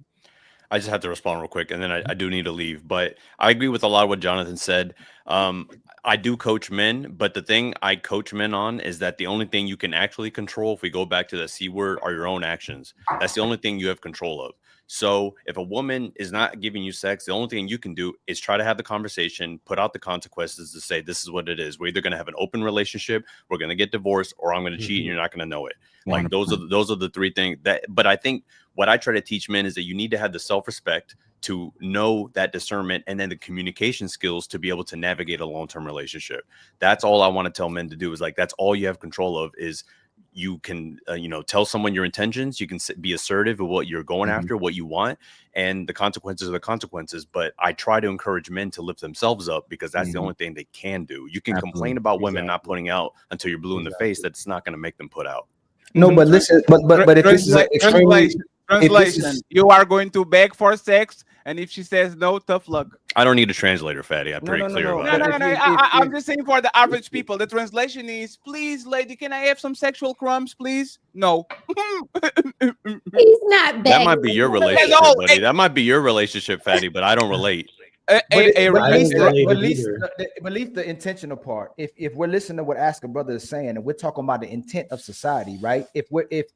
I just have to respond real quick, and then I do need to leave. But I agree with a lot of what Jonathan said. I do coach men, but the thing I coach men on is that the only thing you can actually control, if we go back to the C word, are your own actions. That's the only thing you have control of. So if a woman is not giving you sex, the only thing you can do is try to have the conversation, put out the consequences to say, this is what it is. We're either going to have an open relationship, we're going to get divorced, or I'm going to cheat and you're not going to know it. Like 100%. Those are the three things but I think what I try to teach men is that you need to have the self-respect to know that discernment, and then the communication skills to be able to navigate a long-term relationship. That's all I want to tell men to do, is like, that's all you have control of. Is you can, tell someone your intentions. You can be assertive of what you're going after, what you want, and the consequences are the consequences. But I try to encourage men to lift themselves up, because that's the only thing they can do. You can complain about women not putting out until you're blue in the face. That's not going to make them put out. No, but listen, but if this is extremely translation, you are going to beg for sex, and if she says no, tough luck. I don't need a translator, Fatty. I'm pretty clear about it. No. I'm just saying, for the average people, the translation is, please, lady, can I have some sexual crumbs, please? No. He's not begging. That might be your relationship, buddy. That might be your relationship, Fatty, but I don't relate. But leave the intentional part. If we're listening to what Ask a Brother is saying, and we're talking about the intent of society, right? If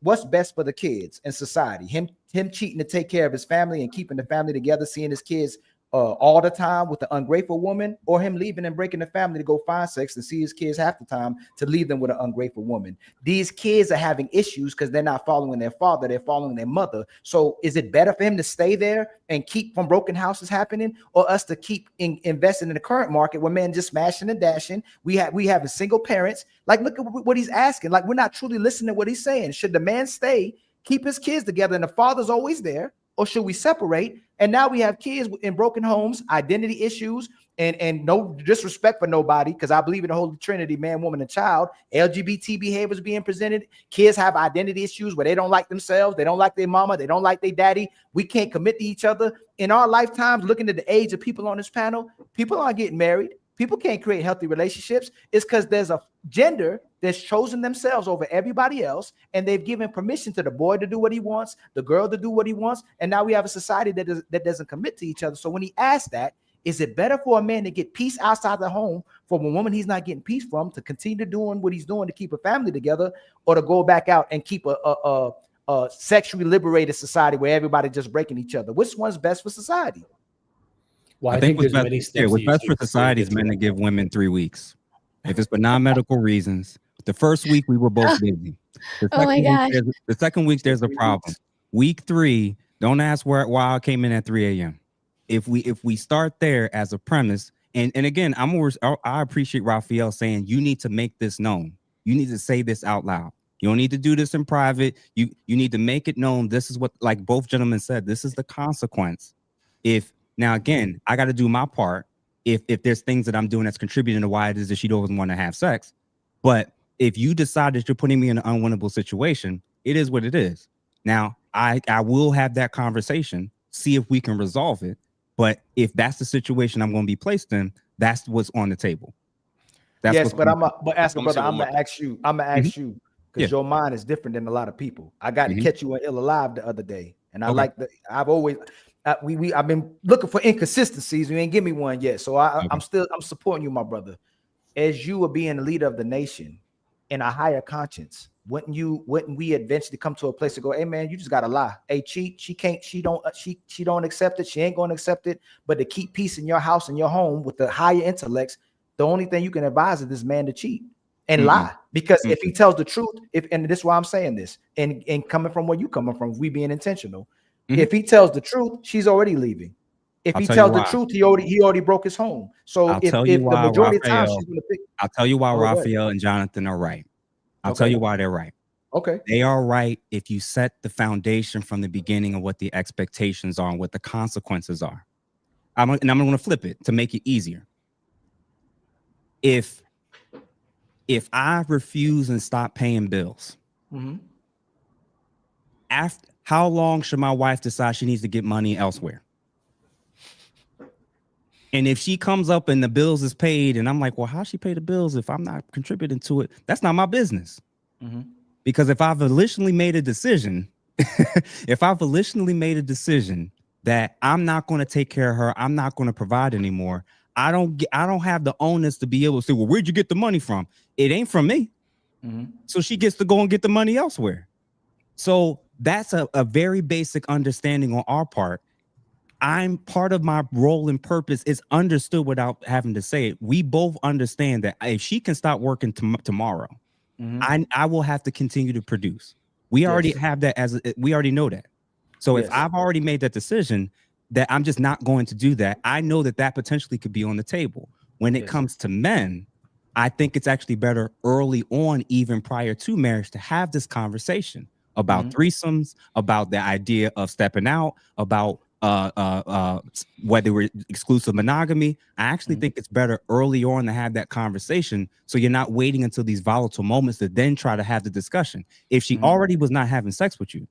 what's best for the kids in society, him cheating to take care of his family and keeping the family together, seeing his kids all the time with the ungrateful woman, or him leaving and breaking the family to go find sex and see his kids half the time to leave them with an ungrateful woman. These kids are having issues because they're not following their father, they're following their mother. So is it better for him to stay there and keep from broken houses happening, or us to keep investing in the current market where men just smashing and dashing? We have single parents. Like, look at what he's asking. Like, we're not truly listening to what he's saying. Should the man stay, keep his kids together, and the father's always there, or should we separate? And now we have kids in broken homes, identity issues, and no disrespect for nobody, because I believe in the Holy Trinity, man, woman, and child. LGBT behaviors being presented. Kids have identity issues where they don't like themselves, they don't like their mama, they don't like their daddy. We can't commit to each other. In our lifetimes, looking at the age of people on this panel, people aren't getting married. People can't create healthy relationships. It's because there's a gender that's chosen themselves over everybody else, and they've given permission to the boy to do what he wants, the girl to do what he wants, and now we have a society that doesn't commit to each other. So when he asked that, is it better for a man to get peace outside the home from a woman he's not getting peace from, to continue doing what he's doing to keep a family together, or to go back out and keep a sexually liberated society where everybody just breaking each other? Which one's best for society? Well, I think what's best for society is men to give women 3 weeks. If it's for non-medical reasons. The first week we were both busy. The second week there's a problem. Week 3, don't ask why I came in at 3 a.m. If we start there as a premise, and again, I appreciate Raphael saying you need to make this known. You need to say this out loud. You don't need to do this in private. You need to make it known. This is what, like both gentlemen said, this is the consequence. Now, again, I got to do my part if there's things that I'm doing that's contributing to why it is that she doesn't want to have sex. But if you decide that you're putting me in an unwinnable situation, it is what it is. Now, I will have that conversation, see if we can resolve it. But if that's the situation I'm going to be placed in, that's what's on the table. Yes, but I'm gonna ask you because your mind is different than a lot of people. I got to catch you on Ill Alive the other day, and I've been looking for inconsistencies. You ain't give me one yet, so I'm supporting you, my brother. As you are being the leader of the nation in a higher conscience, wouldn't we eventually come to a place to go, hey man, you just gotta lie. Hey, she don't accept it, she ain't gonna accept it. But to keep peace in your house and your home with the higher intellects, the only thing you can advise is this man to cheat and lie. Because if he tells the truth, and this is why I'm saying this, and coming from where you coming from, we being intentional. If he tells the truth, she's already leaving. If he tells the truth, he already broke his home. So if the majority of the time she's gonna pick, I'll tell you why Raphael and Jonathan are right. I'll tell you why they're right. Okay. They are right if you set the foundation from the beginning of what the expectations are and what the consequences are. I'm going to flip it to make it easier. If I refuse and stop paying bills, how long should my wife decide she needs to get money elsewhere? And if she comes up and the bills is paid and I'm like, well, how she pay the bills if I'm not contributing to it? That's not my business. Because if I've volitionally made a decision, that I'm not going to take care of her, I'm not going to provide anymore, I don't have the onus to be able to say, well, where'd you get the money from? It ain't from me. So she gets to go and get the money elsewhere. So that's a very basic understanding on our part. I'm part of my role and purpose is understood without having to say it. We both understand that if she can stop working tomorrow, I will have to continue to produce. We already have that we already know that. So if I've already made that decision that I'm just not going to do that, I know that potentially could be on the table. When it comes to men, I think it's actually better early on, even prior to marriage, to have this conversation about threesomes, about the idea of stepping out, about whether we're exclusive monogamy. I actually think it's better early on to have that conversation, so you're not waiting until these volatile moments to then try to have the discussion. If she already was not having sex with you,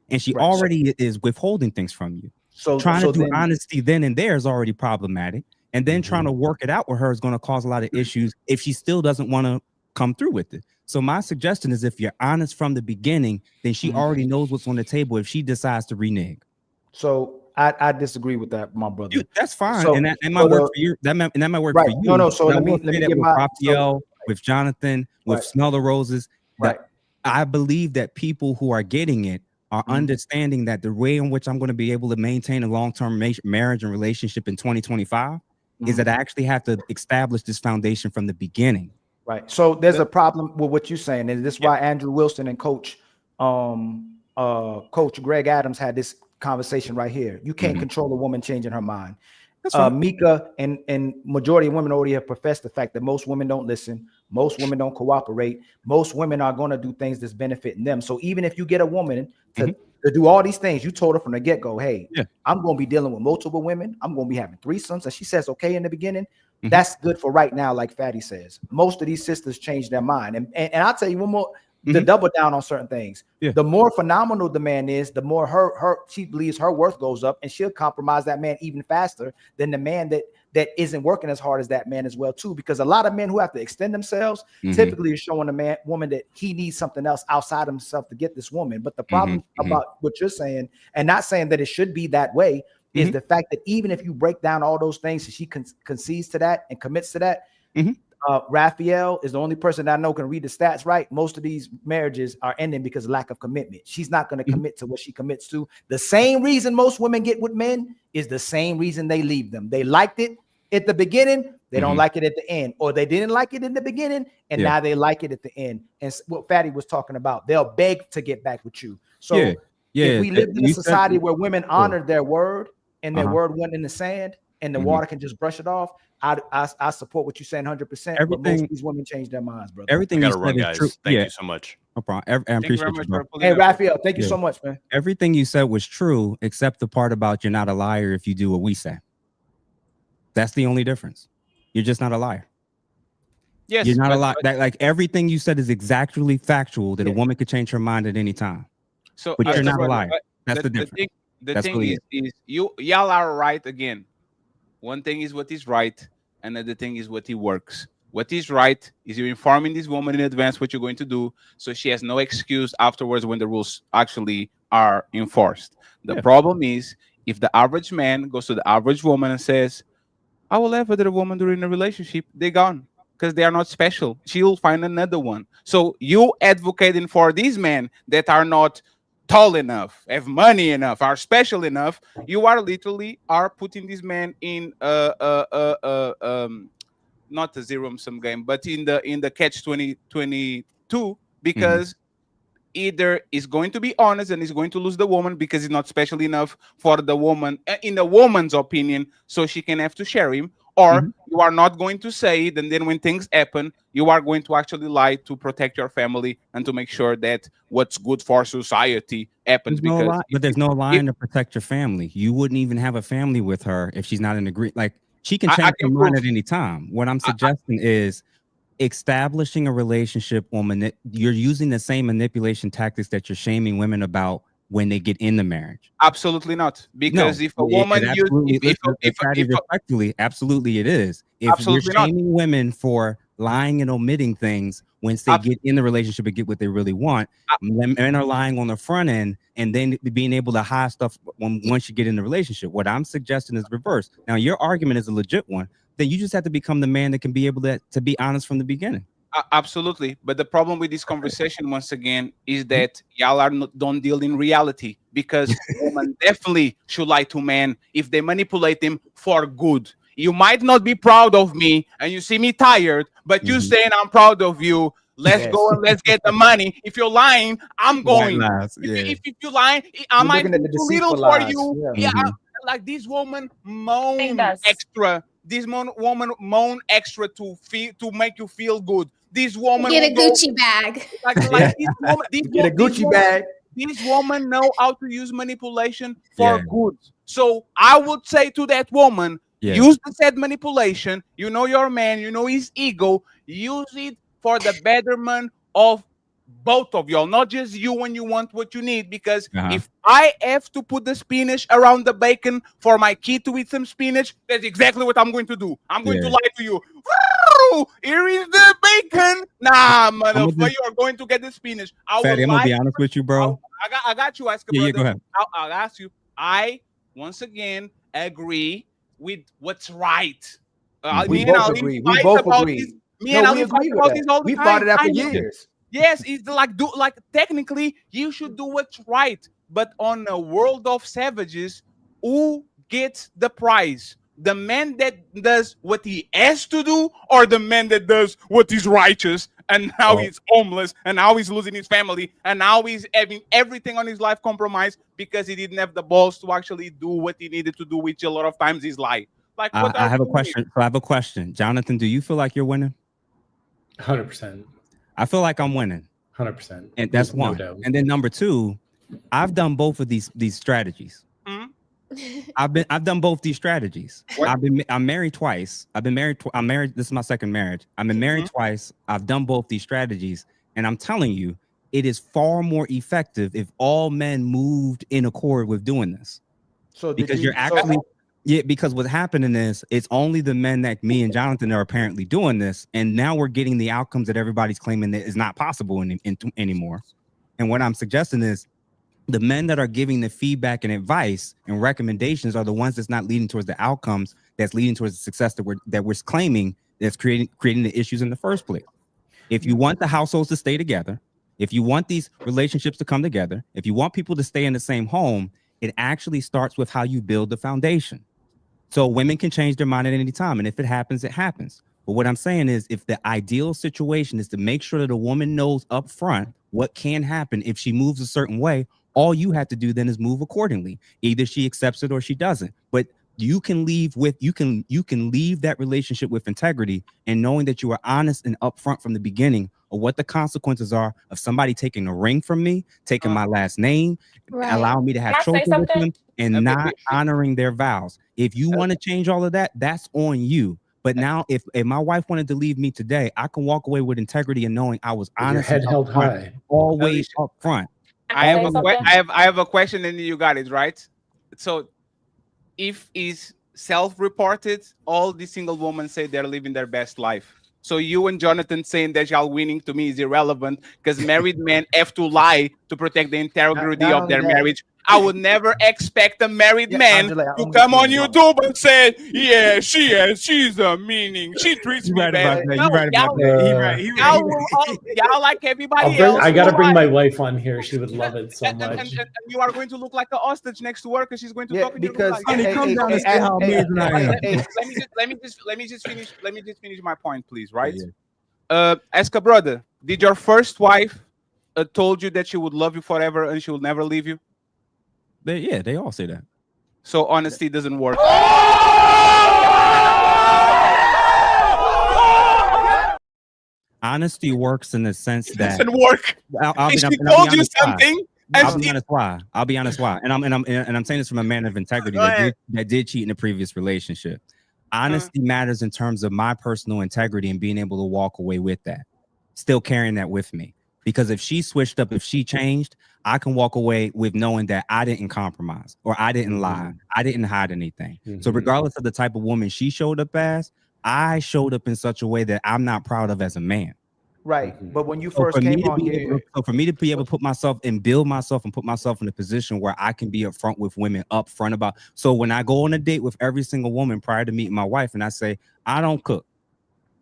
and she already is withholding things from you, so trying to do honesty then and there is already problematic, and then trying to work it out with her is going to cause a lot of issues if she still doesn't want to come through with it. So my suggestion is, if you're honest from the beginning, then she already knows what's on the table if she decides to renege. So I disagree with that, my brother. Dude, that's fine, and that might work for you. That might work for you. No. So let me get with my Raphael, with Jonathan, with Smell the Roses. That I believe that people who are getting it are understanding that the way in which I'm going to be able to maintain a long-term marriage and relationship in 2025 is that I actually have to establish this foundation from the beginning. Right. So there's a problem with what you're saying, and this is why Andrew Wilson and Coach Greg Adams had this conversation right here. You can't control a woman changing her mind. Mika and majority of women already have professed the fact that most women don't listen, most women don't cooperate, most women are going to do things that's benefiting them. So even if you get a woman to do all these things, you told her from the get-go, hey, I'm going to be dealing with multiple women, I'm going to be having threesomes, and she says okay in the beginning, that's good for right now. Like Fatty says, most of these sisters change their mind. And I'll tell you one more, to double down on certain things. The more phenomenal the man is, the more she believes her worth goes up, and she'll compromise that man even faster than the man that isn't working as hard as that man as well too. Because a lot of men who have to extend themselves typically are showing a woman that he needs something else outside himself to get this woman. But the problem about what you're saying, and not saying that it should be that way, is the fact that even if you break down all those things and she concedes to that and commits to that, Raphael is the only person that I know can read the stats right. Most of these marriages are ending because of lack of commitment. She's not going to commit to what she commits to. The same reason most women get with men is the same reason they leave them. They liked it at the beginning, they don't like it at the end, or they didn't like it in the beginning, and now they like it at the end. And what Fatty was talking about, they'll beg to get back with you. So if we lived in a society where women honored their word and their word went in the sand and the water can just brush it off, I support what you're saying 100%. But most of these women change their minds, brother. Everything you run, said guys. is true. Thank you so much. No problem. I appreciate you, bro. Hey, Raphael, thank you so much, man. Everything you said was true, except the part about you're not a liar if you do what we say. That's the only difference. You're just not a liar. Yes, you're not a liar. Like everything you said is exactly factual. That a woman could change her mind at any time. So, but you're not a liar. That's the difference. The thing is y'all are right again. One thing is what is right, another thing is what it works. What is right is you're informing this woman in advance what you're going to do, so she has no excuse afterwards when the rules actually are enforced. The problem is if the average man goes to the average woman and says, I will have other woman during a relationship, they're gone because they are not special. She'll find another one. So you advocating for these men that are not tall enough, have money enough, are special enough, you are literally putting this man in not a zero-sum game, but in the catch 22, because either is going to be honest and is going to lose the woman because he's not special enough for the woman, in the woman's opinion, so she can have to share him, or you are not going to say it, and then when things happen, you are going to actually lie to protect your family and to make sure that what's good for society happens. But there's no lying to protect your family. You wouldn't even have a family with her if she's not in agreement. Like, she can change her mind at any time. What I'm suggesting is establishing a relationship on you're using the same manipulation tactics that you're shaming women about when they get in the marriage. Absolutely not. Because if a woman respectfully, absolutely it is. If you're shaming women for lying and omitting things once they get in the relationship and get what they really want, men are lying on the front end and then being able to hide stuff once you get in the relationship. What I'm suggesting is reverse. Now, your argument is a legit one. Then you just have to become the man that can be able to be honest from the beginning. Absolutely. But the problem with this conversation, once again, is that y'all don't deal in reality, because women definitely should lie to men if they manipulate them for good. You might not be proud of me and you see me tired, but you saying I'm proud of you. Let's go and let's get the money. If you're lying, I'm going. If you're lying, I might do too little for you. Like this woman moan extra. This woman moan extra to make you feel good. This woman get a Gucci bag. Get a Gucci bag. These women know how to use manipulation for good. So I would say to that woman, use the said manipulation. You know your man, you know his ego. Use it for the betterment of both of y'all, not just you when you want what you need. Because if I have to put the spinach around the bacon for my kid to eat some spinach, that's exactly what I'm going to do. I'm going to lie to you. Here is the bacon. Nah, motherfucker, you are going to get the spinach. Fatty, I'm gonna be honest with you, bro. I got you, Oscar. Yeah, go ahead. I'll ask you. I once again agree with what's right. We both agree. We both agree. Me and Ali fight about this all the time. We fought it out for years. Yes, it's like technically you should do what's right. But on a world of savages, who gets the prize? The man that does what he has to do, or the man that does what is righteous, and now he's homeless, and now he's losing his family, and now he's having everything on his life compromised because he didn't have the balls to actually do what he needed to do, which a lot of times is lie. Like, what I have a question. So I have a question. Jonathan, do you feel like you're winning? 100%. I feel like I'm winning. 100%. And that's No one. doubt. And then number two, I've done both of these strategies. I've done both these strategies. I'm married twice. I'm married. This is my second marriage. I've been married twice. I've done both these strategies, and I'm telling you, it is far more effective if all men moved in accord with doing this. So because you're actually because what's happening is it's only the men that me and Jonathan are apparently doing this, and now we're getting the outcomes that everybody's claiming that is not possible anymore. And what I'm suggesting is, the men that are giving the feedback and advice and recommendations are the ones that's not leading towards the outcomes that's leading towards the success that we're claiming that's creating the issues in the first place. If you want the households to stay together, if you want these relationships to come together, if you want people to stay in the same home, it actually starts with how you build the foundation. So women can change their mind at any time, and if it happens, it happens. But what I'm saying is, if the ideal situation is to make sure that a woman knows up front what can happen if she moves a certain way, all you have to do then is move accordingly. Either she accepts it or she doesn't. But you can leave that relationship with integrity and knowing that you are honest and upfront from the beginning of what the consequences are of somebody taking a ring from me, taking my last name, allowing me to have children with them, and not honoring their vows. If you want to change all of that, that's on you. But now, if my wife wanted to leave me today, I can walk away with integrity and knowing I was honest, your head held high, always up front. I have a question, and you got it right. So, if is self-reported, all the single women say they're living their best life. So you and Jonathan saying that y'all winning to me is irrelevant because married men have to lie to protect the integrity of their marriage. I would never expect a married man to come on YouTube and say, "Yeah, she's a meaning. She treats me bad." Y'all like everybody else. I gotta bring my wife on here. She would love it so much. And you are going to look like an ostrich next to her because she's going to talk. Because let me just finish my point, please. Right? Ask a brother. Did your first wife told you that she would love you forever and she will never leave you? They all say that. So honesty doesn't work. Honesty works in the sense that it doesn't work. If she told you something, I'll be honest why. And I'm saying this from a man of integrity that did cheat in a previous relationship. Honesty matters in terms of my personal integrity and being able to walk away with that, still carrying that with me. Because if she switched up, if she changed, I can walk away with knowing that I didn't compromise or I didn't lie. I didn't hide anything. So regardless of the type of woman she showed up as, I showed up in such a way that I'm not proud of as a man. Right. But when you first came on here, so for me to be able to put myself and build myself and put myself in a position where I can be upfront with women, upfront about. So when I go on a date with every single woman prior to meeting my wife, and I say, I don't cook,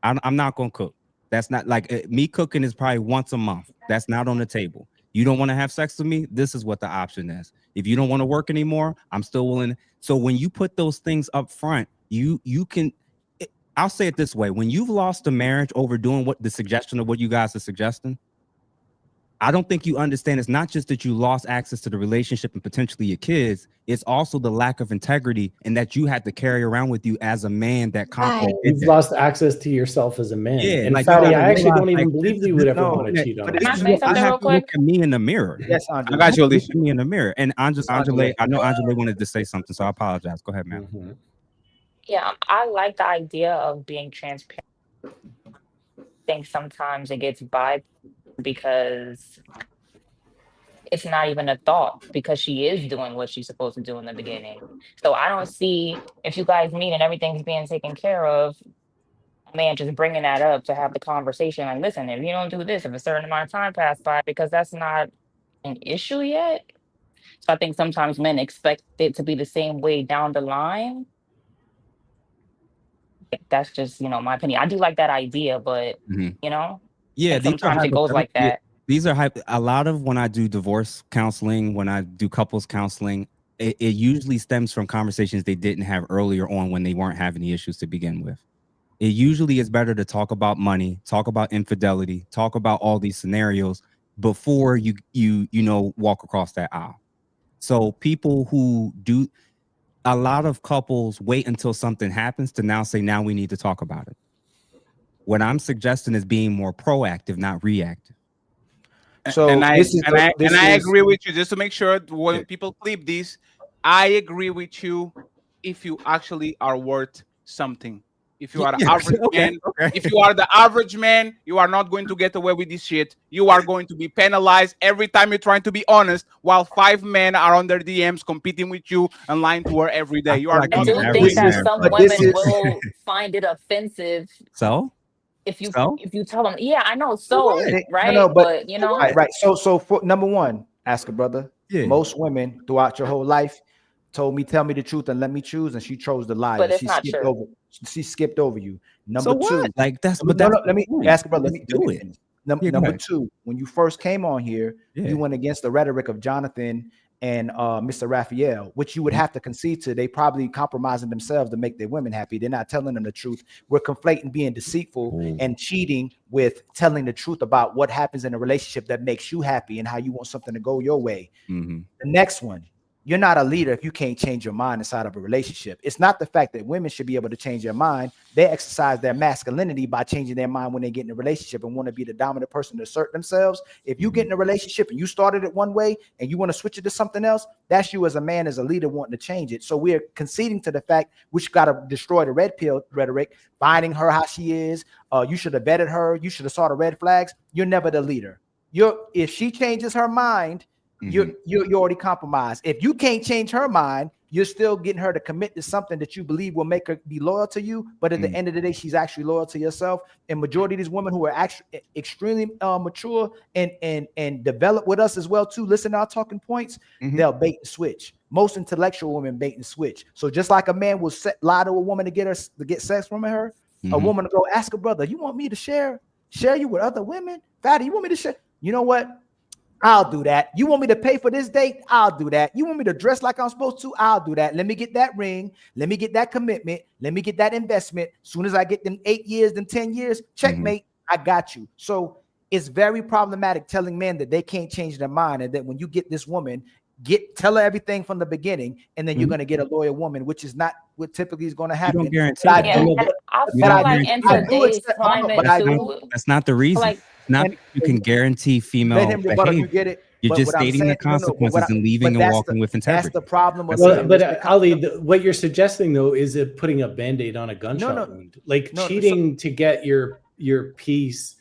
I'm not going to cook. That's not like me cooking is probably once a month. That's not on the table. You don't want to have sex with me? This is what the option is. If you don't want to work anymore, I'm still willing. So when you put those things up front, you can. I'll say it this way: when you've lost a marriage over doing what the suggestion of what you guys are suggesting, I don't think you understand. It's not just that you lost access to the relationship and potentially your kids. It's also the lack of integrity and that you had to carry around with you as a man that you've lost access to yourself as a man. Yeah, and like, Fatty, I actually don't even believe you would ever want to cheat on me. I have to look at me in the mirror. Yes, I got you. Look at me in the mirror. And Angela, I know Angela wanted to say something, so I apologize. Go ahead, man. Yeah, I like the idea of being transparent. I think sometimes it gets by because it's not even a thought because she is doing what she's supposed to do in the beginning. So I don't see if you guys meet and everything's being taken care of, a man just bringing that up to have the conversation. Like, listen, if you don't do this, if a certain amount of time passed by, because that's not an issue yet. So I think sometimes men expect it to be the same way down the line. That's just, my opinion. I do like that idea, but Yeah, sometimes it goes like that. these are a lot of when I do divorce counseling, when I do couples counseling, it usually stems from conversations they didn't have earlier on when they weren't having the issues to begin with. It usually is better to talk about money, talk about infidelity, talk about all these scenarios before you walk across that aisle. So people who do, a lot of couples wait until something happens to now say, now we need to talk about it. What I'm suggesting is being more proactive, not reactive. So and I agree with you. Just to make sure when people clip this, I agree with you. If you actually are worth something, if you are the average man, if you are the average man, you are not going to get away with this shit. You are going to be penalized every time you're trying to be honest, while 5 men are on their DMs competing with you and lying to her every day. You are I do think that some women will find it offensive. So if you tell them, yeah, I know, so right, no, but you know, right. So for number one, ask a brother. Yeah. Most women throughout your whole life told me, tell me the truth and let me choose, and she chose the lie. But it's not true. She skipped over you. Number so two, what? Like that's let me ask a brother. Let me do it. Number ahead. two, when you first came on here, you went against the rhetoric of Jonathan and Mr. Raphael, which you would have to concede to. They probably compromising themselves to make their women happy. They're not telling them the truth. We're conflating being deceitful and cheating with telling the truth about what happens in a relationship that makes you happy and how you want something to go your way. Mm-hmm. The next one, you're not a leader if you can't change your mind inside of a relationship. It's not the fact that women should be able to change their mind. They exercise their masculinity by changing their mind when they get in a relationship and want to be the dominant person to assert themselves. If you get in a relationship and you started it one way and you want to switch it to something else, that's you as a man, as a leader, wanting to change it. So we're conceding to the fact which got to destroy the red pill rhetoric, finding her how she is. You should have vetted her. You should have saw the red flags. You're never the leader. If she changes her mind, you're already compromised. If you can't change her mind, you're still getting her to commit to something that you believe will make her be loyal to you. But at the end of the day, she's actually loyal to yourself. And majority of these women who are actually extremely mature and develop with us as well too, listen to our talking points, they'll bait and switch. Most intellectual women bait and switch. So just like a man will lie to a woman to get sex from her, a woman will go ask a brother, you want me to share you with other women? Fatty, you want me to share? You know what? I'll do that. You want me to pay for this date? I'll do that. You want me to dress like I'm supposed to? I'll do that. Let me get that ring. Let me get that commitment. Let me get that investment. As soon as I get them 8 years, them 10 years, checkmate, I got you. So it's very problematic telling men that they can't change their mind, and that when you get this woman, tell her everything from the beginning, and then you're going to get a loyal woman, which is not what typically is going to happen. You don't guarantee that. I feel like in today's climate too, that's not the reason. Like, you can guarantee female behavior. You're just stating the consequences and leaving and walking with integrity. That's the problem. But Ali, what you're suggesting though is putting a Band-Aid on a gunshot wound, like cheating to get your peace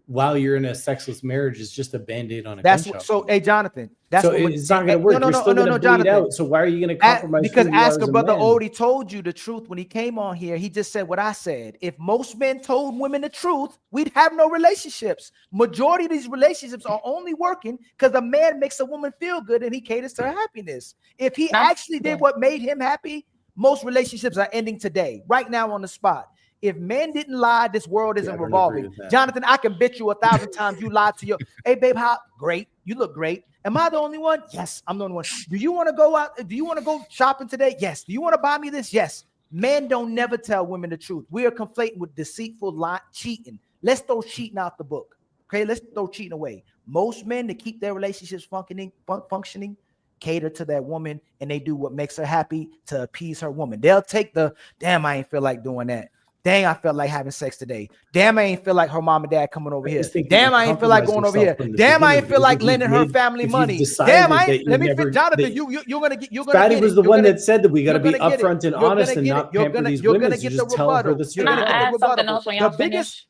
while you're in a sexless marriage is just a Band-Aid on a gunshot. So, hey, Jonathan, that's so it's not going to work. You're still going to bleed out. So why are you going to compromise? Because Ask a Brother already told you the truth when he came on here. He just said what I said. If most men told women the truth, we'd have no relationships. Majority of these relationships are only working because a man makes a woman feel good and he caters to her happiness. If he actually did what made him happy, most relationships are ending today, right now on the spot. If men didn't lie, this world isn't revolving. Jonathan, I can bet you 1,000 times you lied to your, hey, babe, how great. You look great. Am I the only one? Yes, I'm the only one. Do you want to go out? Do you want to go shopping today? Yes. Do you want to buy me this? Yes. Men don't never tell women the truth. We are conflating with deceitful cheating. Let's throw cheating out the book. Okay, let's throw cheating away. Most men, to keep their relationships functioning, cater to that woman, and they do what makes her happy to appease her woman. They'll take the, damn, I ain't feel like doing that. Dang, I felt like having sex today. Damn, I ain't feel like her mom and dad coming over here. Damn, I ain't feel like going over here. Damn, I ain't feel like lending her family money. Damn, I ain't. Let me fit, Jonathan. You're gonna get. Fatty was the one that said that we got to be upfront and honest and not pamper these women. You're gonna get the rebuttal. Can I add something else when y'all finish?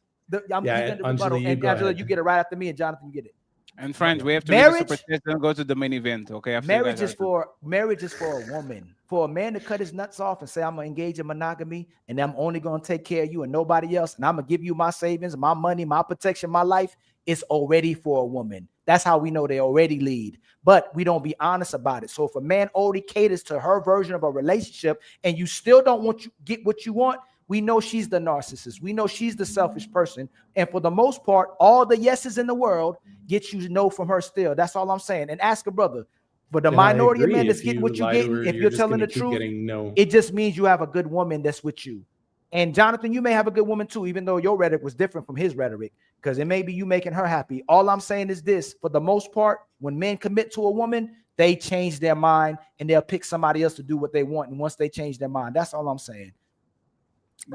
Angela, you get it right after me, and Jonathan, you get it. And friends, we have to make a super test and go to the main event. Okay, marriage is for a woman. For a man to cut his nuts off and say, I'm gonna engage in monogamy and I'm only gonna take care of you and nobody else, and I'm gonna give you my savings, my money, my protection, my life, it's already for a woman. That's how we know they already lead. But we don't be honest about it. So if a man already caters to her version of a relationship and you still don't get what you want, We know she's the narcissist. We know she's the selfish person. And for the most part, all the yeses in the world get you no from her still. That's all I'm saying. And ask a brother. For the minority of men that's getting what you're getting, if you're telling the truth, it just means you have a good woman that's with you. And Jonathan, you may have a good woman too, even though your rhetoric was different from his rhetoric, because it may be you making her happy. All I'm saying is this: for the most part, when men commit to a woman, they change their mind and they'll pick somebody else to do what they want. And once they change their mind, that's all I'm saying.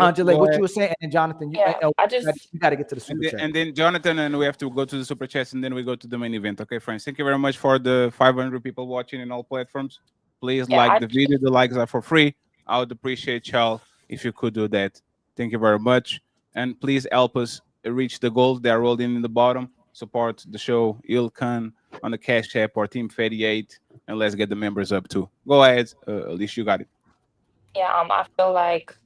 Angela, what you were saying, and Jonathan, you got to get to the super chat. And then Jonathan, and we have to go to the super chats, and then we go to the main event. Okay, friends. Thank you very much for the 500 people watching in all platforms. Please like the video. The likes are for free. I would appreciate y'all if you could do that. Thank you very much. And please help us reach the goals that are rolled in the bottom. Support the show, Ilkan on the Cash App or Team 38, and let's get the members up too. Go ahead, at least you got it. Yeah, I feel like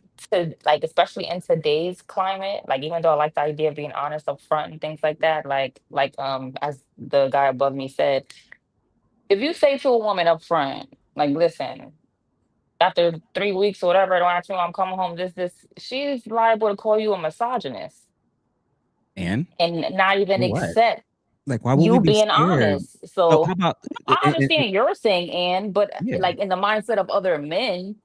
especially in today's climate, like even though I like the idea of being honest up front and things like that, like as the guy above me said, if you say to a woman up front, like, listen, after 3 weeks or whatever, I don't actually I'm coming home, she's liable to call you a misogynist. And not even accept like why would you we be being scared? honest. So how about, I understand you're saying, Ann, but like in the mindset of other men,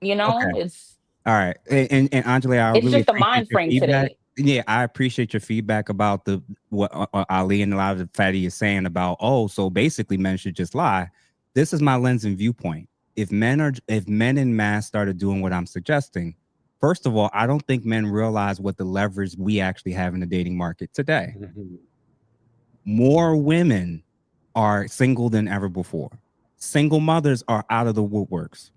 it's all right. And Angela, I it's really just the mind frame today. Yeah, I appreciate your feedback about what Ali and a lot of the fatty is saying about, so basically men should just lie. This is my lens and viewpoint. If men in mass started doing what I'm suggesting, first of all, I don't think men realize what the leverage we actually have in the dating market today. More women are single than ever before. Single mothers are out of the woodworks.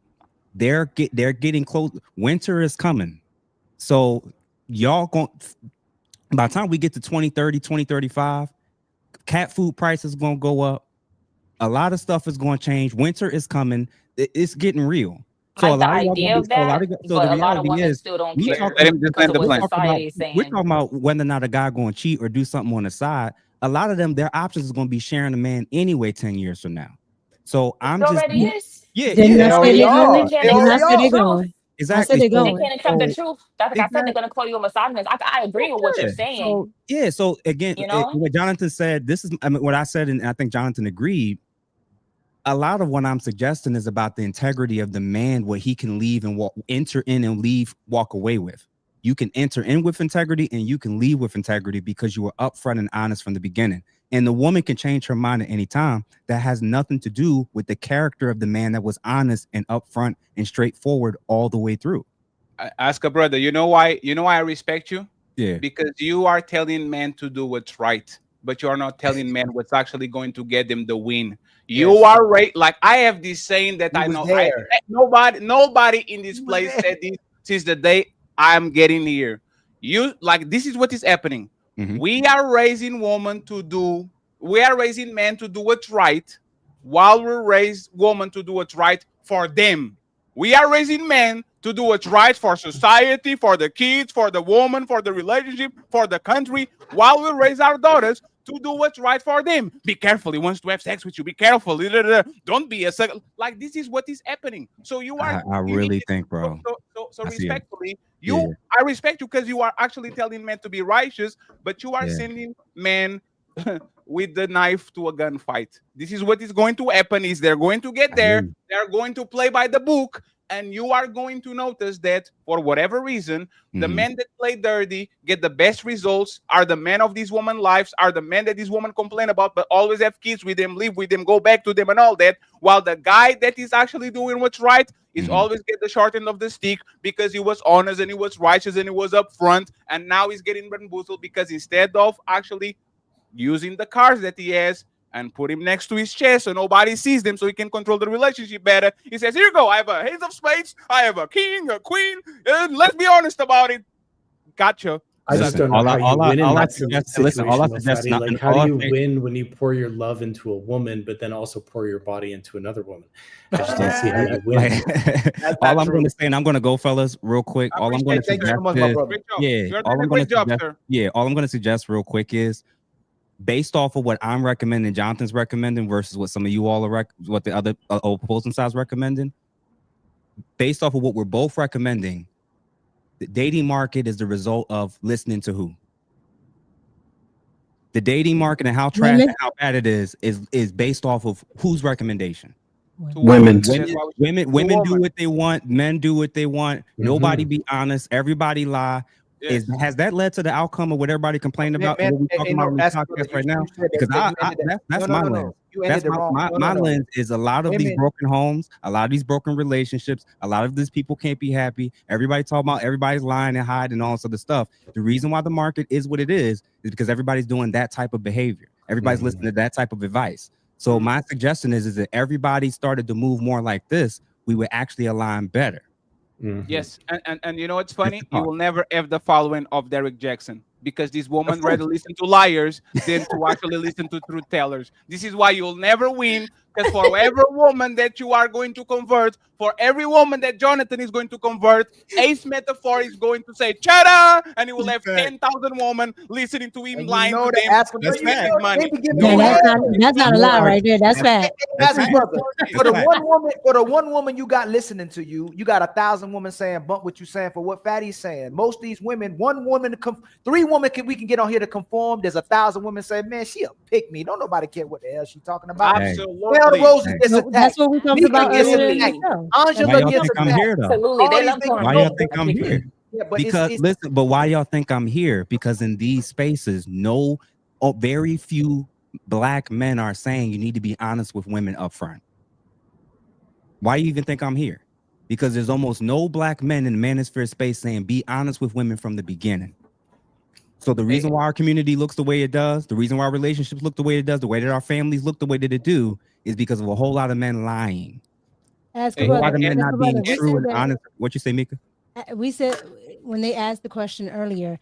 They're getting close. Winter is coming. So y'all by the time we get to 2030, 2035, cat food prices are going to go up. A lot of stuff is going to change. Winter is coming. It's getting real. So a lot of the reality is still don't we're care talking about whether or not a guy going to cheat or do something on the side. A lot of them, their options is going to be sharing a man anyway 10 years from now. So I'm just exactly. They can't accept the truth. That's like I said, they're gonna call you a misogynist. I agree with what you're saying. So again, what Jonathan said, what I said, and I think Jonathan agreed. A lot of what I'm suggesting is about the integrity of the man, what he can leave and enter in and walk away with. You can enter in with integrity and you can leave with integrity because you were upfront and honest from the beginning. And the woman can change her mind at any time. That has nothing to do with the character of the man that was honest and upfront and straightforward all the way through. Ask a brother. You know why I respect you? Yeah. Because you are telling men to do what's right, but you are not telling men what's actually going to get them the win. You are right. Like I have this saying that I know. Nobody in this place said this since the day I'm getting here. This is what is happening. Mm-hmm. We are raising men to do what's right, while we raise women to do what's right for them. We are raising men to do what's right for society, for the kids, for the woman, for the relationship, for the country, while we raise our daughters to do what's right for them. Be careful. He wants to have sex with you. Be careful. Don't be like this is what is happening. So you are. I really think, bro. So respectfully, I respect you because you are actually telling men to be righteous, but you are sending men with the knife to a gunfight. This is what is going to happen. Is they're going to get there. They're going to play by the book. And you are going to notice that for whatever reason, the men that play dirty get the best results, are the men of these women's lives, are the men that these women complain about, but always have kids with them, live with them, go back to them and all that. While the guy that is actually doing what's right is always get the short end of the stick because he was honest and he was righteous and he was upfront. And now he's getting bamboozled because instead of actually using the cards that he has, and put him next to his chest so nobody sees them so he can control the relationship better. He says, here you go. I have a ace of spades. I have a king, a queen. Let's be honest about it. Gotcha. I just don't know how you win in that situation. Like, how do you win when you pour your love into a woman, but then also pour your body into another woman? I just don't see how you win. All I'm going to say, and I'm going to go, fellas, real quick. All I'm going to suggest all I'm going to suggest real quick is, based off of what I'm recommending, Jonathan's recommending versus what some of you all are what the other opposing sides recommending, based off of what we're both recommending, The dating market is the result of listening to who? The dating market and how trash and how bad it is based off of whose recommendation? Women. Women do what they want. Men do what they want. Nobody be honest. Everybody lie. Has that led to the outcome of what everybody complained about? What we talking about on the podcast right now? Because that's my lens. That's my lens is a lot of these broken homes, a lot of these broken relationships, a lot of these people can't be happy. Everybody talking about everybody's lying and hiding and all this other stuff. The reason why the market is what it is because everybody's doing that type of behavior. Everybody's listening to that type of advice. So my suggestion is that everybody started to move more like this, we would actually align better. Yes, and you know what's funny? You will never have the following of Derek Jackson because this woman rather listen to liars than to actually listen to truth tellers. This is why you'll never win. Because for every woman that you are going to convert, for every woman that Jonathan is going to convert, Ace Metaphor is going to say "Chada," and he will have 10,000 women listening to him lying to them. That's money. That's not a lie right there. That's bad. For the one woman you got listening to you, you got 1,000 women saying bump what you saying for what Fatty's saying. Most of these women, three women we can get on here to conform. There's 1,000 women say, man, she a pick me. Don't nobody care what the hell she talking about. Absolutely. That's what we talked about earlier. Why y'all think I'm here though? Absolutely. They love Why y'all think I'm here? Because listen, but why y'all think I'm here? Because in these spaces, very few black men are saying you need to be honest with women up front. Why you even think I'm here? Because there's almost no black men in the manosphere space saying be honest with women from the beginning. So the reason why our community looks the way it does, the reason why our relationships look the way it does, the way that our families look the way that it do, is because of a whole lot of men lying. A whole lot of men not being true and honest. What you say, Mika? We said when they asked the question earlier,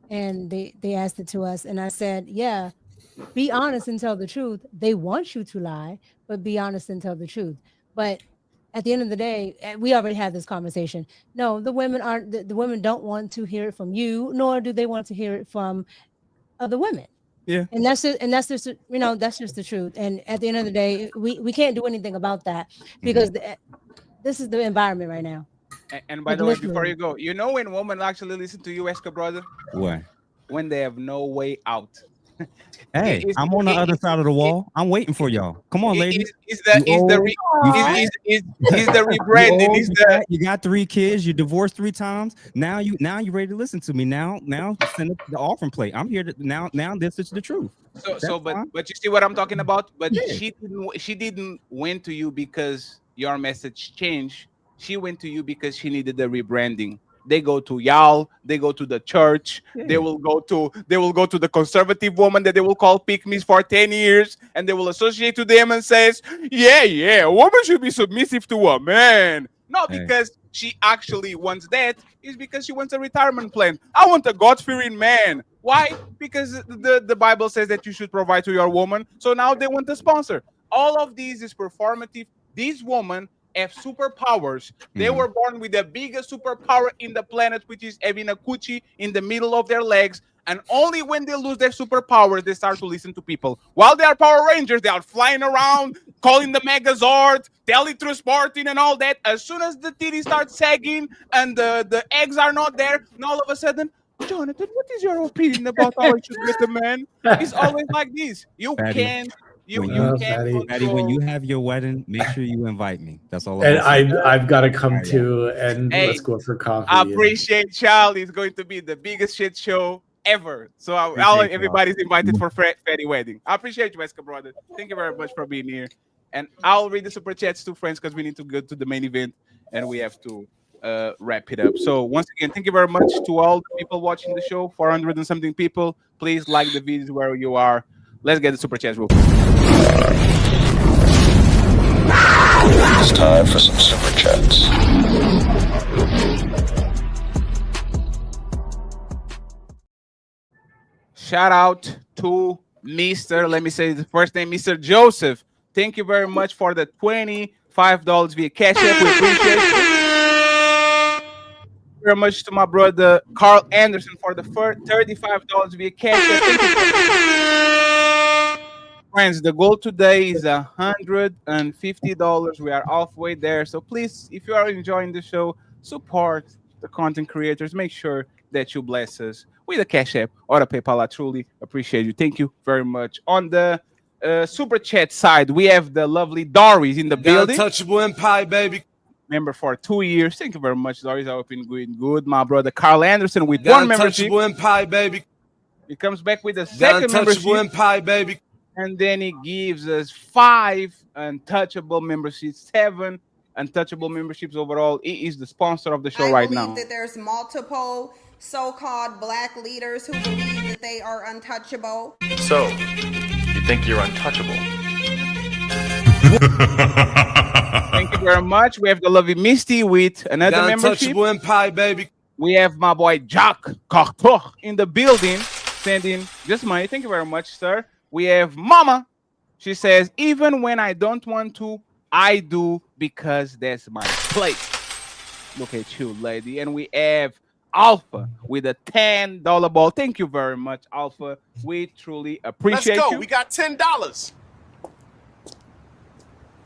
and they asked it to us, and I said, yeah, be honest and tell the truth. They want you to lie, but be honest and tell the truth. But at the end of the day, we already had this conversation. No, the women aren't. The women don't want to hear it from you, nor do they want to hear it from other women. Yeah, and that's just that's just the truth. And at the end of the day, we can't do anything about that because this is the environment right now. And by the way, before you go, you know when women actually listen to you, Eska brother? What? When they have no way out. Hey, I'm on the other side of the wall. I'm waiting for y'all. Come on, ladies. Is the rebranding? You got 3 kids. You divorced 3 times. Now you ready to listen to me. Now send the offering plate. I'm here to now. This is the truth. But you see what I'm talking about. But she didn't win to you because your message changed. She went to you because she needed the rebranding. They go to y'all, they go to the church, they will go to the conservative woman that they will call pick-me's for 10 years, and they will associate to them and says, a woman should be submissive to a man. Not because she actually wants that, it's because she wants a retirement plan. I want a God-fearing man. Why? Because the Bible says that you should provide to your woman, so now they want a sponsor. All of these is performative. These women have superpowers. They were born with the biggest superpower in the planet, which is having a coochie in the middle of their legs. And only when they lose their superpowers, they start to listen to people. While they are Power Rangers, they are flying around, calling the Megazord, teletransporting and all that. As soon as the titty starts sagging and the eggs are not there, and all of a sudden, Jonathan, what is your opinion about how I should get a man? It's always like this. You can't. Patty, when you have your wedding, make sure you invite me. That's all. And I've got to come too, and let's go for coffee. I appreciate Charlie. It's going to be the biggest shit show ever. So everybody's invited for Fatty wedding. I appreciate you, Eska brother. Thank you very much for being here. And I'll read the super chats to friends because we need to go to the main event and we have to wrap it up. So once again, thank you very much to all the people watching the show. 400 and something people. Please like the videos where you are. Let's get the super chats real quick. It's time for some super chats. Shout out to Mr. Let me say the first name, Mr. Joseph. Thank you very much for the $25 via Cash App. We appreciate it. Very much to my brother Carl Anderson for the $35 via Cash App. Friends, the goal today is $150. We are halfway there. So please, if you are enjoying the show, support the content creators, make sure that you bless us with a Cash App or a PayPal. I truly appreciate you. Thank you very much. On the super chat side, we have the lovely Doris in the building. Untouchable Empire, baby. Member for 2 years. Thank you very much, Doris. I hope you're doing good. My brother Carl Anderson with one membership. Untouchable Empire, baby. He comes back with a second Untouchable membership. Empire, baby. And then he gives us 5 untouchable memberships, 7 untouchable memberships overall. He is the sponsor of the show right now. That there's multiple so-called black leaders who believe that they are untouchable. So, you think you're untouchable? Thank you very much. We have the lovely Misty with another membership. Untouchable Empire, baby. We have my boy Jack Carter in the building sending just money. Thank you very much, sir. We have Mama. She says, even when I don't want to, I do because that's my place. Look at you, lady. And we have Alpha with a $10 ball. Thank you very much, Alpha. We truly appreciate you. Let's go. We got $10.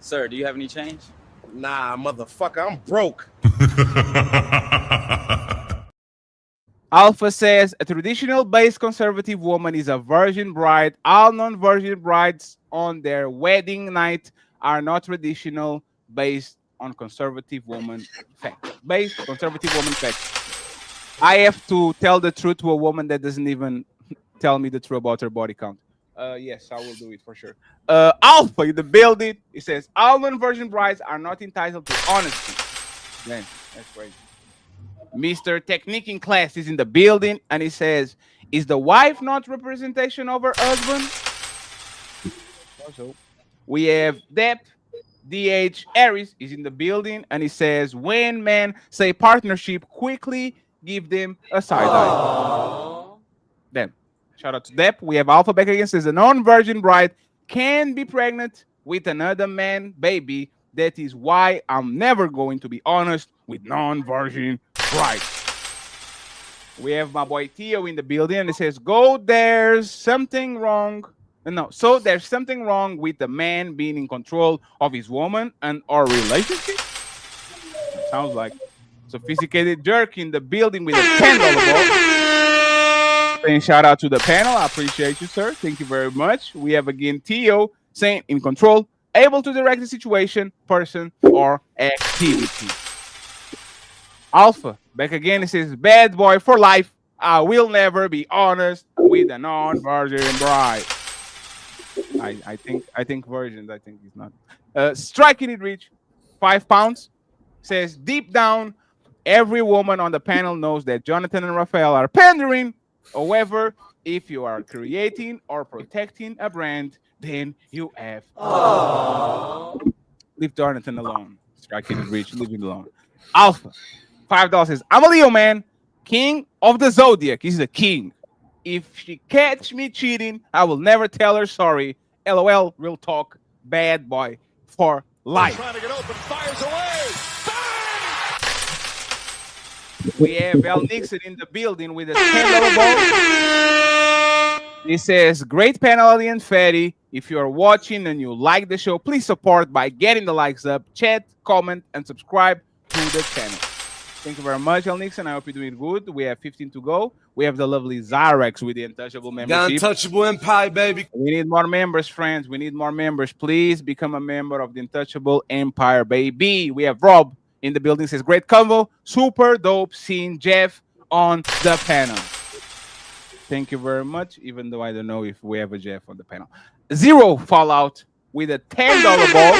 Sir, do you have any change? Nah, motherfucker, I'm broke. Alpha says a traditional based conservative woman is a virgin bride. All non-virgin brides on their wedding night are not traditional based on conservative woman fact. Based conservative woman fact. I have to tell the truth to a woman that doesn't even tell me the truth about her body count. Yes, I will do it for sure. Alpha in the building. It says all non-virgin brides are not entitled to honesty. Man, that's crazy. Mr. Technique in class is in the building, and he says, "Is the wife not representation of her husband?" Also, we have Depp. DH Aries is in the building, and he says, "When men say partnership, quickly give them a side eye." Then, shout out to Depp. We have Alpha back again. Says a non-virgin bride can be pregnant with another man baby. That is why I'm never going to be honest with non-virgin brides. We have my boy Theo in the building, and it says, there's something wrong. No, so there's something wrong with the man being in control of his woman and our relationship. Sounds like sophisticated jerk in the building with a $10 ball. Saying shout out to the panel. I appreciate you, sir. Thank you very much. We have again Theo saying in control, able to direct the situation, person, or activity. Alpha back again. It says bad boy for life. I will never be honest with a non-virgin bride. I think virgins. I think he's not. Striking it rich, £5. Says deep down, every woman on the panel knows that Jonathan and Raphael are pandering. However, if you are creating or protecting a brand, then you have. Leave Jonathan alone. Striking it rich, leave him alone. Alpha, $5 says, I'm a Leo man, king of the zodiac. He's a king. If she catch me cheating, I will never tell her sorry. LOL, real talk, bad boy for life. Trying to get open, fires away. We have El Nixon in the building with a $10 ball. He says, great panel audience, Fatty. If you are watching and you like the show, please support by getting the likes up, chat, comment, and subscribe to the channel. Thank you very much, El Nixon. I hope you're doing good. We have 15 to go. We have the lovely Zyrex with the Untouchable membership. The Untouchable Empire, baby. We need more members, friends. We need more members. Please become a member of the Untouchable Empire, baby. We have Rob in the building. Says, great convo. Super dope seeing Jeff on the panel. Thank you very much, even though I don't know if we have a Jeff on the panel. Zero Fallout with a $10 ball.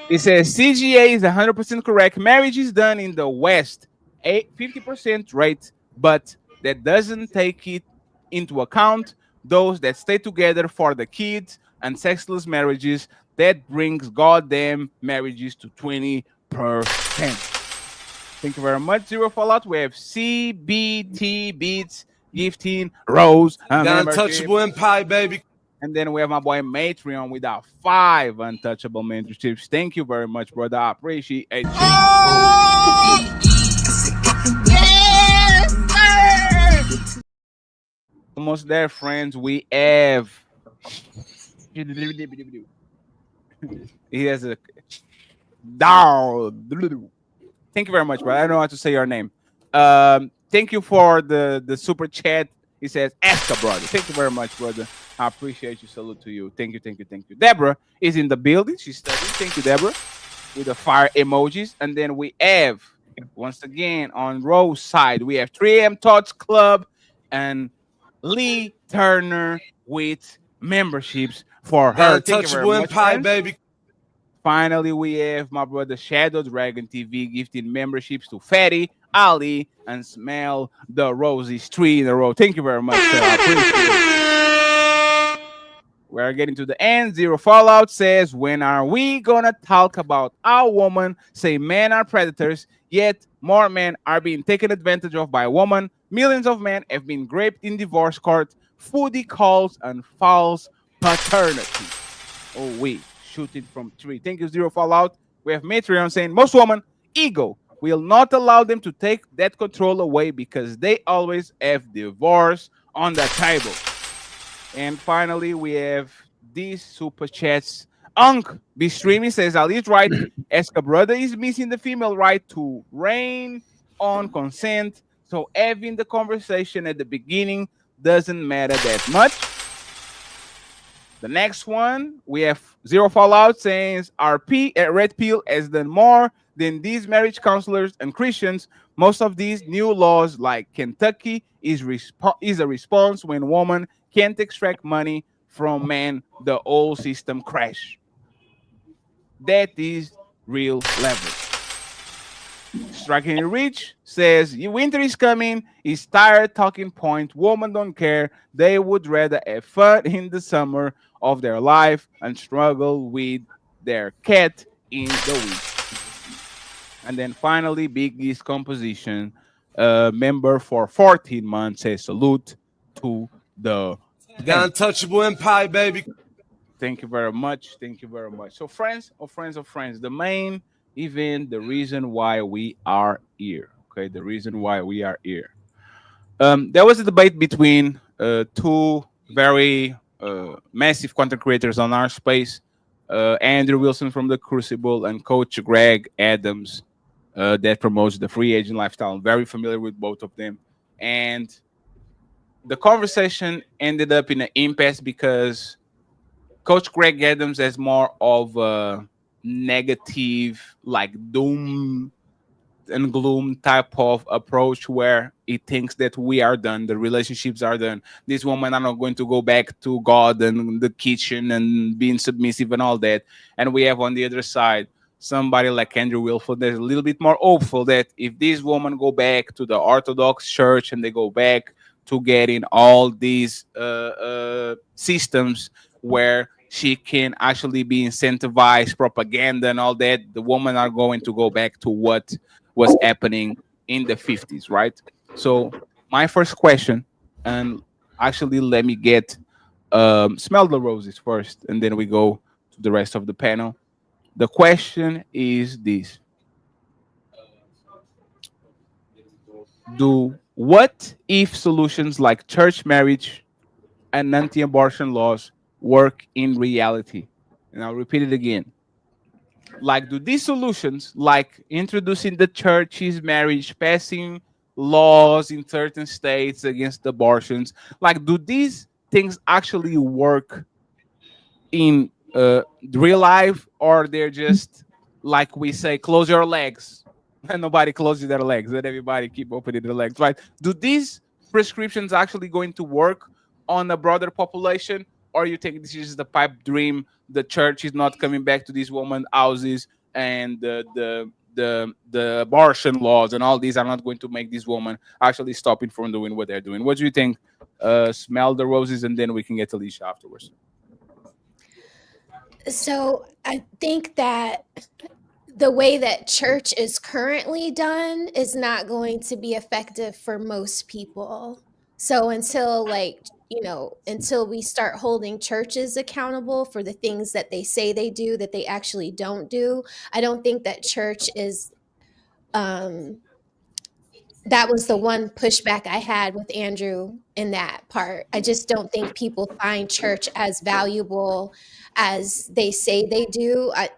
It says CGA is 100% correct. Marriage is done in the West, 50% rate, but that doesn't take it into account those that stay together for the kids and sexless marriages. That brings goddamn marriages to 20%. Thank you very much, Zero Fallout. We have CBT Beats, Gifting, Rose, The Untouchable Empire, baby. And then we have my boy Matreon with our 5 untouchable memberships. Thank you very much, brother. I appreciate it. Almost there, friends. We have. He has a down. Thank you very much, brother. I don't know how to say your name. Thank you for the super chat. He says, "Ask a brother." Thank you very much, brother. I appreciate you. Salute to you. Thank you, thank you, thank you. Deborah is in the building. She's studying. Thank you, Deborah, with the fire emojis. And then we have, once again, on Rose side, we have 3M Thoughts Club and Lee Turner with memberships for The her. Thank you very untouchable much, empire, friends. baby. Finally, we have my brother Shadow Dragon TV gifting memberships to Fatty, Ali, and Smell the Roses 3 in a row. Thank you very much, sir. I appreciate it. We're getting to the end. Zero Fallout says, when are we gonna talk about how women say men are predators, yet more men are being taken advantage of by women? Millions of men have been raped in divorce court, foodie calls, and false paternity. Oh, wait. Shooting from 3. Thank you, Zero Fallout. We have Matreon saying, most women, ego will not allow them to take that control away because they always have divorce on the table. And finally, we have these super chats. Unk be streaming says, Ali's right. As a brother is missing the female right to reign on consent. So having the conversation at the beginning doesn't matter that much. The next one, we have Zero Fallout saying RP at Red Pill has done more than these marriage counselors and Christians. Most of these new laws, like Kentucky, is a response when women can't extract money from men. The old system crash. That is real leverage. Striking Rich says, winter is coming. Is tired talking point. Women don't care. They would rather have fun in the summer of their life and struggle with their cat in the winter. And then finally, Biggie's composition member for 14 months says, salute to the untouchable empire, baby. Thank you very much. Thank you very much. So, friends, the main event, the reason why we are here. Okay, the reason why we are here. There was a debate between two very massive content creators on our space, Andrew Wilson from The Crucible and Coach Greg Adams, that promotes the free agent lifestyle. I'm very familiar with both of them. And the conversation ended up in an impasse because Coach Greg Adams has more of a negative, like doom and gloom type of approach where he thinks that we are done, the relationships are done. These women are not going to go back to God and the kitchen and being submissive and all that. And we have on the other side somebody like Andrew Wilford that's a little bit more hopeful that if these women go back to the Orthodox Church and they go back to getting all these systems where she can actually be incentivized, propaganda and all that, the women are going to go back to what was happening in the 50s, right? So my first question, and actually let me get Smell the Roses first, and then we go to the rest of the panel. The question is this. What if solutions like church marriage and anti-abortion laws work in reality? And I'll repeat it again. Like, do these solutions, like introducing the church's marriage, passing laws in certain states against abortions, like, do these things actually work in real life, or they're just like we say, close your legs, and nobody closes their legs, and everybody keep opening their legs, right? Do these prescriptions actually going to work on a broader population, or you think this is the pipe dream? The church is not coming back to these women houses, and the abortion laws and all these are not going to make these women actually stopping from doing what they're doing. What do you think? Smell the Roses, and then we can get Alicia afterwards. So I think that the way that church is currently done is not going to be effective for most people. So until until we start holding churches accountable for the things that they say they do that they actually don't do, I don't think that church is that was the one pushback I had with Andrew in that part. I just don't think people find church as valuable as they say they do. I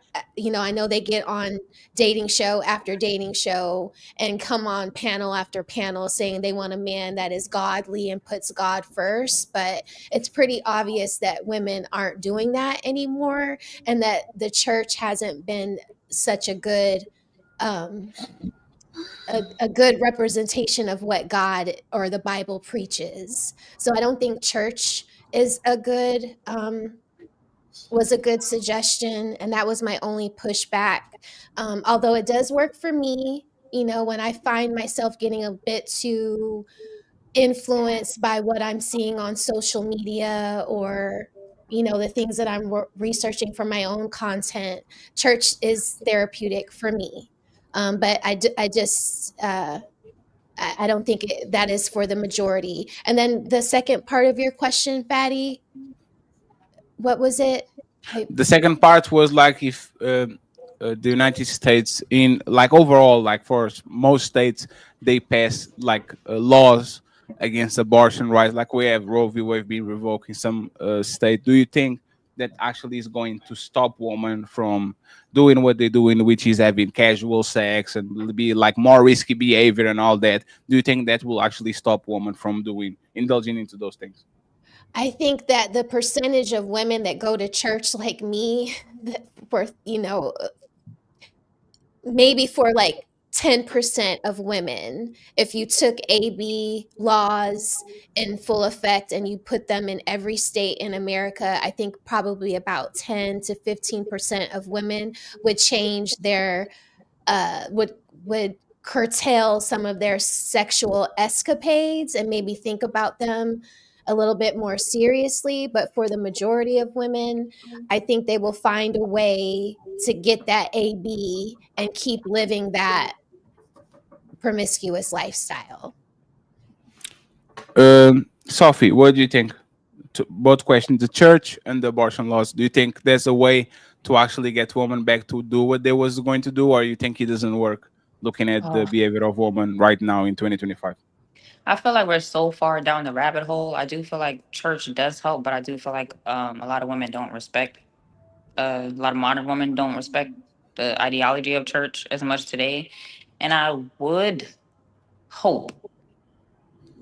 know they get on dating show after dating show and come on panel after panel saying they want a man that is godly and puts God first, but it's pretty obvious that women aren't doing that anymore, and that the church hasn't been such a good a good representation of what God or the Bible preaches. So I don't think church is a good was a good suggestion, and that was my only pushback. Although it does work for me, when I find myself getting a bit too influenced by what I'm seeing on social media, or the things that I'm researching for my own content, church is therapeutic for me. But I don't think that is for the majority. And then the second part of your question, Fatty, what was it? The second part was like if the United States, in like overall, like for most states, they pass like laws against abortion rights. Like we have Roe v. Wade being revoked in some state. Do you think that actually is going to stop women from doing what they're doing, which is having casual sex and be like more risky behavior and all that? Do you think that will actually stop women from indulging into those things? I think that the percentage of women that go to church like me, for maybe for like 10% of women, if you took AB laws in full effect and you put them in every state in America, I think probably about 10 to 15% of women would change their would curtail some of their sexual escapades and maybe think about them a little bit more seriously. But for the majority of women, I think they will find a way to get that AB and keep living that promiscuous lifestyle. Sophie, what do you think? To both questions, the church and the abortion laws. Do you think there's a way to actually get women back to do what they was going to do, or you think it doesn't work? Looking at the behavior of women right now in 2025. I feel like we're so far down the rabbit hole. I do feel like church does help, but I do feel like a lot of women don't respect. A lot of modern women don't respect the ideology of church as much today, and I would hope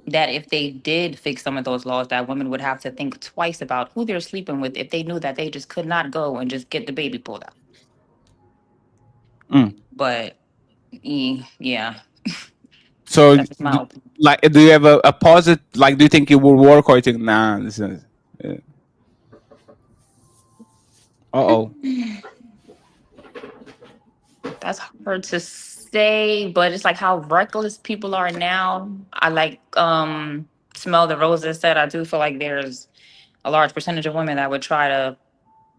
that if they did fix some of those laws, that women would have to think twice about who they're sleeping with if they knew that they just could not go and just get the baby pulled out. But yeah. So, like, do you have a positive? Like, do you think it will work, or you think nah? This is. That's hard to say, but it's like how reckless people are now. I like Smell the Roses said, I do feel like there's a large percentage of women that would try to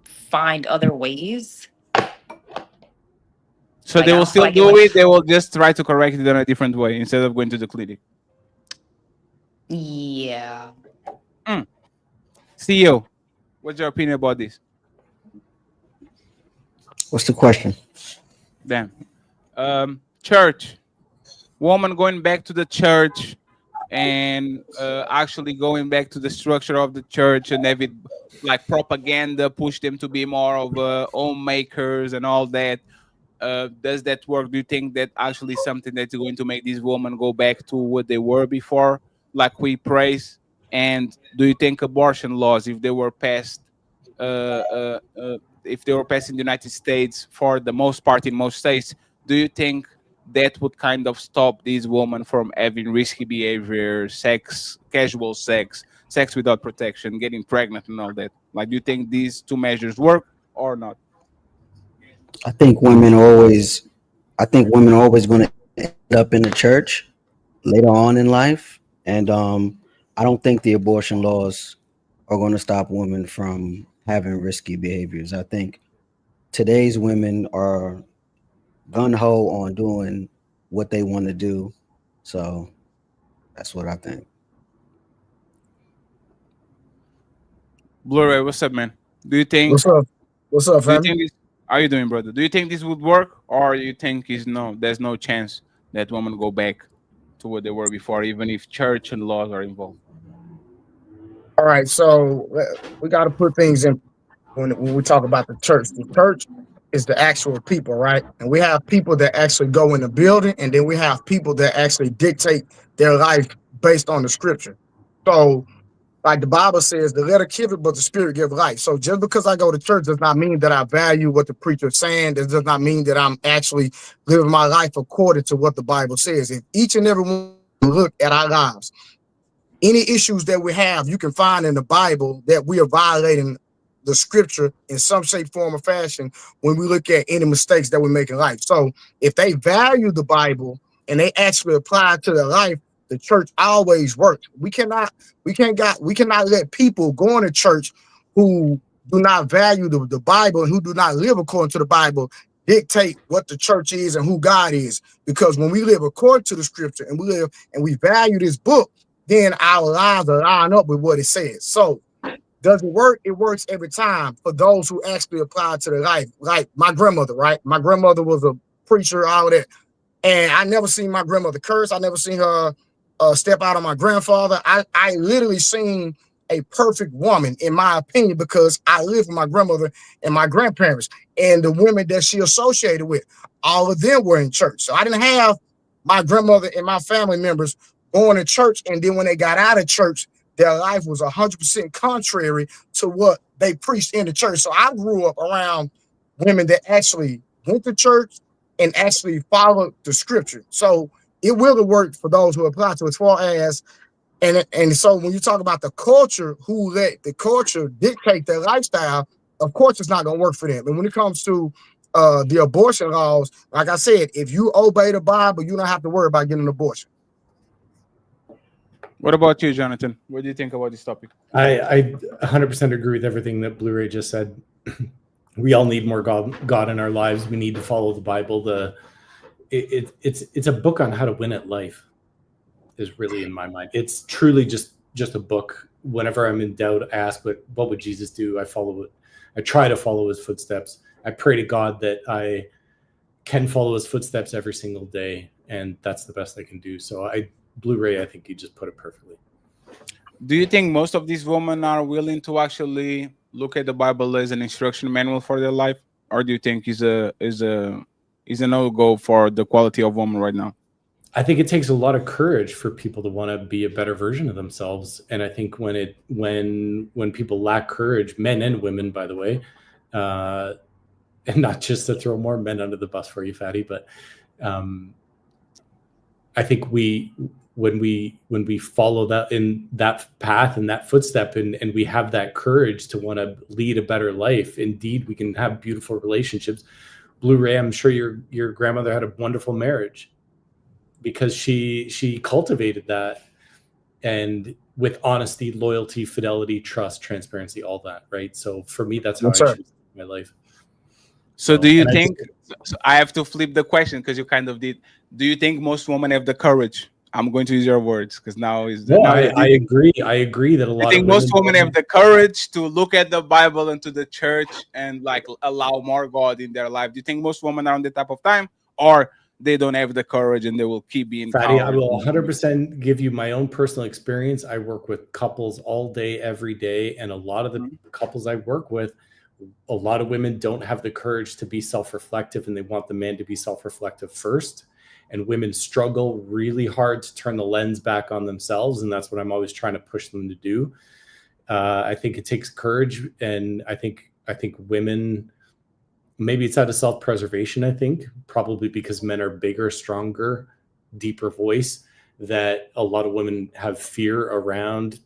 find other ways. So they will still do it. They will just try to correct it in a different way instead of going to the clinic. Yeah. CEO, what's your opinion about this? What's the question? Damn. Church. Woman going back to the church and actually going back to the structure of the church and have it like propaganda, push them to be more of homemakers and all that. Does that work? Do you think that actually something that's going to make these women go back to what they were before, like we praise? And do you think abortion laws, if they were passed, if they were passed in the United States for the most part in most states, do you think that would kind of stop these women from having risky behavior, sex, casual sex, sex without protection, getting pregnant and all that? Like, do you think these two measures work or not? I think women are always going to end up in the church later on in life, and I don't think the abortion laws are going to stop women from having risky behaviors. I think today's women are gung-ho on doing what they want to do, so that's what I think. Blu-ray, what's up, man? Do you think? What's up, fam? How you doing, brother? Do you think this would work, or you think there's no chance that women go back to what they were before, even if church and laws are involved? All right, so we got to put things in when we talk about the church. The church is the actual people, right? And we have people that actually go in the building, and then we have people that actually dictate their life based on the scripture. So, like the Bible says, the letter killeth, but the spirit give life. So just because I go to church does not mean that I value what the preacher is saying. That does not mean that I'm actually living my life according to what the Bible says. If each and every one look at our lives, any issues that we have, you can find in the Bible that we are violating the scripture in some shape, form, or fashion when we look at any mistakes that we make in life. So if they value the Bible and they actually apply it to their life, the church always works. We cannot let people go into church who do not value the Bible and who do not live according to the Bible dictate what the church is and who God is. Because when we live according to the scripture and we value this book, then our lives are lined up with what it says. So does it work? It works every time for those who actually apply it to their life. Like my grandmother, right? My grandmother was a preacher, all that. And I never seen my grandmother curse. I never seen her step out on my grandfather. I literally seen a perfect woman, in my opinion, because I lived with my grandmother and my grandparents, and the women that she associated with, all of them were in church. So I didn't have my grandmother and my family members going to church, and then when they got out of church, their life was 100% contrary to what they preached in the church. So I grew up around women that actually went to church and actually followed the scripture. So it will work for those who apply to, as far as, and so when you talk about the culture, who let the culture dictate their lifestyle, of course it's not going to work for them. And when it comes to the abortion laws, like I said, if you obey the Bible, you don't have to worry about getting an abortion. What about you, Jonathan? What do you think about this topic? I 100% agree with everything that Blu-ray just said. We all need more God in our lives. We need to follow the Bible. It's a book on how to win at life, is really in my mind. It's truly just a book. Whenever I'm in doubt, I ask what would Jesus do? I follow it. I try to follow his footsteps. I pray to God that I can follow his footsteps every single day, and that's the best I can do. So Blu-ray, I think you just put it perfectly. Do you think most of these women are willing to actually look at the Bible as an instruction manual for their life, or do you think is a no-go for the quality of woman right now? I think it takes a lot of courage for people to want to be a better version of themselves, and I think when people lack courage, men and women, by the way, and not just to throw more men under the bus for you, Fatty, but I think when we follow that in that path and that footstep, and we have that courage to want to lead a better life, indeed we can have beautiful relationships. Blu-ray, I'm sure your grandmother had a wonderful marriage because she cultivated that, and with honesty, loyalty, fidelity, trust, transparency, all that, right? So for me, that's how I choose my life. So do you think, I have to flip the question because you kind of did. Do you think most women have the courage? I'm going to use your words because now is the. No, I agree. I agree that a lot. I think most women have the courage to look at the Bible and to the church and like allow more God in their life. Do you think most women are on the type of time, or they don't have the courage and they will keep being? Fatty, I will 100% give you my own personal experience. I work with couples all day, every day, and a lot of the couples I work with, a lot of women don't have the courage to be self-reflective, and they want the man to be self-reflective first. And women struggle really hard to turn the lens back on themselves. And that's what I'm always trying to push them to do. I think it takes courage. And I think women, maybe it's out of self-preservation, I think, probably because men are bigger, stronger, deeper voice, that a lot of women have fear around,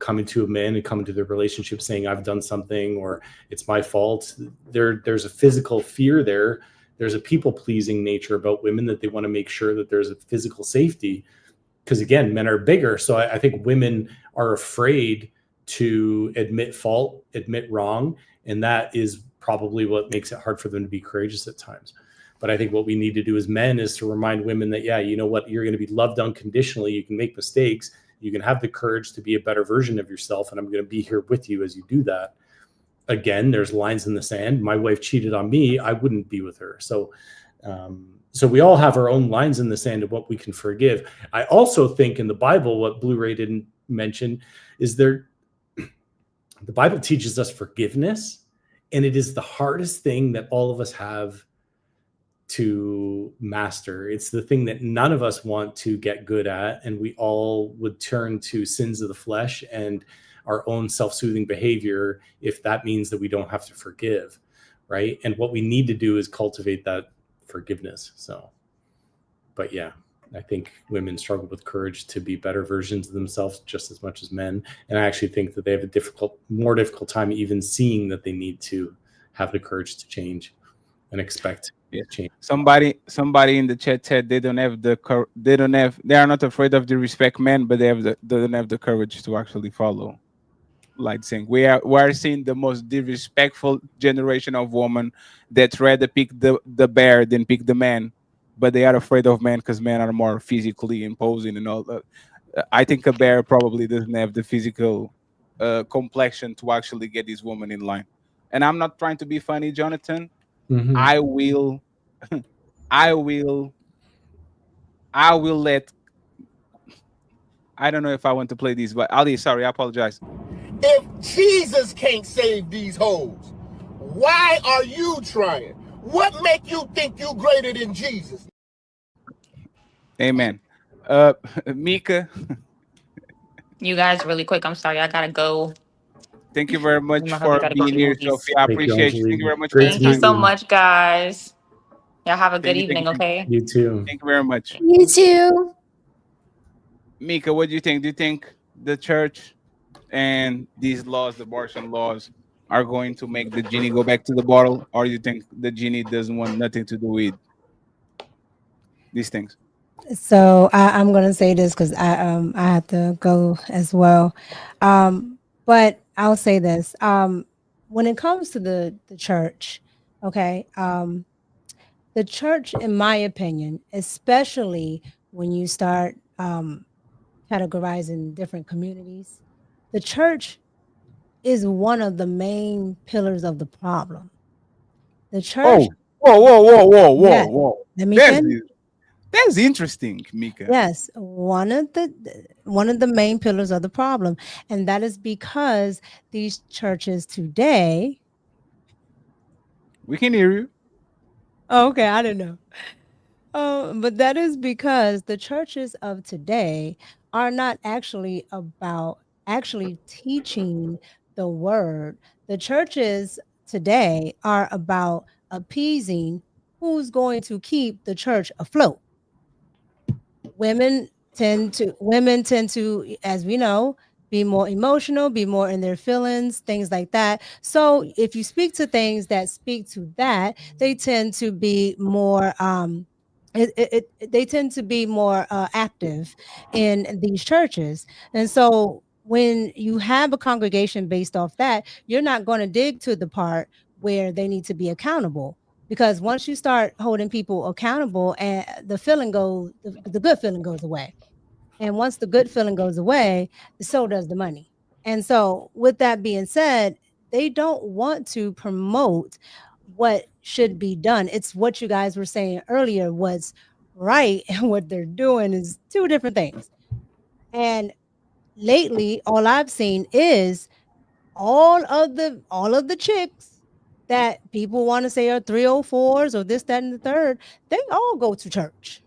coming to a man and coming to their relationship saying, I've done something, or it's my fault. There's a physical fear there. There's a people-pleasing nature about women that they want to make sure that there's a physical safety, because again, men are bigger. So I think women are afraid to admit fault, admit wrong, and that is probably what makes it hard for them to be courageous at times. But I think what we need to do as men is to remind women that, yeah, you know what, you're going to be loved unconditionally. You can make mistakes. You can have the courage to be a better version of yourself, and I'm going to be here with you as you do that. Again, there's lines in the sand. My wife cheated on me. I wouldn't be with her. So So we all have our own lines in the sand of what we can forgive. I also think in the Bible, what Blu-ray didn't mention is the Bible teaches us forgiveness, and it is the hardest thing that all of us have to master. It's the thing that none of us want to get good at, and we all would turn to sins of the flesh and our own self-soothing behavior if that means that we don't have to forgive, right? And what we need to do is cultivate that forgiveness. So, but yeah, I think women struggle with courage to be better versions of themselves just as much as men. And I actually think that they have a more difficult time even seeing that they need to have the courage to change and expect change. Somebody in the chat said they are not afraid of the respect men, but they don't have the courage to actually follow. Like saying we are seeing the most disrespectful generation of women that rather pick the bear than pick the man, but they are afraid of men because men are more physically imposing and all that. I think a bear probably doesn't have the physical complexion to actually get this woman in line. And I'm not trying to be funny, Jonathan. Mm-hmm. I will let. I don't know if I want to play these, but Ali, sorry, I apologize. If Jesus can't save these hoes, why are you trying? What make you think you greater than Jesus? Amen. Mika. You guys, really quick, I'm sorry, I gotta go. Thank you very much for being here, Sophie. I appreciate you. Thank you very much. Thank you so much, guys. Y'all have a good evening, okay? You too. Thank you very much. You too. Mika, what do you think? Do you think the church and these laws, the abortion laws, are going to make the genie go back to the bottle, or do you think the genie doesn't want nothing to do with these things? So I'm gonna say this because I have to go as well, but I'll say this: when it comes to the church, okay, the church, in my opinion, especially when you start categorizing different communities, the church is one of the main pillars of the problem. The church. Whoa. Let me finish. That's interesting, Mika. Yes, one of the main pillars of the problem, and that is because these churches today. We can hear you. Oh, okay, I don't know. But that is because the churches of today are not actually about teaching the word. The churches today are about appeasing who's going to keep the church afloat. Women tend to, as we know, be more emotional, be more in their feelings, things like that. So if you speak to things that speak to that, they tend to be more they tend to be more active in these churches. And so when you have a congregation based off that, you're not going to dig to the part where they need to be accountable. Because once you start holding people accountable, and the feeling goes, the good feeling goes away. And once the good feeling goes away, so does the money. And so with that being said, they don't want to promote what should be done. It's what you guys were saying earlier, what's right and what they're doing is two different things. And lately, all I've seen is all of the chicks that people want to say are 304s or this, that, and the third, they all go to church.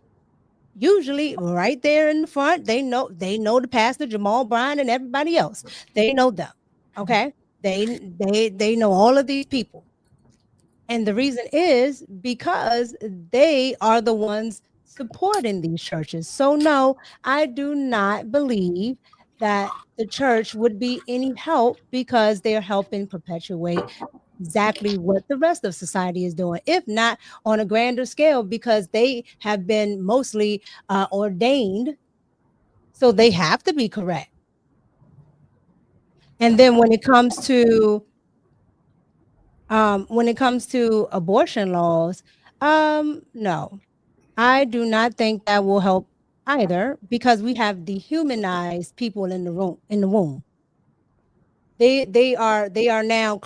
Usually right there in the front, they know the pastor, Jamal Bryan, and everybody else. They know them. Okay. They know all of these people. And the reason is because they are the ones supporting these churches. So no, I do not believe that the church would be any help because they're helping perpetuate exactly what the rest of society is doing, if not on a grander scale, because they have been mostly ordained, so they have to be correct. And then when it comes to abortion laws, no, I do not think that will help either, because we have dehumanized people in the womb. They are now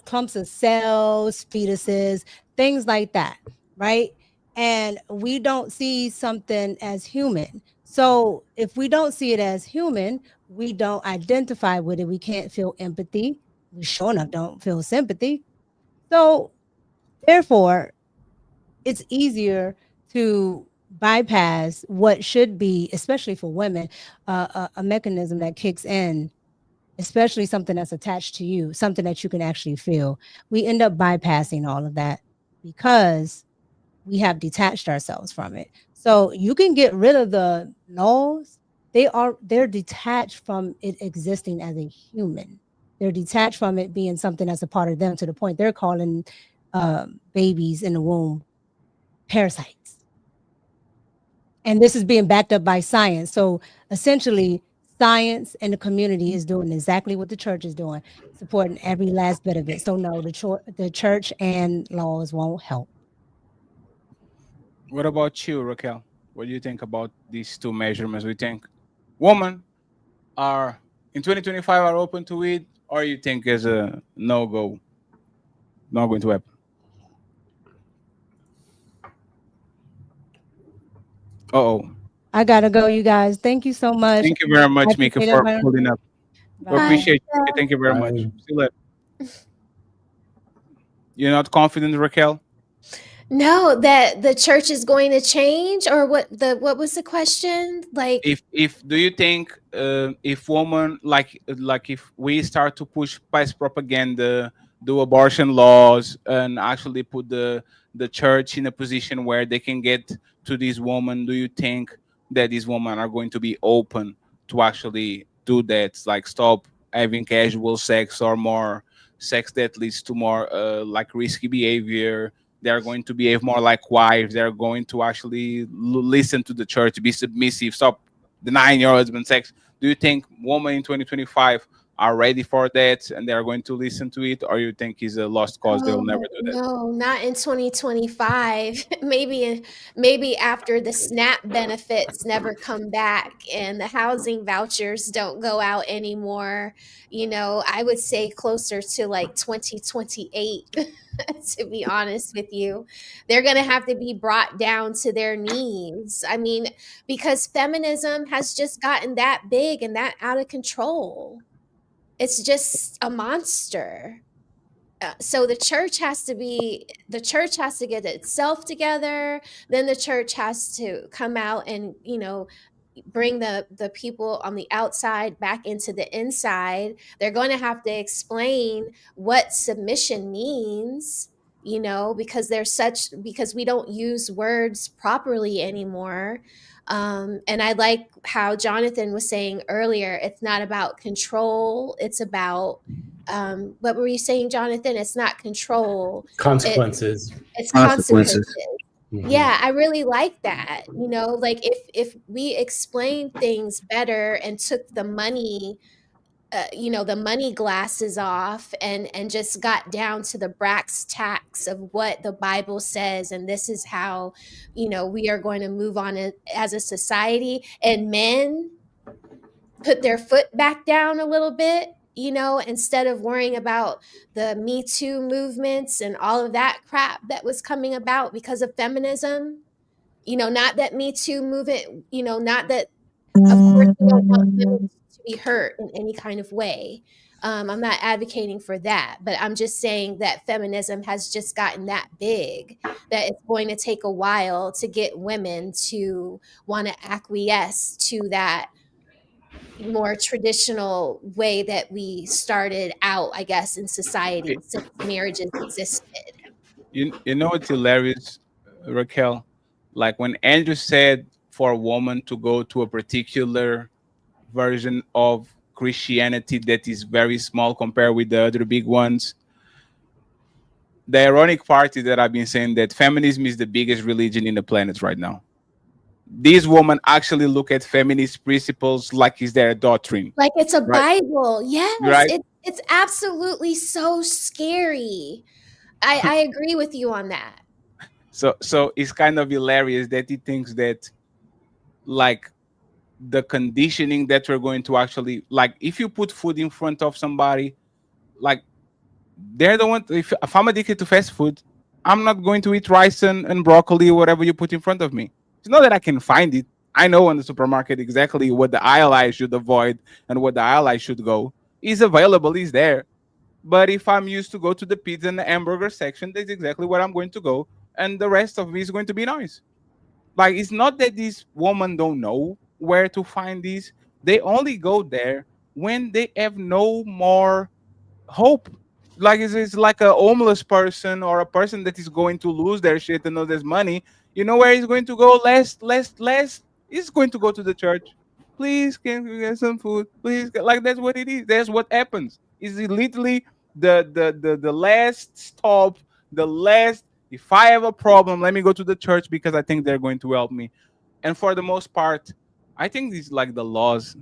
clumps of cells, fetuses, things like that. right? And we don't see something as human. So if we don't see it as human, we don't identify with it. We can't feel empathy. We sure enough don't feel sympathy. So therefore, it's easier to bypass what should be, especially for women, a mechanism that kicks in, especially something that's attached to you, something that you can actually feel. We end up bypassing all of that because we have detached ourselves from it. So you can get rid of the laws. They're detached from it existing as a human. They're detached from it being something that's a part of them to the point they're calling babies in the womb parasites. And this is being backed up by science. So essentially, science and the community is doing exactly what the church is doing, supporting every last bit of it. So no, the church and laws won't help. What about you, Raquel? What do you think about these two measurements? We think women are in 2025 are open to it, or you think is a no go, not going to happen? Oh, I gotta go, you guys. Thank you so much. thank you very much, Mika, appreciate for everybody. pulling up. We Bye. appreciate you, Mika. Thank you very much. See you later. You're not confident, Raquel? No, that the church is going to change, or what was the question? Like, If do you think if women like if we start to push past propaganda, do abortion laws, and actually put the church in a position where they can get to these women, do you think that these women are going to be open to actually do that, like stop having casual sex or more sex that leads to more like risky behavior? They're going to behave more like wives. They're going to actually listen to the church, be submissive, stop denying your husband sex. Do you think women in 2025 are ready for that and they're going to listen to it, or you think it's a lost cause? They'll never do that. no, not in 2025. Maybe after the SNAP benefits never come back and the housing vouchers don't go out anymore. I would say closer to like 2028. To be honest with you, they're going to have to be brought down to their knees. I mean, because feminism has just gotten that big and that out of control. It's just a monster. So the church has to get itself together. Then the church has to come out and bring the people on the outside back into the inside. They're going to have to explain what submission means, because we don't use words properly anymore. And I like how Jonathan was saying earlier, it's not about control, it's about what were you saying, Jonathan? It's not control. Consequences. It's consequences. Mhm. Yeah, I really like that. Like if we explained things better and took the money, the money glasses off and just got down to the brass tacks of what the Bible says, and this is how, we are going to move on as a society, and men put their foot back down a little bit, instead of worrying about the Me Too movements and all of that crap that was coming about because of feminism. Not that Me Too movement, not that, of course, we don't want women to be hurt in any kind of way. I'm not advocating for that, but I'm just saying that feminism has just gotten that big that it's going to take a while to get women to want to acquiesce to that more traditional way that we started out, I guess, in society since marriages existed. You know what's hilarious, Raquel? Like when Andrew said for a woman to go to a particular version of Christianity that is very small compared with the other big ones. The ironic part is that I've been saying that feminism is the biggest religion in the planet right now. These women actually look at feminist principles like it's their doctrine. Like it's a right? Bible. Yes. Right? It's absolutely so scary. I agree with you on that. So it's kind of hilarious that he thinks that like the conditioning that we're going to actually like if you put food in front of somebody, like they're the one if I'm addicted to fast food, I'm not going to eat rice and broccoli or whatever you put in front of me. It's not that I can find it. I know in the supermarket exactly what the aisle I should avoid and what the aisle I should go. It's available, it's there. But if I'm used to go to the pizza and the hamburger section, that's exactly where I'm going to go. And the rest of me is going to be noise. Like, it's not that these women don't know where to find these. They only go there when they have no more hope. Like, it's like a homeless person or a person that is going to lose their shit and know there's money. You know where he's going to go last? He's going to go to the church. Please, can we get some food? Please, like, that's what it is. That's what happens. Is it literally the last stop, the last. If I have a problem, let me go to the church because I think they're going to help me. And for the most part, I think these like the laws.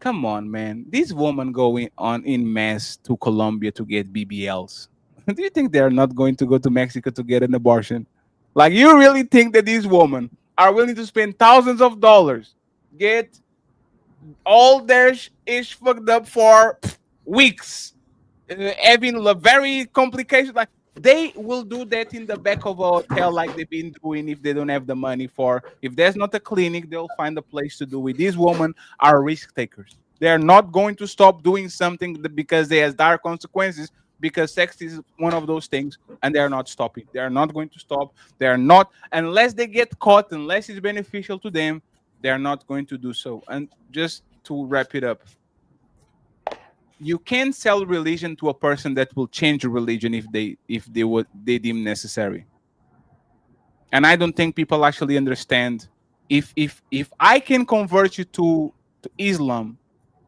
Come on, man. These women going on in mass to Colombia to get BBLs. Do you think they're not going to go to Mexico to get an abortion? Like, you really think that these women are willing to spend thousands of dollars, get all their ish fucked up for weeks, having a very complicated, like, they will do that in the back of a hotel like they've been doing if they don't have the money for. If there's not a clinic, they'll find a place to do it. These women are risk takers. They're not going to stop doing something because they has dire consequences, because sex is one of those things, and they're not stopping. They're not going to stop. They're not, unless they get caught, unless it's beneficial to them, they're not going to do so. And just to wrap it up, you can sell religion to a person that will change religion if they deem necessary. And I don't think people actually understand, if I can convert you to Islam,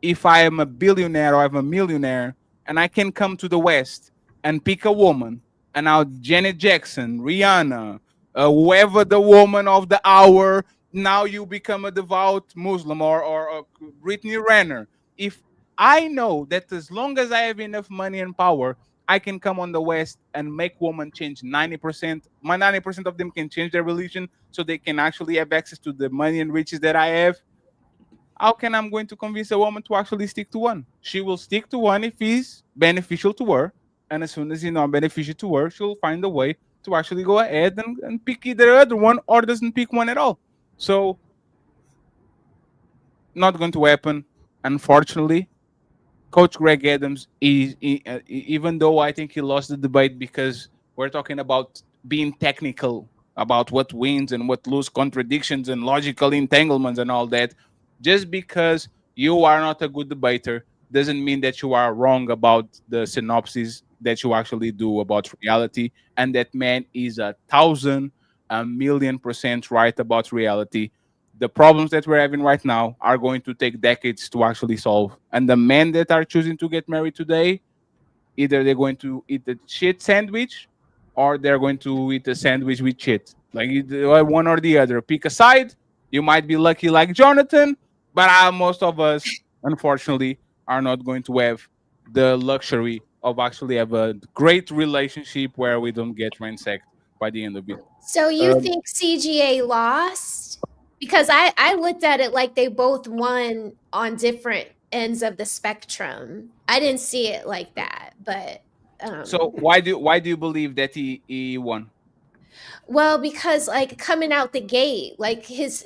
if I am a billionaire or I'm a millionaire, and I can come to the West and pick a woman, and now Janet Jackson, Rihanna, whoever the woman of the hour, now you become a devout Muslim, or Brittany Renner. If I know that as long as I have enough money and power, I can come on the West and make women change 90%. My 90% of them can change their religion so they can actually have access to the money and riches that I have. How can I'm going to convince a woman to actually stick to one? She will stick to one if it's beneficial to her. And as soon as it's not beneficial to her, she'll find a way to actually go ahead and pick either other one or doesn't pick one at all. So, not going to happen, unfortunately. Coach Greg Adams is, even though I think he lost the debate because we're talking about being technical about what wins and what lose, contradictions and logical entanglements and all that. Just because you are not a good debater doesn't mean that you are wrong about the synopsis that you actually do about reality. And that man is 1,000,000,000% right about reality. The problems that we're having right now are going to take decades to actually solve. And the men that are choosing to get married today, either they're going to eat the shit sandwich or they're going to eat a sandwich with shit. Like, one or the other. Pick a side. You might be lucky like Jonathan, but most of us, unfortunately, are not going to have the luxury of actually have a great relationship where we don't get ransacked by the end of it. So you think CGA lost? Because I looked at it like they both won on different ends of the spectrum. I didn't see it like that, but so why do you believe that he won? Well, because like coming out the gate, like his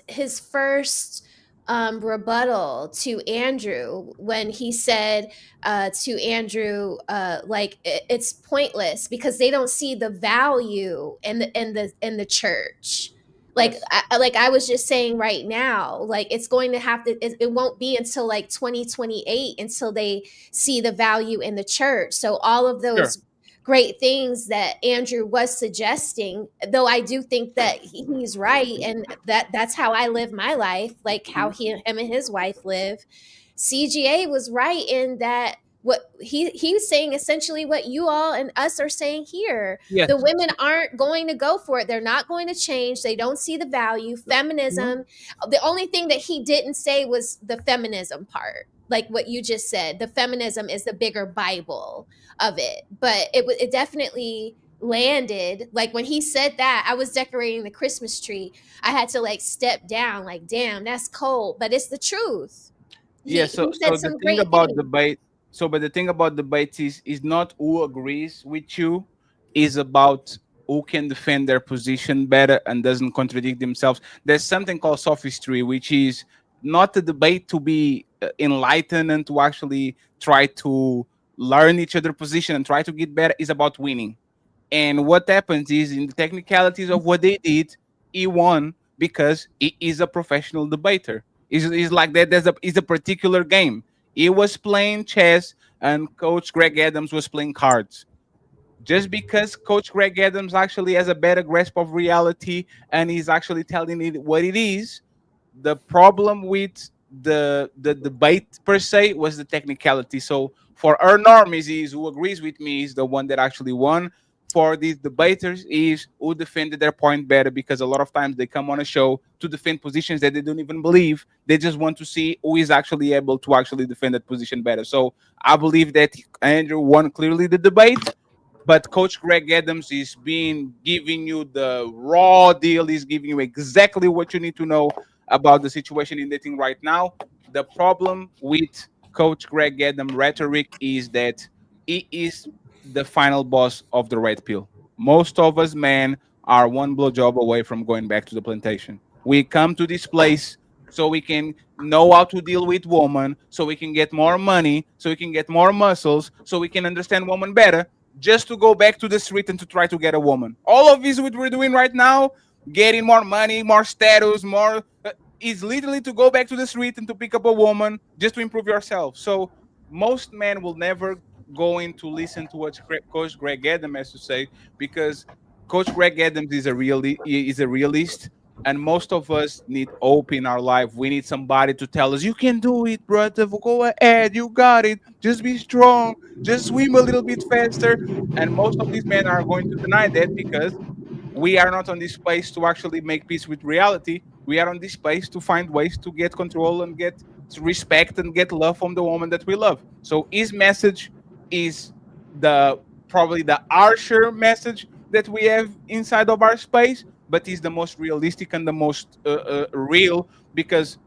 first rebuttal to Andrew when he said to Andrew, like it's pointless because they don't see the value in the church. Like like I was just saying right now, like it's going to have to. It won't be until like 2028 until they see the value in the church. So all of those great things that Andrew was suggesting, though I do think that he's right, and that's how I live my life, like how him and his wife live. CGA was right in that what he's saying essentially what you all and us are saying here. Yes. The women aren't going to go for it. They're not going to change. They don't see the value. Feminism. The only thing that he didn't say was the feminism part, like what you just said. The feminism is the bigger Bible of it, but it definitely landed. Like when he said that, I was decorating the Christmas tree. I had to like step down, like, damn, that's cold, but it's the truth. So the thing about debate, but the thing about debate is not who agrees with you, is about who can defend their position better and doesn't contradict themselves. There's something called sophistry, which is not a debate to be enlightened and to actually try to learn each other's position and try to get better. Is about winning. And what happens is, in the technicalities of what they did, he won because he is a professional debater. It's like that. It's a particular game. He was playing chess, and Coach Greg Adams was playing cards. Just because Coach Greg Adams actually has a better grasp of reality and he's actually telling it what it is, the problem with the debate per se was the technicality. So for our normies is who agrees with me is the one that actually won. For these debaters is who defended their point better, because a lot of times they come on a show to defend positions that they don't even believe. They just want to see who is actually able to actually defend that position better. So I believe that Andrew won clearly the debate, but Coach Greg Adams is giving you the raw deal. He's giving you exactly what you need to know about the situation in dating right now. The problem with Coach Greg Adams' rhetoric is that he is the final boss of the red pill. Most of us men are one blowjob away from going back to the plantation. We come to this place so we can know how to deal with women, so we can get more money, so we can get more muscles, so we can understand women better, just to go back to the street and to try to get a woman. All of this what we're doing right now, getting more money, more status, more is literally to go back to the street and to pick up a woman just to improve yourself. So most men will never going to listen to what Coach Greg Adams has to say, because Coach Greg Adams is a realist, and most of us need hope in our life. We need somebody to tell us, "You can do it, brother. Go ahead, you got it. Just be strong. Just swim a little bit faster." And most of these men are going to deny that because we are not on this place to actually make peace with reality. We are on this place to find ways to get control and get respect and get love from the woman that we love. So his message is probably the harsher message that we have inside of our space, but is the most realistic and the most real, because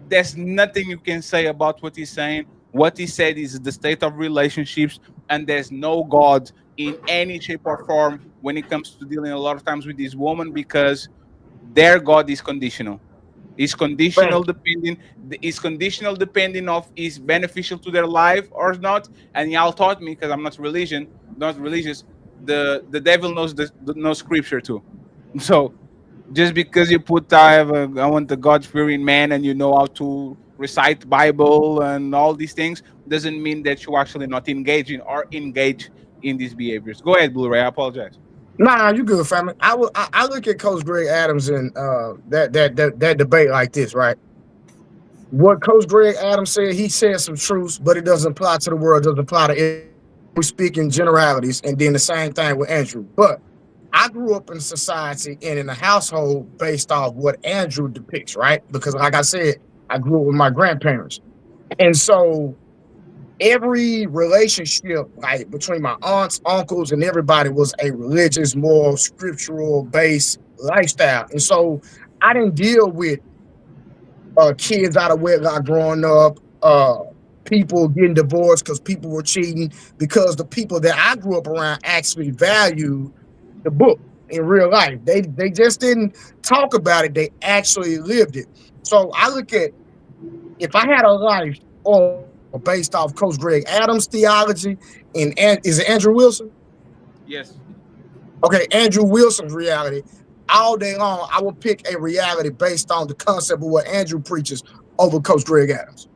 there's nothing you can say about what he's saying. What he said is the state of relationships, and there's no God in any shape or form when it comes to dealing a lot of times with this woman, because their God is conditional. Is conditional depending. Is conditional depending of is beneficial to their life or not. And y'all taught me, because I'm not religious. The devil knows scripture too. So just because you put I want the God fearing man and you know how to recite Bible and all these things doesn't mean that you actually not engaging or engage in these behaviors. Go ahead, Blu-ray. I apologize. Nah, you good, family. I look at Coach Greg Adams and that debate like this, right? What Coach Greg Adams said, he said some truths, but it doesn't apply to the world, doesn't apply to it. We speak in generalities, and then the same thing with Andrew. But I grew up in a society and in a household based off what Andrew depicts, right? Because like I said, I grew up with my grandparents. And so every relationship, like between my aunts, uncles, and everybody, was a religious, moral, scriptural based lifestyle. And so I didn't deal with kids out of wedlock growing up, people getting divorced because people were cheating, because the people that I grew up around actually valued the book in real life. They just didn't talk about it, they actually lived it. So I look at, if I had a life or based off Coach Greg Adams' theology, and is it Andrew Wilson? Yes. Okay, Andrew Wilson's reality. All day long, I will pick a reality based on the concept of what Andrew preaches over Coach Greg Adams.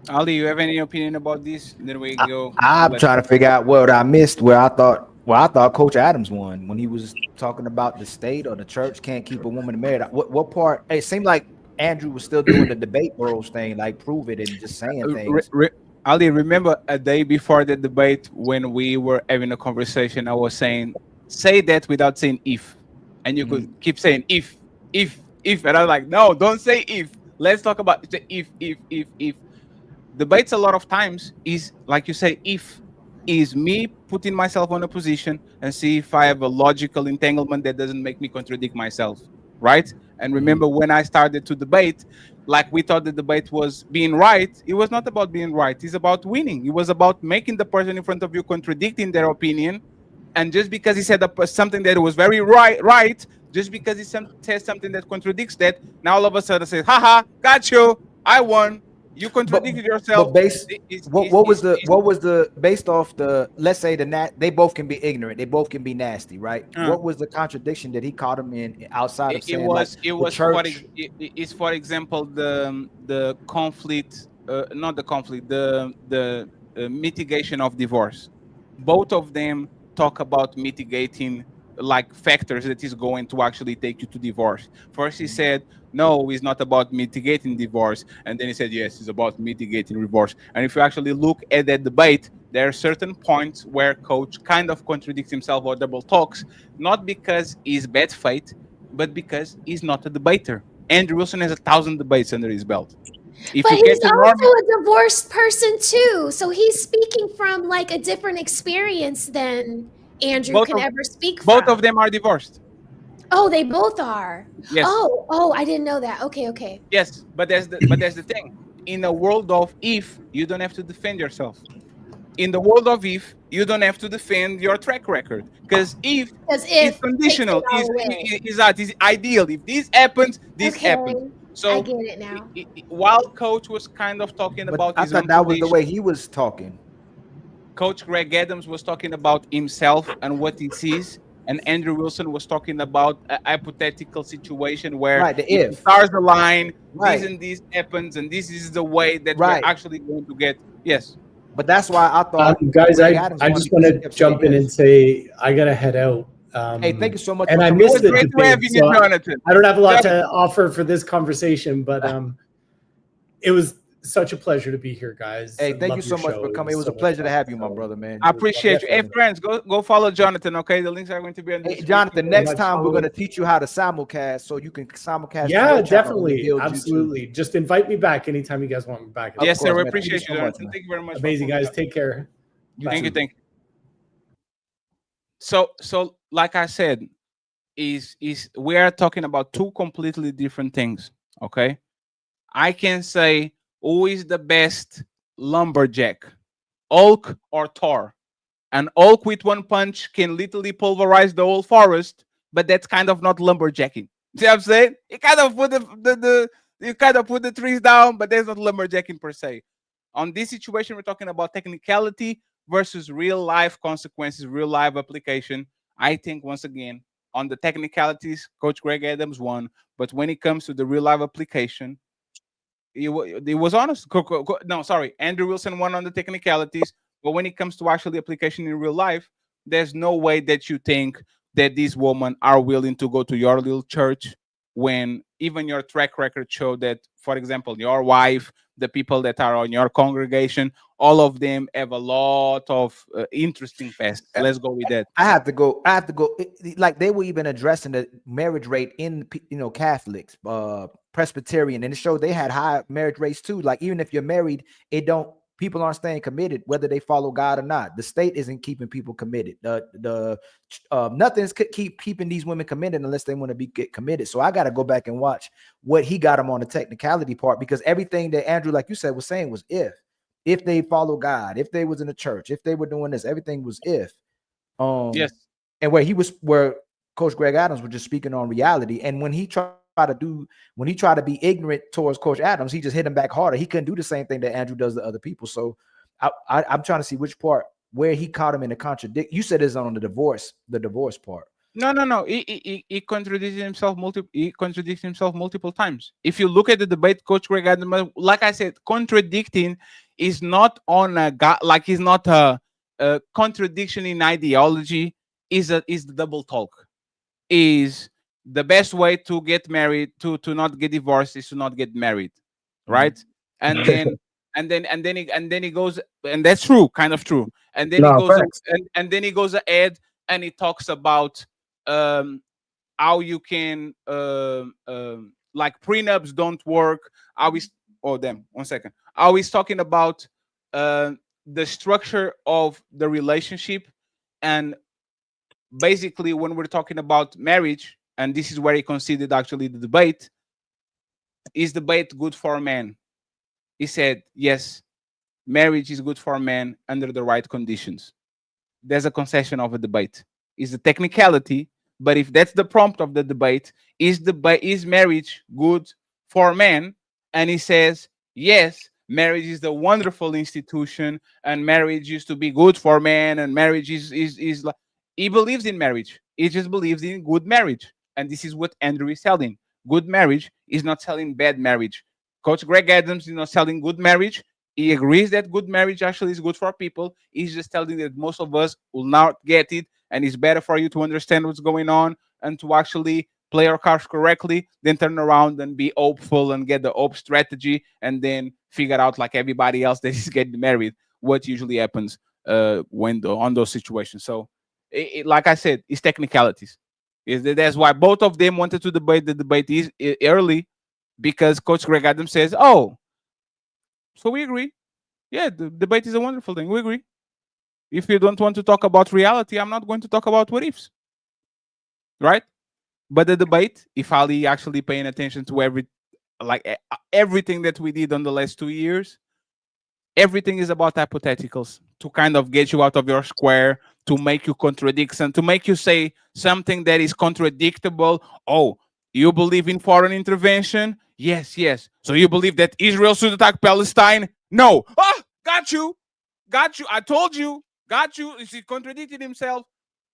Ali, you have any opinion about this? Then we go. I'm trying to figure out what I missed. Where I thought Coach Adams won when he was talking about the state or the church can't keep a woman married. What part? It seemed like Andrew was still doing the debate bros thing, like prove it and just saying things. Ali, remember a day before the debate when we were having a conversation, I was saying, say that without saying if. And you could keep saying if. And I was like, no, don't say if. Let's talk about the if. Debates a lot of times is, like you say, if is me putting myself on a position and see if I have a logical entanglement that doesn't make me contradict myself. right? And remember when I started to debate, like we thought the debate was being right. It was not about being right. It's about winning. It was about making the person in front of you contradicting their opinion. And just because he said something that was very right, just because he says something that contradicts that, now all of a sudden says, haha, got you, I won. You contradicted yourself. But what was the based off the, let's say they both can be ignorant, they both can be nasty, right? What was the contradiction that he caught him in outside of saying it's for example the conflict, not the conflict, the mitigation of divorce. Both of them talk about mitigating like factors that is going to actually take you to divorce. First he said no, it's not about mitigating divorce, and then he said yes, it's about mitigating divorce. And if you actually look at that debate, there are certain points where coach kind of contradicts himself or double talks, not because he's bad faith, but because he's not a debater. Andrew Wilson has 1,000 debates under his belt. If but you he's catch also a divorced person too, so he's speaking from like a different experience than Andrew can ever speak from. Both of them are divorced. Oh, they both are. Yes. Oh, I didn't know that. Okay. Yes, but there's the thing. In a world of if, you don't have to defend yourself. In the world of if, you don't have to defend your track record, because if is conditional, is ideal. If this happens, this happens. So I get it now. While coach was kind of talking about I his thought that was the way he was talking. Coach Greg Adams was talking about himself and what he sees, and Andrew Wilson was talking about a hypothetical situation where if stars align, this and this happens, and this is the way that we're actually going to get. Yes. But that's why I thought, guys, I just want to jump in and say I gotta head out. Hey, thank you so much. And I missed the debate, so I don't have a lot Jonathan. to offer for this conversation, but it was such a pleasure to be here, guys. Hey, thank you so much for coming. It was a pleasure to have you, my brother, man. I appreciate you. Hey, friends, go follow Jonathan. Okay, the links are going to be on the description. Jonathan, next time we're going to teach you how to simulcast, so you can simulcast. Yeah, definitely, absolutely. YouTube. Just invite me back anytime you guys want me back. Yes, sir. We appreciate you, Jonathan. Thank you very much. Amazing, guys. Take care. Thank you. So, like I said, we are talking about two completely different things. Okay, I can say, who is the best lumberjack, Hulk or Thor? And Hulk with one punch can literally pulverize the whole forest, but that's kind of not lumberjacking. See what I'm saying? You kind of put the trees down, but there's not lumberjacking per se. On this situation, we're talking about technicality versus real life consequences, real life application. I think once again, on the technicalities, Coach Greg Adams won, but when it comes to the real life application, he was honest. No, sorry. Andrew Wilson won on the technicalities, but when it comes to actually application in real life, there's no way that you think that these women are willing to go to your little church when even your track record show that, for example, your wife, the people that are on your congregation, all of them have a lot of interesting past. Let's go with that. I have to go. Like they were even addressing the marriage rate in Catholics, Presbyterian, and it showed they had high marriage rates too. Like even if you're married, people aren't staying committed whether they follow God or not. The state isn't keeping people committed. Nothing's keeping these women committed unless they want to get committed. So I got to go back and watch what he got them on the technicality part, because everything that Andrew, like you said, was saying was if they follow God, if they was in the church, if they were doing this, everything was if. Yes. And where Coach Greg Adams was just speaking on reality, and when he tried to be ignorant towards Coach Adams, he just hit him back harder. He couldn't do the same thing that Andrew does to other people. So I'm trying to see which part where he caught him in the contradict. You said it's on the divorce part. No. He contradicted himself multiple times. If you look at the debate, Coach Greg Adams, like I said, contradicting is not on a like he's not a contradiction in ideology. Is the double talk. Is the best way to get married, to not get divorced, is to not get married, right? And then he goes, and that's true, kind of true. And then he goes ahead and he talks about how you can like prenups don't work. How he's talking about the structure of the relationship, and basically when we're talking about marriage and this is where he considered actually the debate, is debate good for a man? He said, yes, marriage is good for a man under the right conditions. There's a concession of a debate. It's a technicality, but if that's the prompt of the debate, is marriage good for men? And he says, yes, marriage is a wonderful institution, and marriage used to be good for men, and marriage is like, he believes in marriage. He just believes in good marriage. And this is what Andrew is selling. Good marriage is not selling bad marriage. Coach Greg Adams is not selling good marriage. He agrees that good marriage actually is good for people. He's just telling that most of us will not get it, and it's better for you to understand what's going on and to actually play your cards correctly, then turn around and be hopeful and get the hope strategy, and then figure out, like everybody else that is getting married, what usually happens on those situations. So, like I said, it's technicalities. That's why both of them wanted to debate the debate early, because Coach Greg Adams says, "Oh, so we agree. Yeah, the debate is a wonderful thing. We agree. If you don't want to talk about reality, I'm not going to talk about what ifs." Right? But the debate, if Ali actually paying attention to everything that we did on the last 2 years, everything is about hypotheticals to kind of get you out of your square, to make you contradict, and to make you say something that is contradictable. Oh, you believe in foreign intervention? Yes, yes. So you believe that Israel should attack Palestine? No. Ah, got you. Got you. I told you. Got you. He contradicted himself.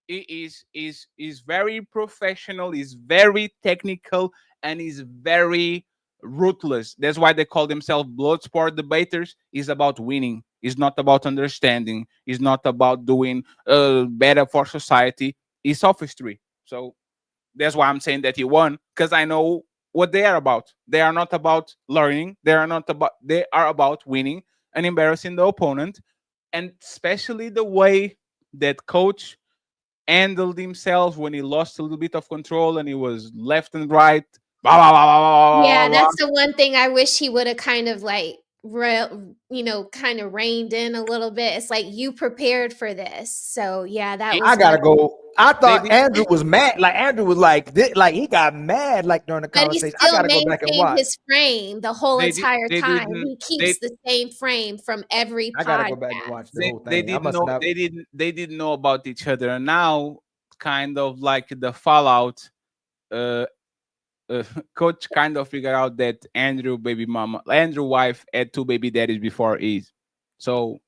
He is very professional, is very technical, and is very ruthless. That's why they call themselves blood sport debaters. It's about winning. It's not about understanding. It's not about doing better for society. It's sophistry. So that's why I'm saying that he won, because I know what they are about. They are not about learning. They are about winning and embarrassing the opponent. And especially the way that Coach handled himself when he lost a little bit of control and he was left and right. Yeah, that's the one thing I wish he would have kind of like kind of reined in a little bit. It's like, you prepared for this. So yeah, that was I gotta go. I thought Maybe- Andrew was mad. Like Andrew was like he got mad like during the But he conversation. I still gotta go back and maintained watch. his frame the whole They entire time. didn't. He keeps the same frame from every I gotta podcast. go back and watch the They, whole they thing. I didn't must know. not. They didn't know about each other, and now kind of like the fallout. Coach kind of figured out that Andrew wife had 2 baby daddies before Eve. So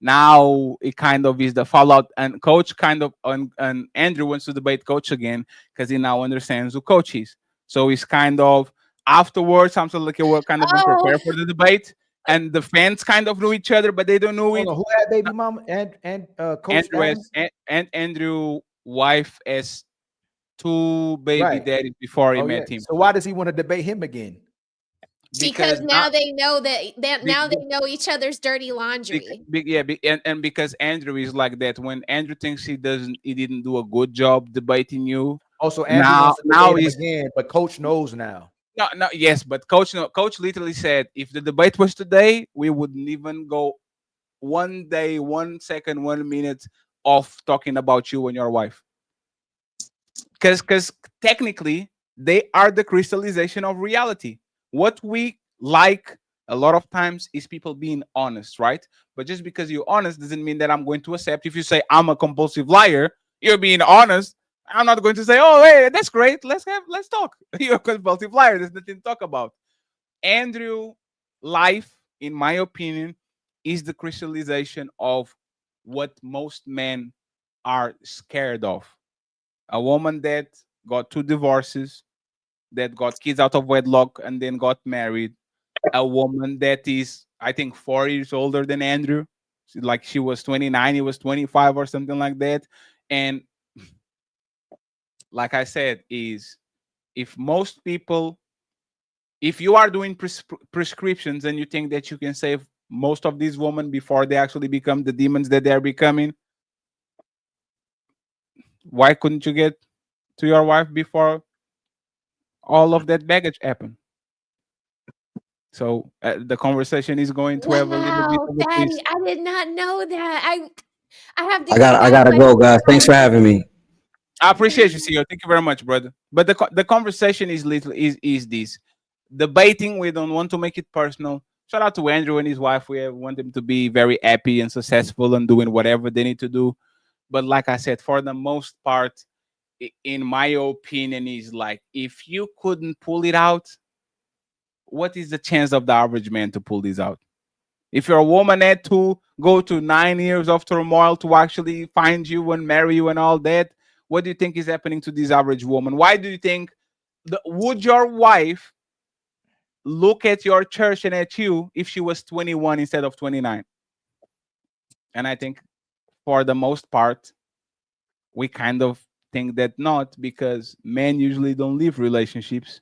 now it kind of is the fallout, and Coach kind of and Andrew wants to debate Coach again because he now understands who Coach is. So it's kind of afterwards, something like we're kind of prepared for the debate, and the fans kind of knew each other, but they don't know it. Who had baby mama and Coach Andrew wife as 2 baby Right. daddies before he Oh, met yeah. him. So why does he want to debate him again? Because now they know that now they know each other's dirty laundry. And because Andrew is like that. When Andrew thinks he didn't do a good job debating you. Also, Andrew wants to now debate him he's again, but Coach knows now. no, yes, but Coach literally said if the debate was today, we wouldn't even go 1 day, 1 second, 1 minute off talking about you and your wife. Because technically they are the crystallization of reality. What we like a lot of times is people being honest, right? But just because you're honest doesn't mean that I'm going to accept. If you say I'm a compulsive liar, you're being honest. I'm not going to say, oh, hey, that's great. Let's talk. You're a compulsive liar. There's nothing to talk about. Andrew life, in my opinion, is the crystallization of what most men are scared of. A woman that got 2 divorces, that got kids out of wedlock and then got married. A woman that is, I think, 4 years older than Andrew. Like she was 29, he was 25 or something like that. And like I said, is if most people, if you are doing prescriptions and you think that you can save most of these women before they actually become the demons that they're becoming, why couldn't you get to your wife before all of that baggage happened? So the conversation is going to have a little bit of a Daddy, twist. I did not know that. I have to I gotta go, guys. Thanks for having me. I appreciate you, CEO. Thank you very much, brother. But the conversation is little is this debating. We don't want to make it personal. Shout out to Andrew and his wife. We want them to be very happy and successful and doing whatever they need to do. But like I said, for the most part, in my opinion, is like if you couldn't pull it out, what is the chance of the average man to pull this out? If your woman had to go to 9 years of turmoil to actually find you and marry you and all that, what do you think is happening to this average woman? Why do you think would your wife look at your church and at you if she was 21 instead of 29? And I think for the most part, we kind of think that not, because men usually don't leave relationships,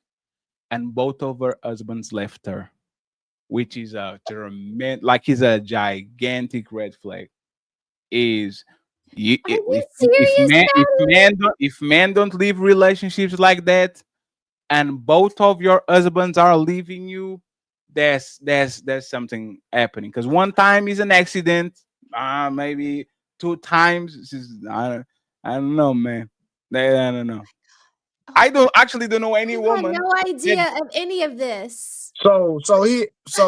and both of her husbands left her, which is a tremendous, like, is a gigantic red flag. Is you, Are you if men don't leave relationships like that, and both of your husbands are leaving you, there's something happening. Because one time is an accident, maybe two times. I don't know, man. I don't know. I don't know any I had woman. no idea of any of this. So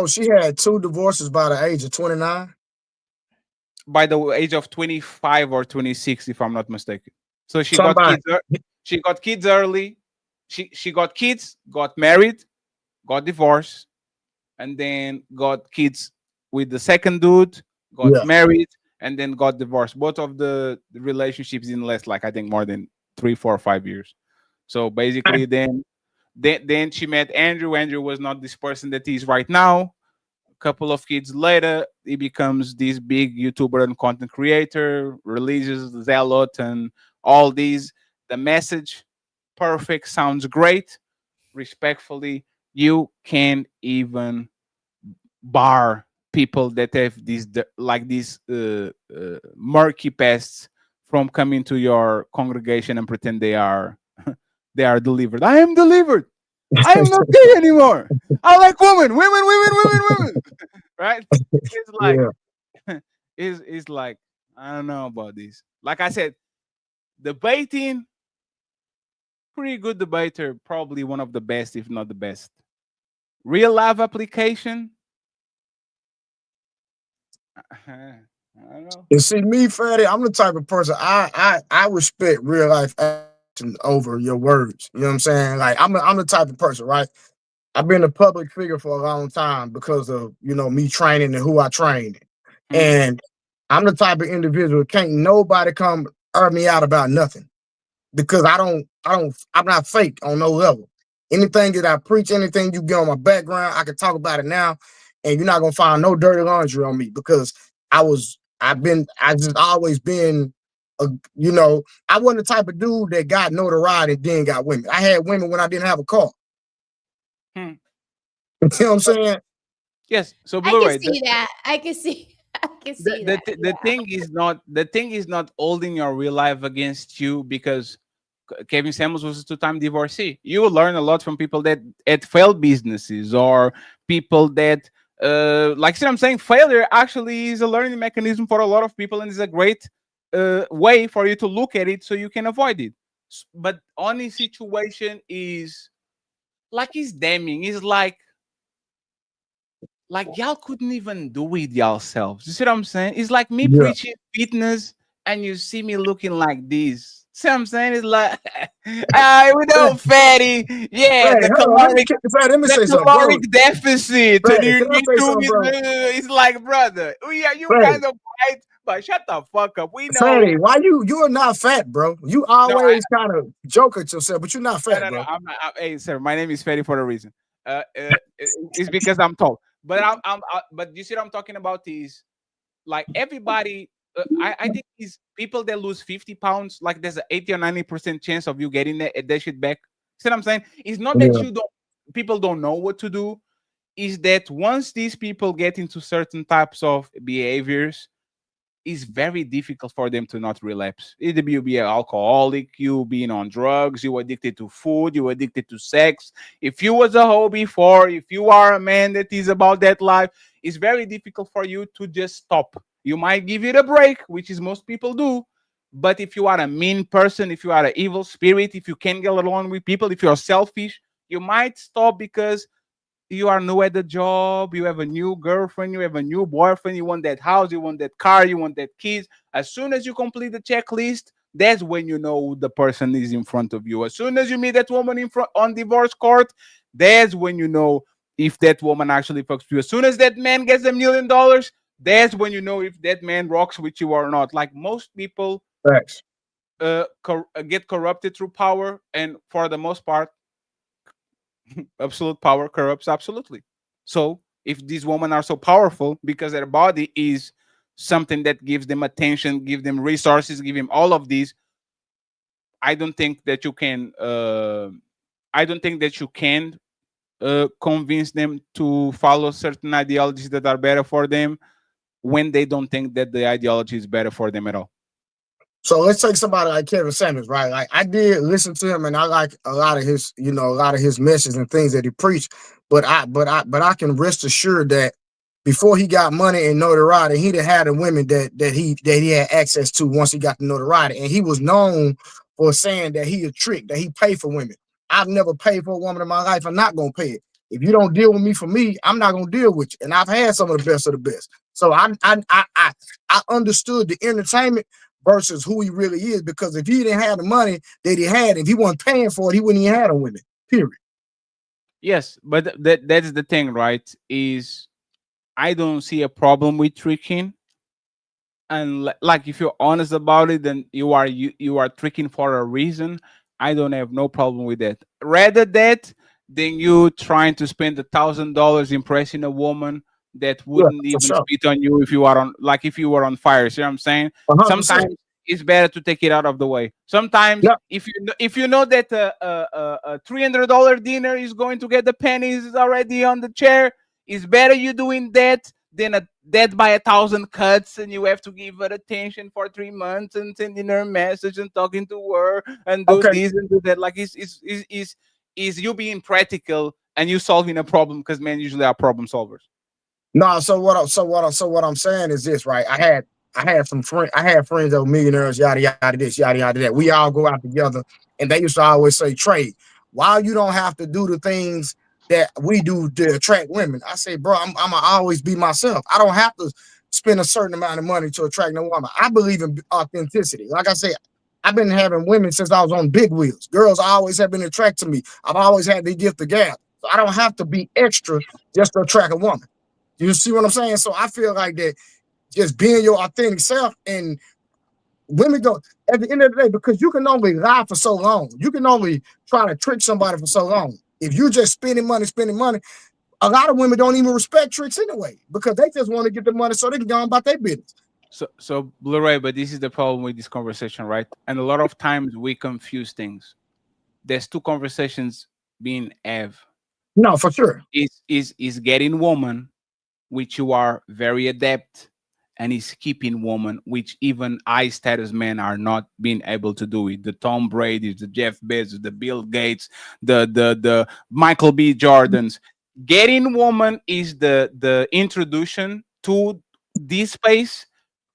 she had 2 divorces by the age of 29. By the age of 25 or 26, if I'm not mistaken. So she got kids. She got kids early. She got kids, got married, got divorced, and then got kids with the second dude, got married, and then got divorced. Both of the relationships didn't last, like, I think more than 3, 4, or 5 years. So basically, then she met Andrew. Andrew was not this person that he is right now. A couple of kids later, he becomes this big YouTuber and content creator, religious zealot, and all these. The message, perfect, sounds great. Respectfully, you can't even bar people that have these murky pasts from coming to your congregation and pretend they are they are delivered. I am delivered. I am not gay anymore. I like women. Right? It's like it's like, I don't know about this. Like I said, debating, pretty good debater, probably one of the best, if not the best. Real life application, I don't know. You see, me, Freddie, I'm the type of person I respect real life action over your words. You know what I'm saying? Like I'm the type of person, right? I've been a public figure for a long time because of, me training and who I trained. And I'm the type of individual, can't nobody come earn me out about nothing, because I'm not fake on no level. Anything that I preach, anything you get on my background, I can talk about it now, and you're not gonna find no dirty laundry on me, because I just always been I wasn't the type of dude that got notoriety and then got women. I had women when I didn't have a car. You know what I'm saying? Yes. So I can see that. I can see that. The thing is not holding your real life against you, because Kevin Samuels was a 2-time divorcee. You will learn a lot from people that had failed businesses, or people that like, see what I'm saying? Failure actually is a learning mechanism for a lot of people, and is a great way for you to look at it so you can avoid it. But only situation is like, it's damning. It's like y'all couldn't even do it yourselves. You see what I'm saying? It's like me preaching fitness, and you see me looking like this. See what I'm saying? It's like, we know, fatty. Yeah, Hey, the let me say something, caloric deficit. Freddy, And you can I need say to, something, bro? it's like, brother, you Freddy. kind of right, but shut the fuck up. We know. Fatty, why you are not fat, bro? You always kind of joke at yourself, but you're not fat, bro. I'm not. Hey, sir, my name is Fatty for a reason. It's because I'm tall. But but you see what I'm talking about is, like, everybody. I think these people that lose 50 pounds, like, there's an 80 or 90% chance of you getting that shit back. See what I'm saying? It's not that people don't know what to do. Is that once these people get into certain types of behaviors, it's very difficult for them to not relapse. Either you be an alcoholic, you being on drugs, you addicted to food, you addicted to sex. If you was a hoe before, if you are a man that is about that life, it's very difficult for you to just stop. You might give it a break, which is most people do, But if you are a mean person, if you are an evil spirit, if you can't get along with people, if you're selfish, you might stop because you are new at the job, you have a new girlfriend, you have a new boyfriend, you want that house, you want that car, you want that kids. As soon as you complete the checklist, that's when you know the person is in front of you. As soon as you meet that woman in front on divorce court, that's when you know if that woman actually fucks with you. As soon as that man gets $1 million, that's when you know if that man rocks with you or not. Like most people Facts. get corrupted through power, and for the most part, absolute power corrupts absolutely. So if these women are so powerful because their body is something that gives them attention, give them resources, give them all of these, I don't think that you can. I don't think that you can convince them to follow certain ideologies that are better for them when they don't think that the ideology is better for them at all. So let's take somebody like Kevin Samuels, right? Like I did listen to him, and I like a lot of his, a lot of his messages and things that he preached. But I can rest assured that before he got money and notoriety, he'd have had the women that he had access to once he got the notoriety, and he was known for saying that he a trick, that he paid for women. I've never paid for a woman in my life. I'm not gonna pay it. If you don't deal with me for me, I'm not gonna deal with you. And I've had some of the best of the best. So I understood the entertainment versus who he really is, because if he didn't have the money that he had, if he wasn't paying for it, he wouldn't even have them women. Period. Yes, but that's the thing, right? Is I don't see a problem with tricking, and like if you're honest about it, then you are tricking for a reason. I don't have no problem with that. Rather that than you trying to spend $1,000 impressing a woman that wouldn't even sure. spit on you if you are on, like if you were on fire. See what I'm saying? 100%. Sometimes it's better to take it out of the way. Sometimes if you know that a $300 dinner is going to get the pennies already on the chair, it's better you doing that than a death by 1,000 cuts, and you have to give her attention for 3 months and sending her a message and talking to her and do this and do that. Like is you being practical and you solving a problem, because men usually are problem solvers. No, so what I'm saying is this, right? I had friends that were millionaires, yada yada this, yada yada that. We all go out together, and they used to always say, "Trade, why you don't have to do the things that we do to attract women?" I say, "Bro, I'm gonna always be myself. I don't have to spend a certain amount of money to attract no woman. I believe in authenticity. Like I said, I've been having women since I was on big wheels. Girls always have been attracted to me. I've always had the gift of gab, so I don't have to be extra just to attract a woman. You see what I'm saying? So I feel like that just being your authentic self, and women go at the end of the day, because you can only lie for so long. You can only try to trick somebody for so long. If you just spending money, a lot of women don't even respect tricks anyway, because they just want to get the money so they can go on about their business. So Blu-ray, but this is the problem with this conversation, right? And a lot of times we confuse things. There's two conversations being have. No, for sure. Is getting woman, which you are very adept, and is keeping woman, which even high status men are not being able to do it. The Tom Brady's, the Jeff Bezos, the Bill Gates, the Michael B. Jordans. Getting woman is the introduction to this space.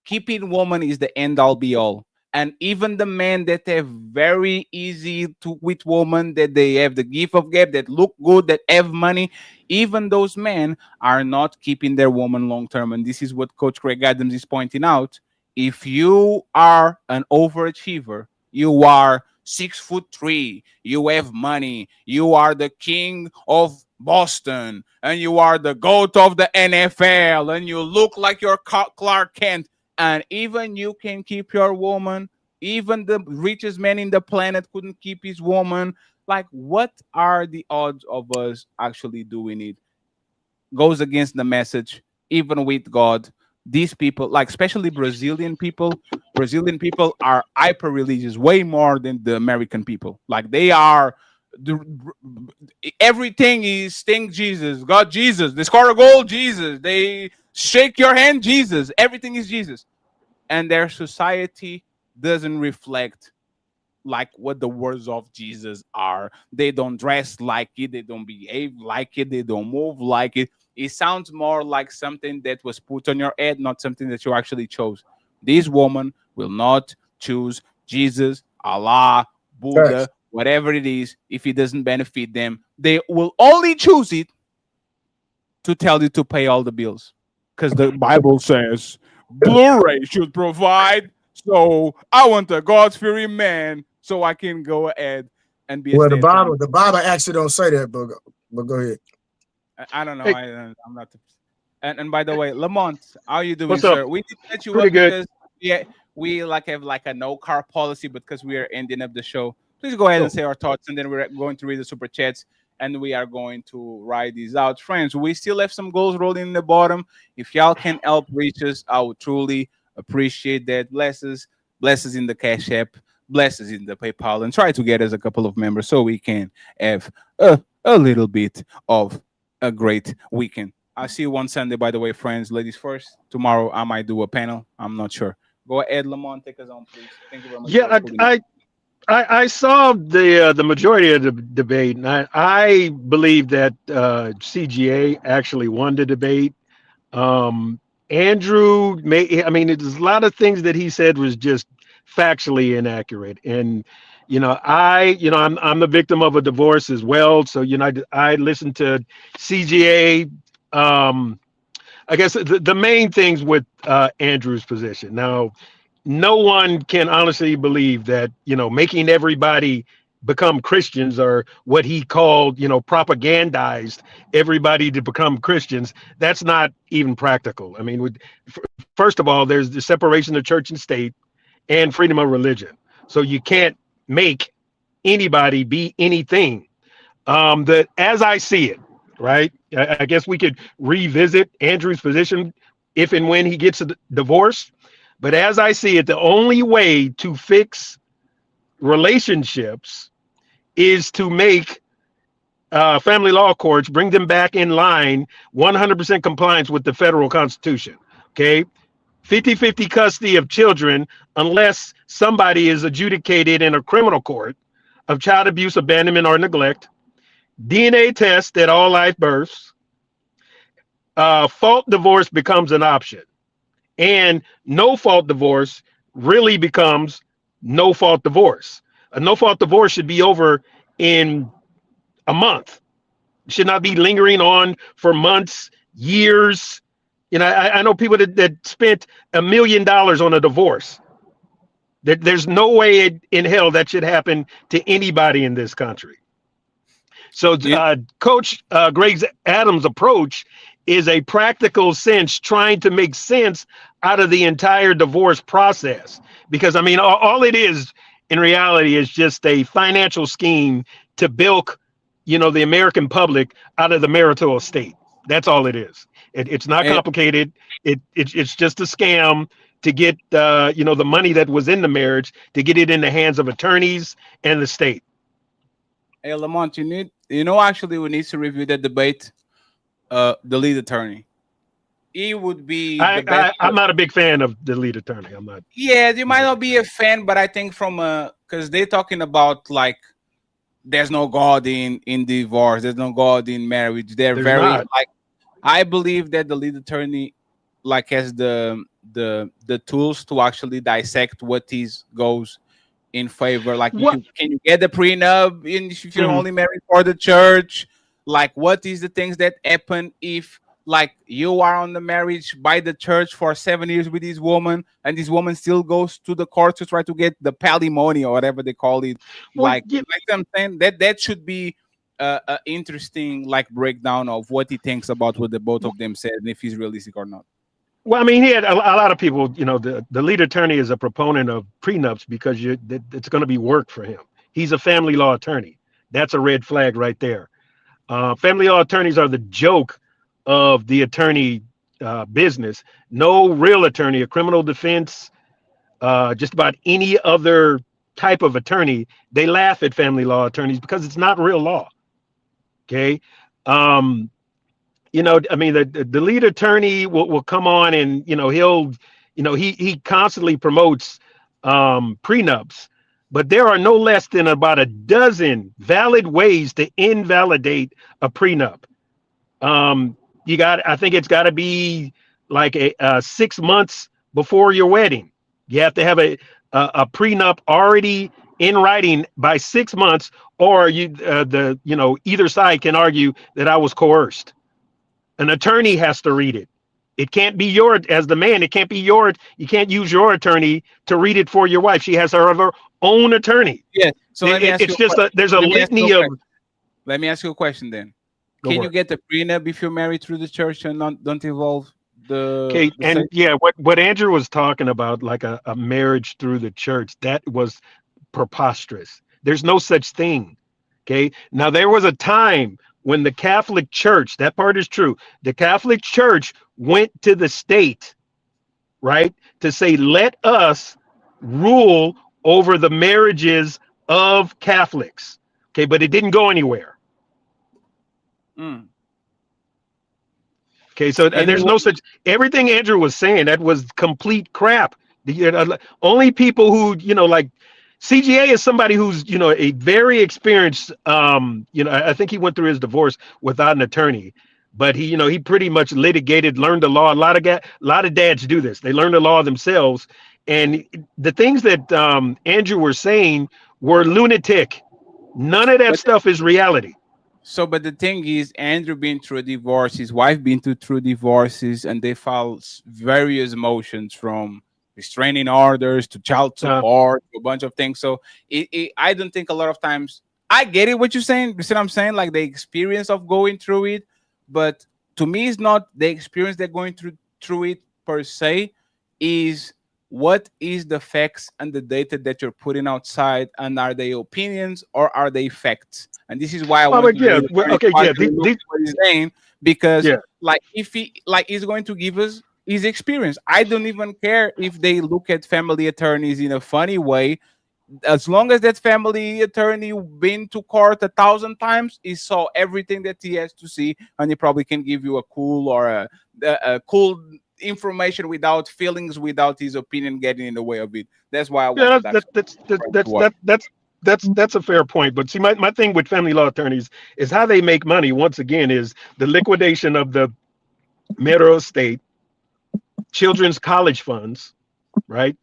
Keeping woman is the end all be all. And even the men that have very easy to with women, that they have the gift of gab, that look good, that have money, even those men are not keeping their woman long term. And this is what Coach Craig Adams is pointing out. If you are an overachiever, you are 6'3", you have money, you are the king of Boston, and you are the GOAT of the NFL, and you look like you're Clark Kent, and even you can keep your woman. Even the richest man in the planet couldn't keep his woman. Like, what are the odds of us actually doing it? Goes against the message, even with God. These people, like especially Brazilian people are hyper religious, way more than the American people. Like they are, everything is thank Jesus, God, Jesus. They score a goal, Jesus. They shake your hand, Jesus. Everything is Jesus. And their society doesn't reflect like what the words of Jesus are. They don't dress like it, they don't behave like it, they don't move like it. It sounds more like something that was put on your head, not something that you actually chose. This woman will not choose Jesus, Allah, Buddha, whatever it is. If it doesn't benefit them, they will only choose it to tell you to pay all the bills, because the Bible says Blu-ray should provide. So I want a God-fearing man so I can go ahead and be. Well, the Bible actually don't say that, but go ahead. I don't know. I'm not. And by the way, Lamont, how you doing, What's up? sir? We did set you Pretty up good. because we like have like a no car policy, but because we are ending up the show, please go ahead and say our thoughts, and then we're going to read the super chats, and we are going to write these out. Friends, we still have some goals rolling in the bottom. If y'all can help reach us, I would truly appreciate that. Bless us in the Cash App, bless us in the PayPal, and try to get us a couple of members so we can have a little bit of a great weekend. I'll see you on Sunday, by the way, friends. Ladies first. Tomorrow I might do a panel. I'm not sure. Go ahead, Lamont, take us on, please. Thank you very much. Yeah, I saw the majority of the debate, and I believe that CGA actually won the debate. Andrew there's a lot of things that he said was just factually inaccurate, and I'm the victim of a divorce as well, so I listened to CGA. I guess the main things with Andrew's position. Now, no one can honestly believe that making everybody become Christians, or what he called propagandized everybody to become Christians. That's not even practical. I mean, first of all, there's the separation of church and state and freedom of religion, so you can't make anybody be anything. That, as I see it, right, I guess we could revisit Andrew's position if and when he gets a divorce. But as I see it, the only way to fix relationships is to make family law courts, bring them back in line, 100% compliance with the federal constitution. Okay. 50-50 custody of children, unless somebody is adjudicated in a criminal court of child abuse, abandonment, or neglect. DNA test at all live births. Fault divorce becomes an option. And no fault divorce really becomes no fault divorce. A no fault divorce should be over in a month. It should not be lingering on for months, years. I know people that spent $1 million on a divorce. There's no way in hell that should happen to anybody in this country. So Coach Greg Adams' approach is a practical sense, trying to make sense out of the entire divorce process. Because, all it is in reality is just a financial scheme to bilk, the American public out of the marital estate. That's all it is. It's not complicated. It's just a scam to get, the money that was in the marriage, to get it in the hands of attorneys and the state. Hey, Lamont, actually we need to review that debate. The lead attorney. He would be the best. I'm not a big fan of the lead attorney. I'm not. Yeah, you might not be a fan, but I think because they're talking about like there's no God in divorce, there's no God in marriage. There's very not. Like, I believe that the lead attorney like has the tools to actually dissect what goes in favor. Like, can you get the prenup if you're only married for the church? Like, what is the things that happen if like you are on the marriage by the church for 7 years with this woman, and this woman still goes to the court to try to get the palimony or whatever they call it? Like I'm saying, that should be a interesting like breakdown of what he thinks about what the both of them said, and if he's realistic or not. Well, he had a lot of people, the lead attorney is a proponent of prenups because it's going to be work for him. He's a family law attorney. That's a red flag right there. Family law attorneys are the joke of the attorney business. No real attorney, a criminal defense, just about any other type of attorney, they laugh at family law attorneys because it's not real law. Okay. The lead attorney will come on and, he constantly promotes prenups. But there are no less than about a dozen valid ways to invalidate a prenup. I think it's got to be like 6 months before your wedding. You have to have a prenup already in writing by 6 months, or either side can argue that I was coerced. An attorney has to read it. It can't be as the man, it can't be you can't use your attorney to read it for your wife. She has her own attorney. Yeah. So let me ask it's you just there's a litany of. Let me ask you a question then. Go Can for you it. get the prenup if you're married through the church and don't involve the Okay, the and state? yeah, what Andrew was talking about, like a marriage through the church, that was preposterous. There's no such thing. Okay. Now there was a time when the Catholic Church, that part is true. The Catholic Church went to the state, right, to say, let us rule over the marriages of Catholics. Okay, but it didn't go anywhere. Mm. Okay, so there's no such, everything Andrew was saying, that was complete crap. Only people who, like CGA is somebody who's, a very experienced, I think he went through his divorce without an attorney, but he pretty much litigated, learned the law. A lot of dads do this. They learn the law themselves. And the things that Andrew was saying were lunatic. None of that stuff is reality. So, but the thing is, Andrew been through a divorce, his wife been through divorces, and they filed various motions from restraining orders to child support, to a bunch of things. So, I don't think a lot of times, I get it what you're saying. You see what I'm saying? Like the experience of going through it, but to me, it's not the experience they're going through it per se. Is what is the facts and the data that you're putting outside, and are they opinions or are they facts? And this is why I want to what he's saying, because like if he's going to give us his experience. I don't even care if they look at family attorneys in a funny way. As long as that family attorney been to court 1,000 times, he saw everything that he has to see, and he probably can give you a cool or a cool information without feelings, without his opinion getting in the way of it. That's why I want that's a fair point. But see, my thing with family law attorneys is how they make money. Once again, is the liquidation of the marital estate, children's college funds, right?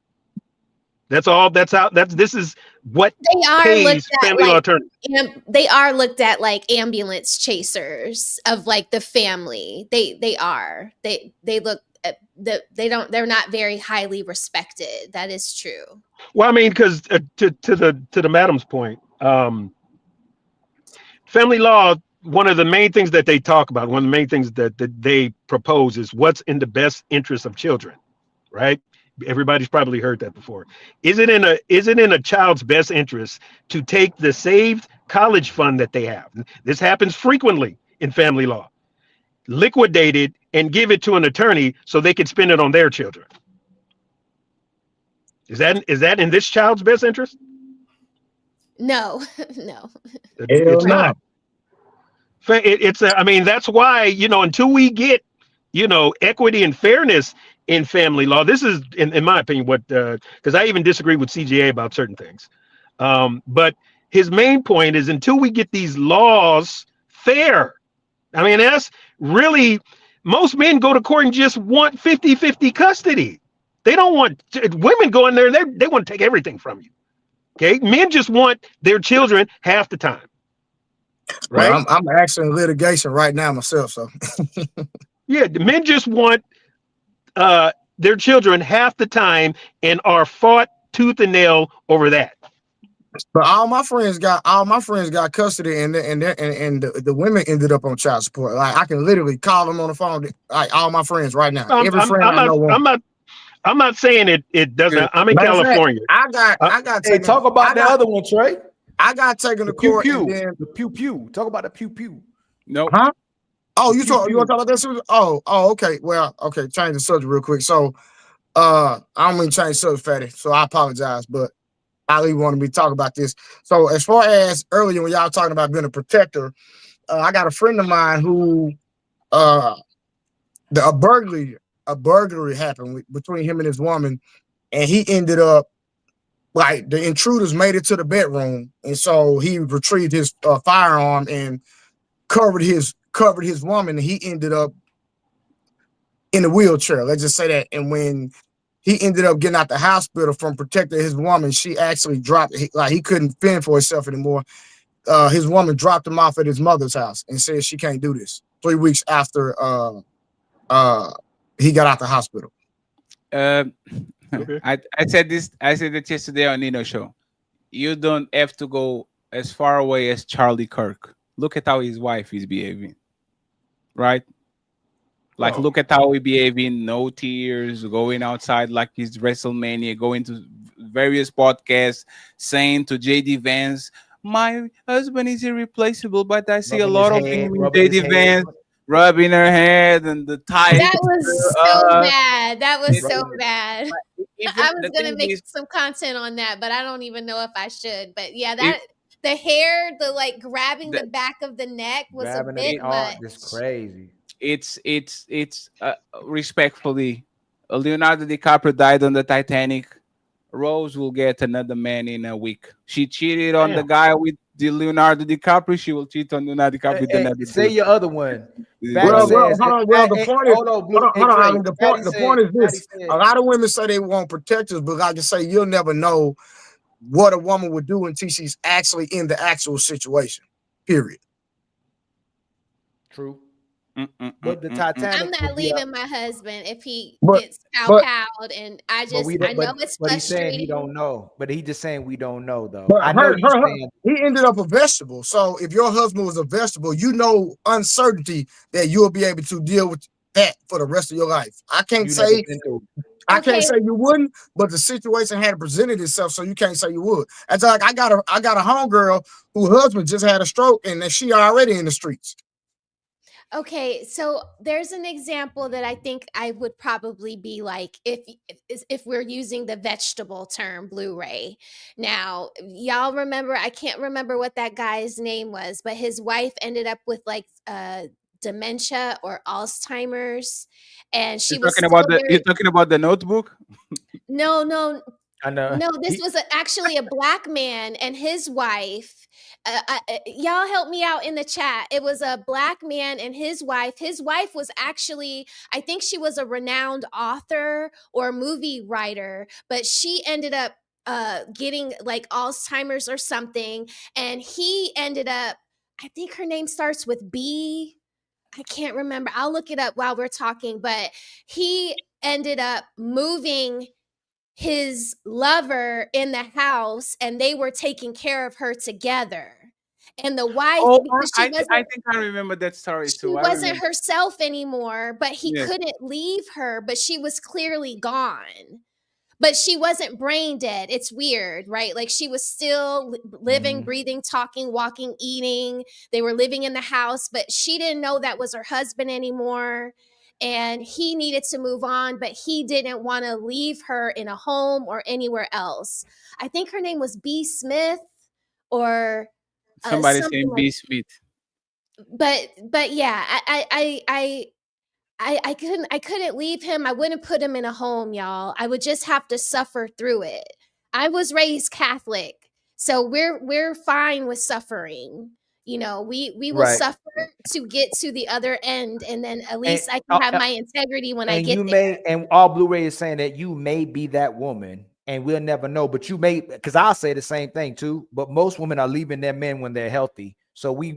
That's all. This is what they are pays looked at family law attorneys. They are looked at like ambulance chasers of like the family. They are. They look. They're not very highly respected. That is true. Well, I mean, because to the madam's point, family law, one of the main things that they talk about, one of the main things that they propose is what's in the best interest of children, right? Everybody's probably heard that before. Is it in a child's best interest to take the saved college fund that they have? This happens frequently in family law. Liquidate it and give it to an attorney so they can spend it on their children. Is that in this child's best interest? No, no. It's not. I mean, that's why, until we get, equity and fairness in family law, this is, in my opinion, what, because I even disagree with CGA about certain things. But his main point is until we get these laws fair, I mean, that's really, most men go to court and just want 50-50 custody. They don't want, women go in there and they want to take everything from you. Okay. Men just want their children half the time. Right. Well, I'm actually in litigation right now myself. So yeah, the men just want their children half the time and are fought tooth and nail over that. But all my friends got custody, and the women ended up on child support. Like I can literally call them on the phone. Like all my friends right now. I'm not saying it doesn't. I'm in California. I got. Hey, talk about the other one, Trey. I got taken to court. The pew pew. Talk about the pew pew. No. Huh? Oh, you want to talk about this? Oh, okay. Well, okay. Change the subject real quick. So, I don't mean change the subject, fatty. So I apologize, but Ali wanted me to talk about this. So as far as earlier when y'all talking about being a protector, I got a friend of mine who a burglary happened between him and his woman, and he ended up like the intruders made it to the bedroom, and so he retrieved his firearm and covered his woman, and he ended up in a wheelchair. Let's just say that. And when he ended up getting out the hospital from protecting his woman. She actually dropped, he couldn't fend for himself anymore. His woman dropped him off at his mother's house and said she can't do this. 3 weeks after he got out the hospital. I said it yesterday on Nino show. You don't have to go as far away as Charlie Kirk. Look at how his wife is behaving, right? Like, look at how he behaving. No tears, going outside like he's WrestleMania, going to various podcasts, saying to JD Vance, "My husband is irreplaceable," but I see a lot of him in JD Vance rubbing her head and the tie. That was so bad. That was so bad. I was gonna make some content on that, but I don't even know if I should. But yeah, the hair, the like grabbing the back of the neck was a bit much. It's crazy. It's respectfully, Leonardo DiCaprio died on the Titanic. Rose will get another man in a week. She cheated on the guy with the Leonardo DiCaprio. She will cheat on Leonardo DiCaprio with another. Say your other one. The point is this: a lot of women say they want protectors, but like I say, you'll never know what a woman would do until she's actually in the actual situation. Period. True. But the Titanic. I'm not leaving my husband if he gets cowed, and I know it's frustrating. But he's saying he don't know. But he just saying we don't know though. But I know he ended up a vegetable. So if your husband was a vegetable, you know uncertainty that you'll be able to deal with that for the rest of your life. I can't say you wouldn't, but the situation had presented itself, so you can't say you would. It's like I got a homegirl whose husband just had a stroke, and that she already in the streets. Okay, so there's an example that I think I would probably be like if we're using the vegetable term, Blu-ray. Now, y'all remember, I can't remember what that guy's name was, but his wife ended up with like dementia or Alzheimer's, and she was you're talking about the Notebook? No. I know. No, this was actually a black man and his wife. Y'all help me out in the chat. It was a black man and his wife. His wife was actually, I think she was a renowned author or movie writer, but she ended up getting like Alzheimer's or something. And he ended up, I think her name starts with B. I can't remember. I'll look it up while we're talking, but he ended up moving his lover in the house, and they were taking care of her together. And the wife, I think I remember that story too. She wasn't herself anymore, but he couldn't leave her, but she was clearly gone. But she wasn't brain dead. It's weird, right? Like she was still living, breathing, talking, walking, eating. They were living in the house, but she didn't know that was her husband anymore. And he needed to move on, but he didn't want to leave her in a home or anywhere else. I think her name was B. Smith or somebody saying like, B. Smith. But yeah, I couldn't leave him. I wouldn't put him in a home, y'all. I would just have to suffer through it. I was raised Catholic, so we're fine with suffering. You know, we will suffer to get to the other end, and then at least I can have my integrity when I get there. And all Blu-ray is saying that you may be that woman, and we'll never know. But you may, because I'll say the same thing too. But most women are leaving their men when they're healthy, so we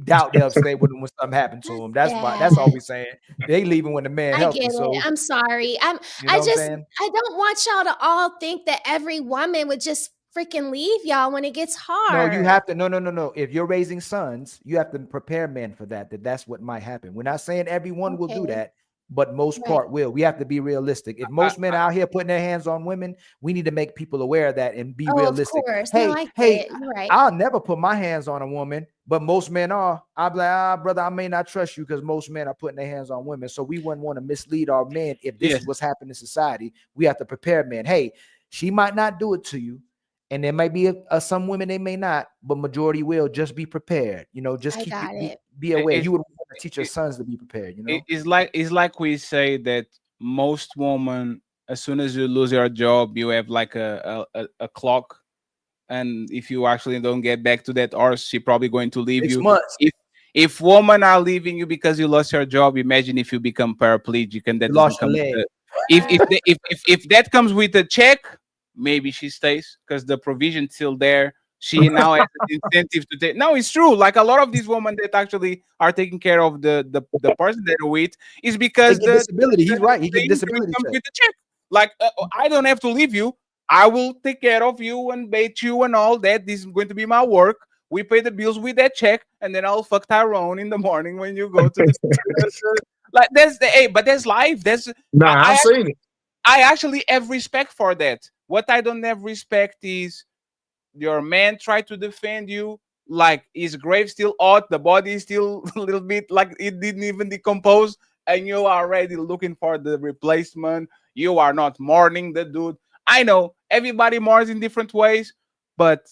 doubt they'll stay with them when something happened to them. That's why. That's all we're saying. They leaving when the man healthy. Get it. So I'm sorry. I don't want y'all to all think that every woman would just freaking leave y'all when it gets hard. No, you have to. No. If you're raising sons, you have to prepare men for that. That's what might happen. We're not saying everyone will do that, but most part will. We have to be realistic. If most men out here putting their hands on women, we need to make people aware of that and be realistic. Of course. Hey, I'll never put my hands on a woman, but most men are. I'll be like, brother, I may not trust you because most men are putting their hands on women. So we wouldn't want to mislead our men. If this is what's happening in society, we have to prepare men. Hey, she might not do it to you. And there might be some women they may not, but majority will. Just be prepared. You know, just be aware. You would want to teach your sons to be prepared. You know, it's like we say that most women, as soon as you lose your job, you have like a clock, and if you actually don't get back to that hour, she probably going to leave 6 you. months. If women are leaving you because you lost your job, imagine if you become paraplegic and that lost your leg. If that comes with a check, maybe she stays because the provision's still there. She now has an incentive to take. No, it's true. Like a lot of these women that actually are taking care of the person they're with is because They get disability. He's right. He the get disability comes check. with the check. Like I don't have to leave you. I will take care of you and bathe you and all that. This is going to be my work. We pay the bills with that check, and then I'll fuck Tyrone in the morning when you go to the like that's the hey, but that's life. That's Nah, I've seen it. I actually have respect for that. What I don't have respect is your man try to defend you, like his grave still hot, the body is still a little bit like it didn't even decompose, and you are already looking for the replacement. You are not mourning the dude. I know everybody mourns in different ways, but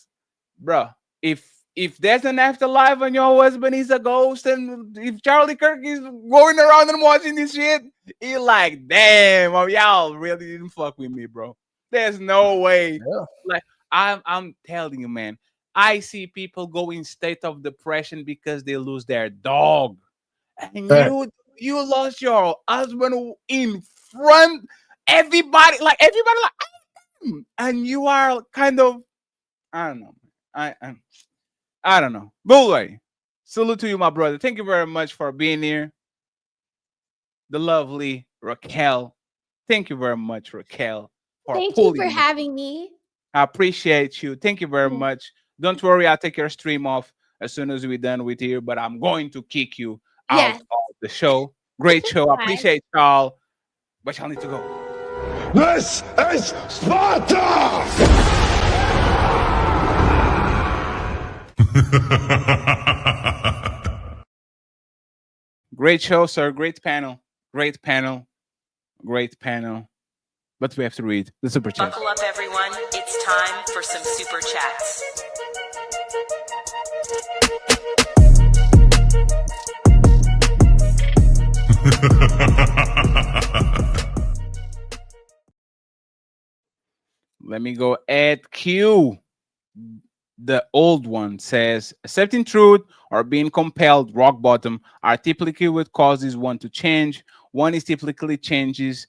bruh, if there's an afterlife and your husband is a ghost, and if Charlie Kirk is going around and watching this shit, he like, damn, oh, y'all really didn't fuck with me, bro. There's no way. Yeah. Like I'm telling you, man. I see people go in state of depression because they lose their dog, and you lost your husband in front everybody, like and you are kind of I don't know. I don't know. Bulway, salute to you, my brother. Thank you very much for being here. The lovely Raquel. Thank you very much, Raquel. Thank you for having me. I appreciate you. Thank you very much. Don't worry, I'll take your stream off as soon as we're done with you, but I'm going to kick you out of the show. Great show. I appreciate y'all. But y'all need to go. This is Sparta! Great show, sir. Great panel. Great panel. Great panel. But we have to read the super chat. Buckle up, everyone. It's time for some super chats. Let me go at Q. The old one says, accepting truth or being compelled, rock bottom, are typically what causes one to change. One is typically changes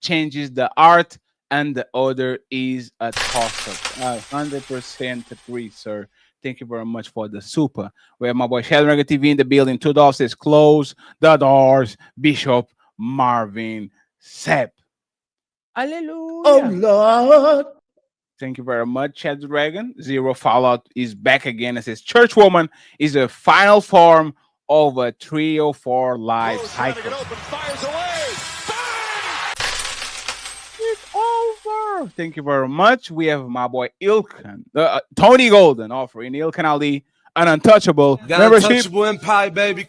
the art, and the other is a toss-up. 100% agree, sir. Thank you very much for the super. We have my boy Shadowrunner TV in the building. $2 says, close the doors, Bishop Marvin Sepp. Hallelujah. Oh, Lord. Thank you very much, Chad Dragon. Zero Fallout is back again and says, Churchwoman is a final form of a 304 life cycle. It's over. Thank you very much. We have my boy Ilkan, Tony Golden offering Ilkan Ali an untouchable membership. Untouchable Empire, baby.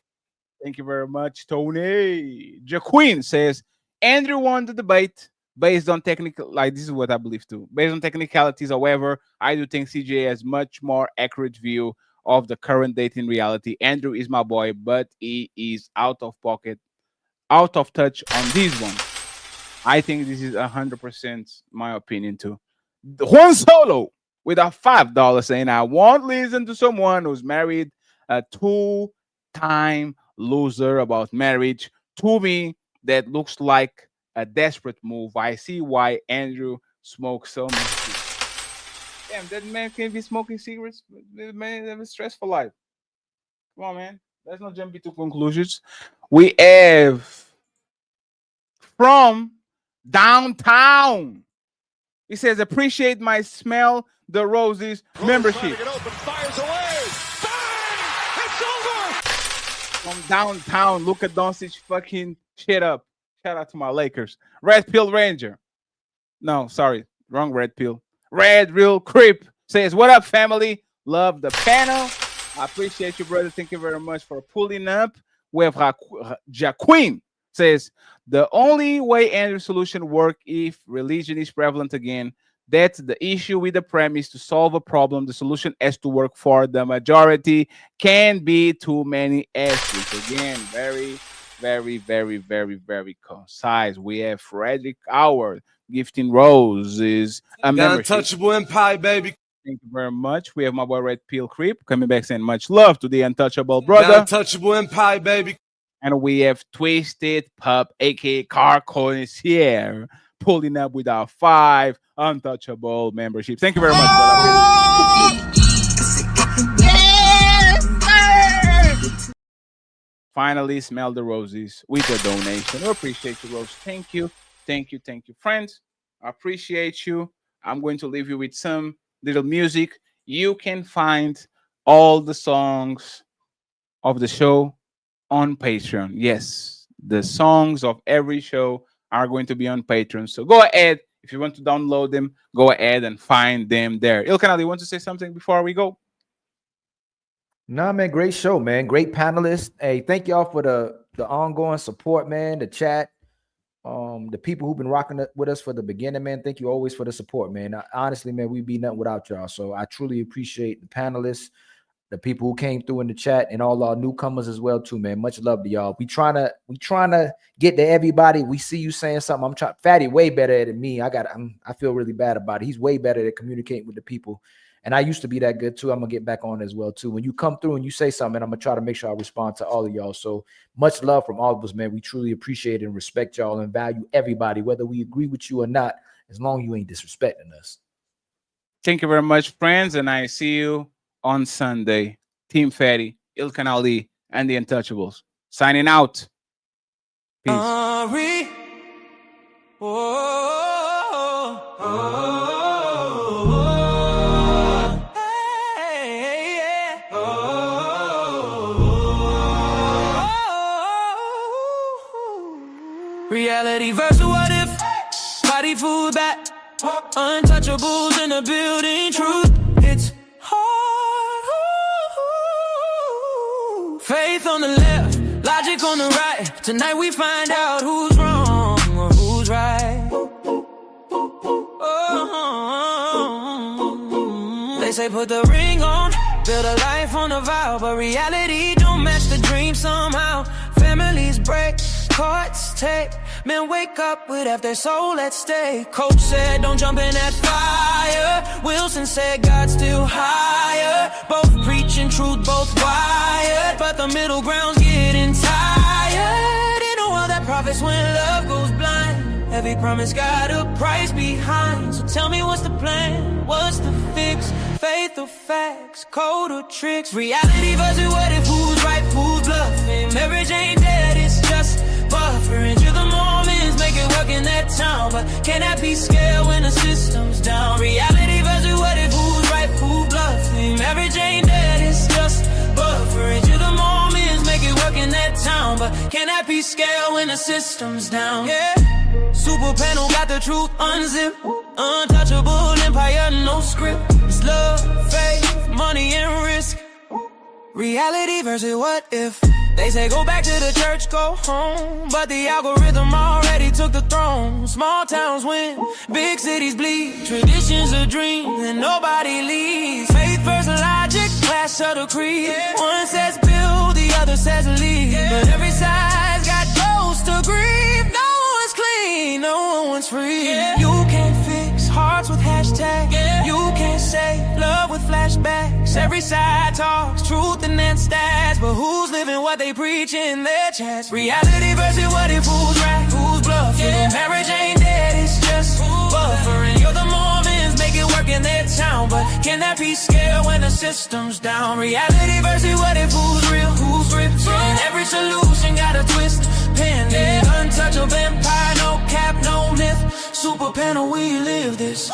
Thank you very much, Tony. Jaquin says, Andrew won the debate. Based on technical, like this is what I believe too. Based on technicalities, however, I do think CJ has much more accurate view of the current dating reality. Andrew is my boy, but he is out of pocket, out of touch on this one. I think this is 100% my opinion too. Juan Solo with a $5 saying, I won't listen to someone who's married, a two-time loser about marriage. To me, that looks like a desperate move. I see why Andrew smokes so much. Damn, that man can't be smoking cigarettes. The man have a stressful life. Come on, man. Let's not jump into conclusions. We have from downtown. He says, appreciate my smell the roses membership. From downtown, Luka Doncic fucking shit up. Shout out to my Lakers. Red Pill Ranger. No, sorry. Wrong Red Pill. Red Real Creep says, what up, family? Love the panel. I appreciate you, brother. Thank you very much for pulling up. We have Jaquin says, the only way Andrew's solution work if religion is prevalent again. That's the issue with the premise. To solve a problem, the solution has to work for the majority. Can be too many aspects. Again, very concise. We have Frederick Howard gifting roses a membership. Untouchable Empire, baby. Thank you very much. We have my boy Red Pill Creep coming back saying much love to the untouchable brother. Untouchable Empire, baby. And we have Twisted Pup, aka Car Connoisseur, pulling up with our 5 untouchable memberships. Thank you very much, brother. Finally, Smell the Roses with a donation. We appreciate you, Rose. Thank you. Thank you. Thank you. Friends, I appreciate you. I'm going to leave you with some little music. You can find all the songs of the show on Patreon. Yes, the songs of every show are going to be on Patreon. So go ahead. If you want to download them, go ahead and find them there. Ilkan, you want to say something before we go? Nah, man, great show, man. Great panelists. Hey, thank y'all for the ongoing support, man. The chat, the people who've been rocking it with us for the beginning, man. Thank you always for the support, man. Honestly, man, we'd be nothing without y'all. So I truly appreciate the panelists, the people who came through in the chat, and all our newcomers as well, too, man. Much love to y'all. We trying to get to everybody. We see you saying something. Fatty way better than me. I feel really bad about it. He's way better at communicating with the people. And I used to be that good too. I'm gonna get back on as well too. When you come through and you say something, I'm gonna try to make sure I respond to all of y'all. So much love from all of us, man. We truly appreciate and respect y'all and value everybody, whether we agree with you or not, as long as you ain't disrespecting us. Thank you very much, friends, and I see you on Sunday. Team Fatty, Ilkan Ali, and the Untouchables. Signing out. Peace. Reality versus what if? Body food back. Untouchables in the building. Truth, it's hard. Faith on the left, logic on the right. Tonight we find out who's wrong or who's right. They say put the ring on, build a life on a vow, but reality don't match the dream somehow. Families break, courts take, men wake up with half their soul at stake. Coach said don't jump in that fire. Wilson said God's still higher. Both preaching truth, both wired, but the middle ground's getting tired. In a world that profits when love goes blind, every promise got a price behind. So tell me what's the plan, what's the fix? Faith or facts, code or tricks? Reality versus what if, who's right, who's bluffing? Marriage ain't dead, it's just buffering. You're the Mormons, make it work in that town, but can that be scaled when the system's down? Reality versus what if, who's right, who's bluffing? Marriage ain't dead, it's just buffering. You're the Mormons, make it work in that town, but can that be scaled when the system's down? Yeah. Super panel got the truth unzipped. Untouchable empire, no script. It's love, faith, money, and risk. Reality versus what if? They say go back to the church, go home, but the algorithm already took the throne. Small towns win, big cities bleed. Tradition's a dream and nobody leaves. Faith versus logic, clash of the creed. One says build, the other says leave. But every side's got ghosts to grieve. No one's clean, no one's free. You can't fix hearts with hashtags. You can't save love with flashbacks. Every side talks truth and then stats, but who's living what they preach in their chats? Reality versus what if, who's right, who's bluffing? Marriage ain't dead, it's just buffering. You're the Mormons, make it work in their town, but can that be scaled when the system's down? Reality versus what if, who's real, who's ripped? And every solution got a twist pending. Untouchable empire, no cap, no myth. Super panel, we live this.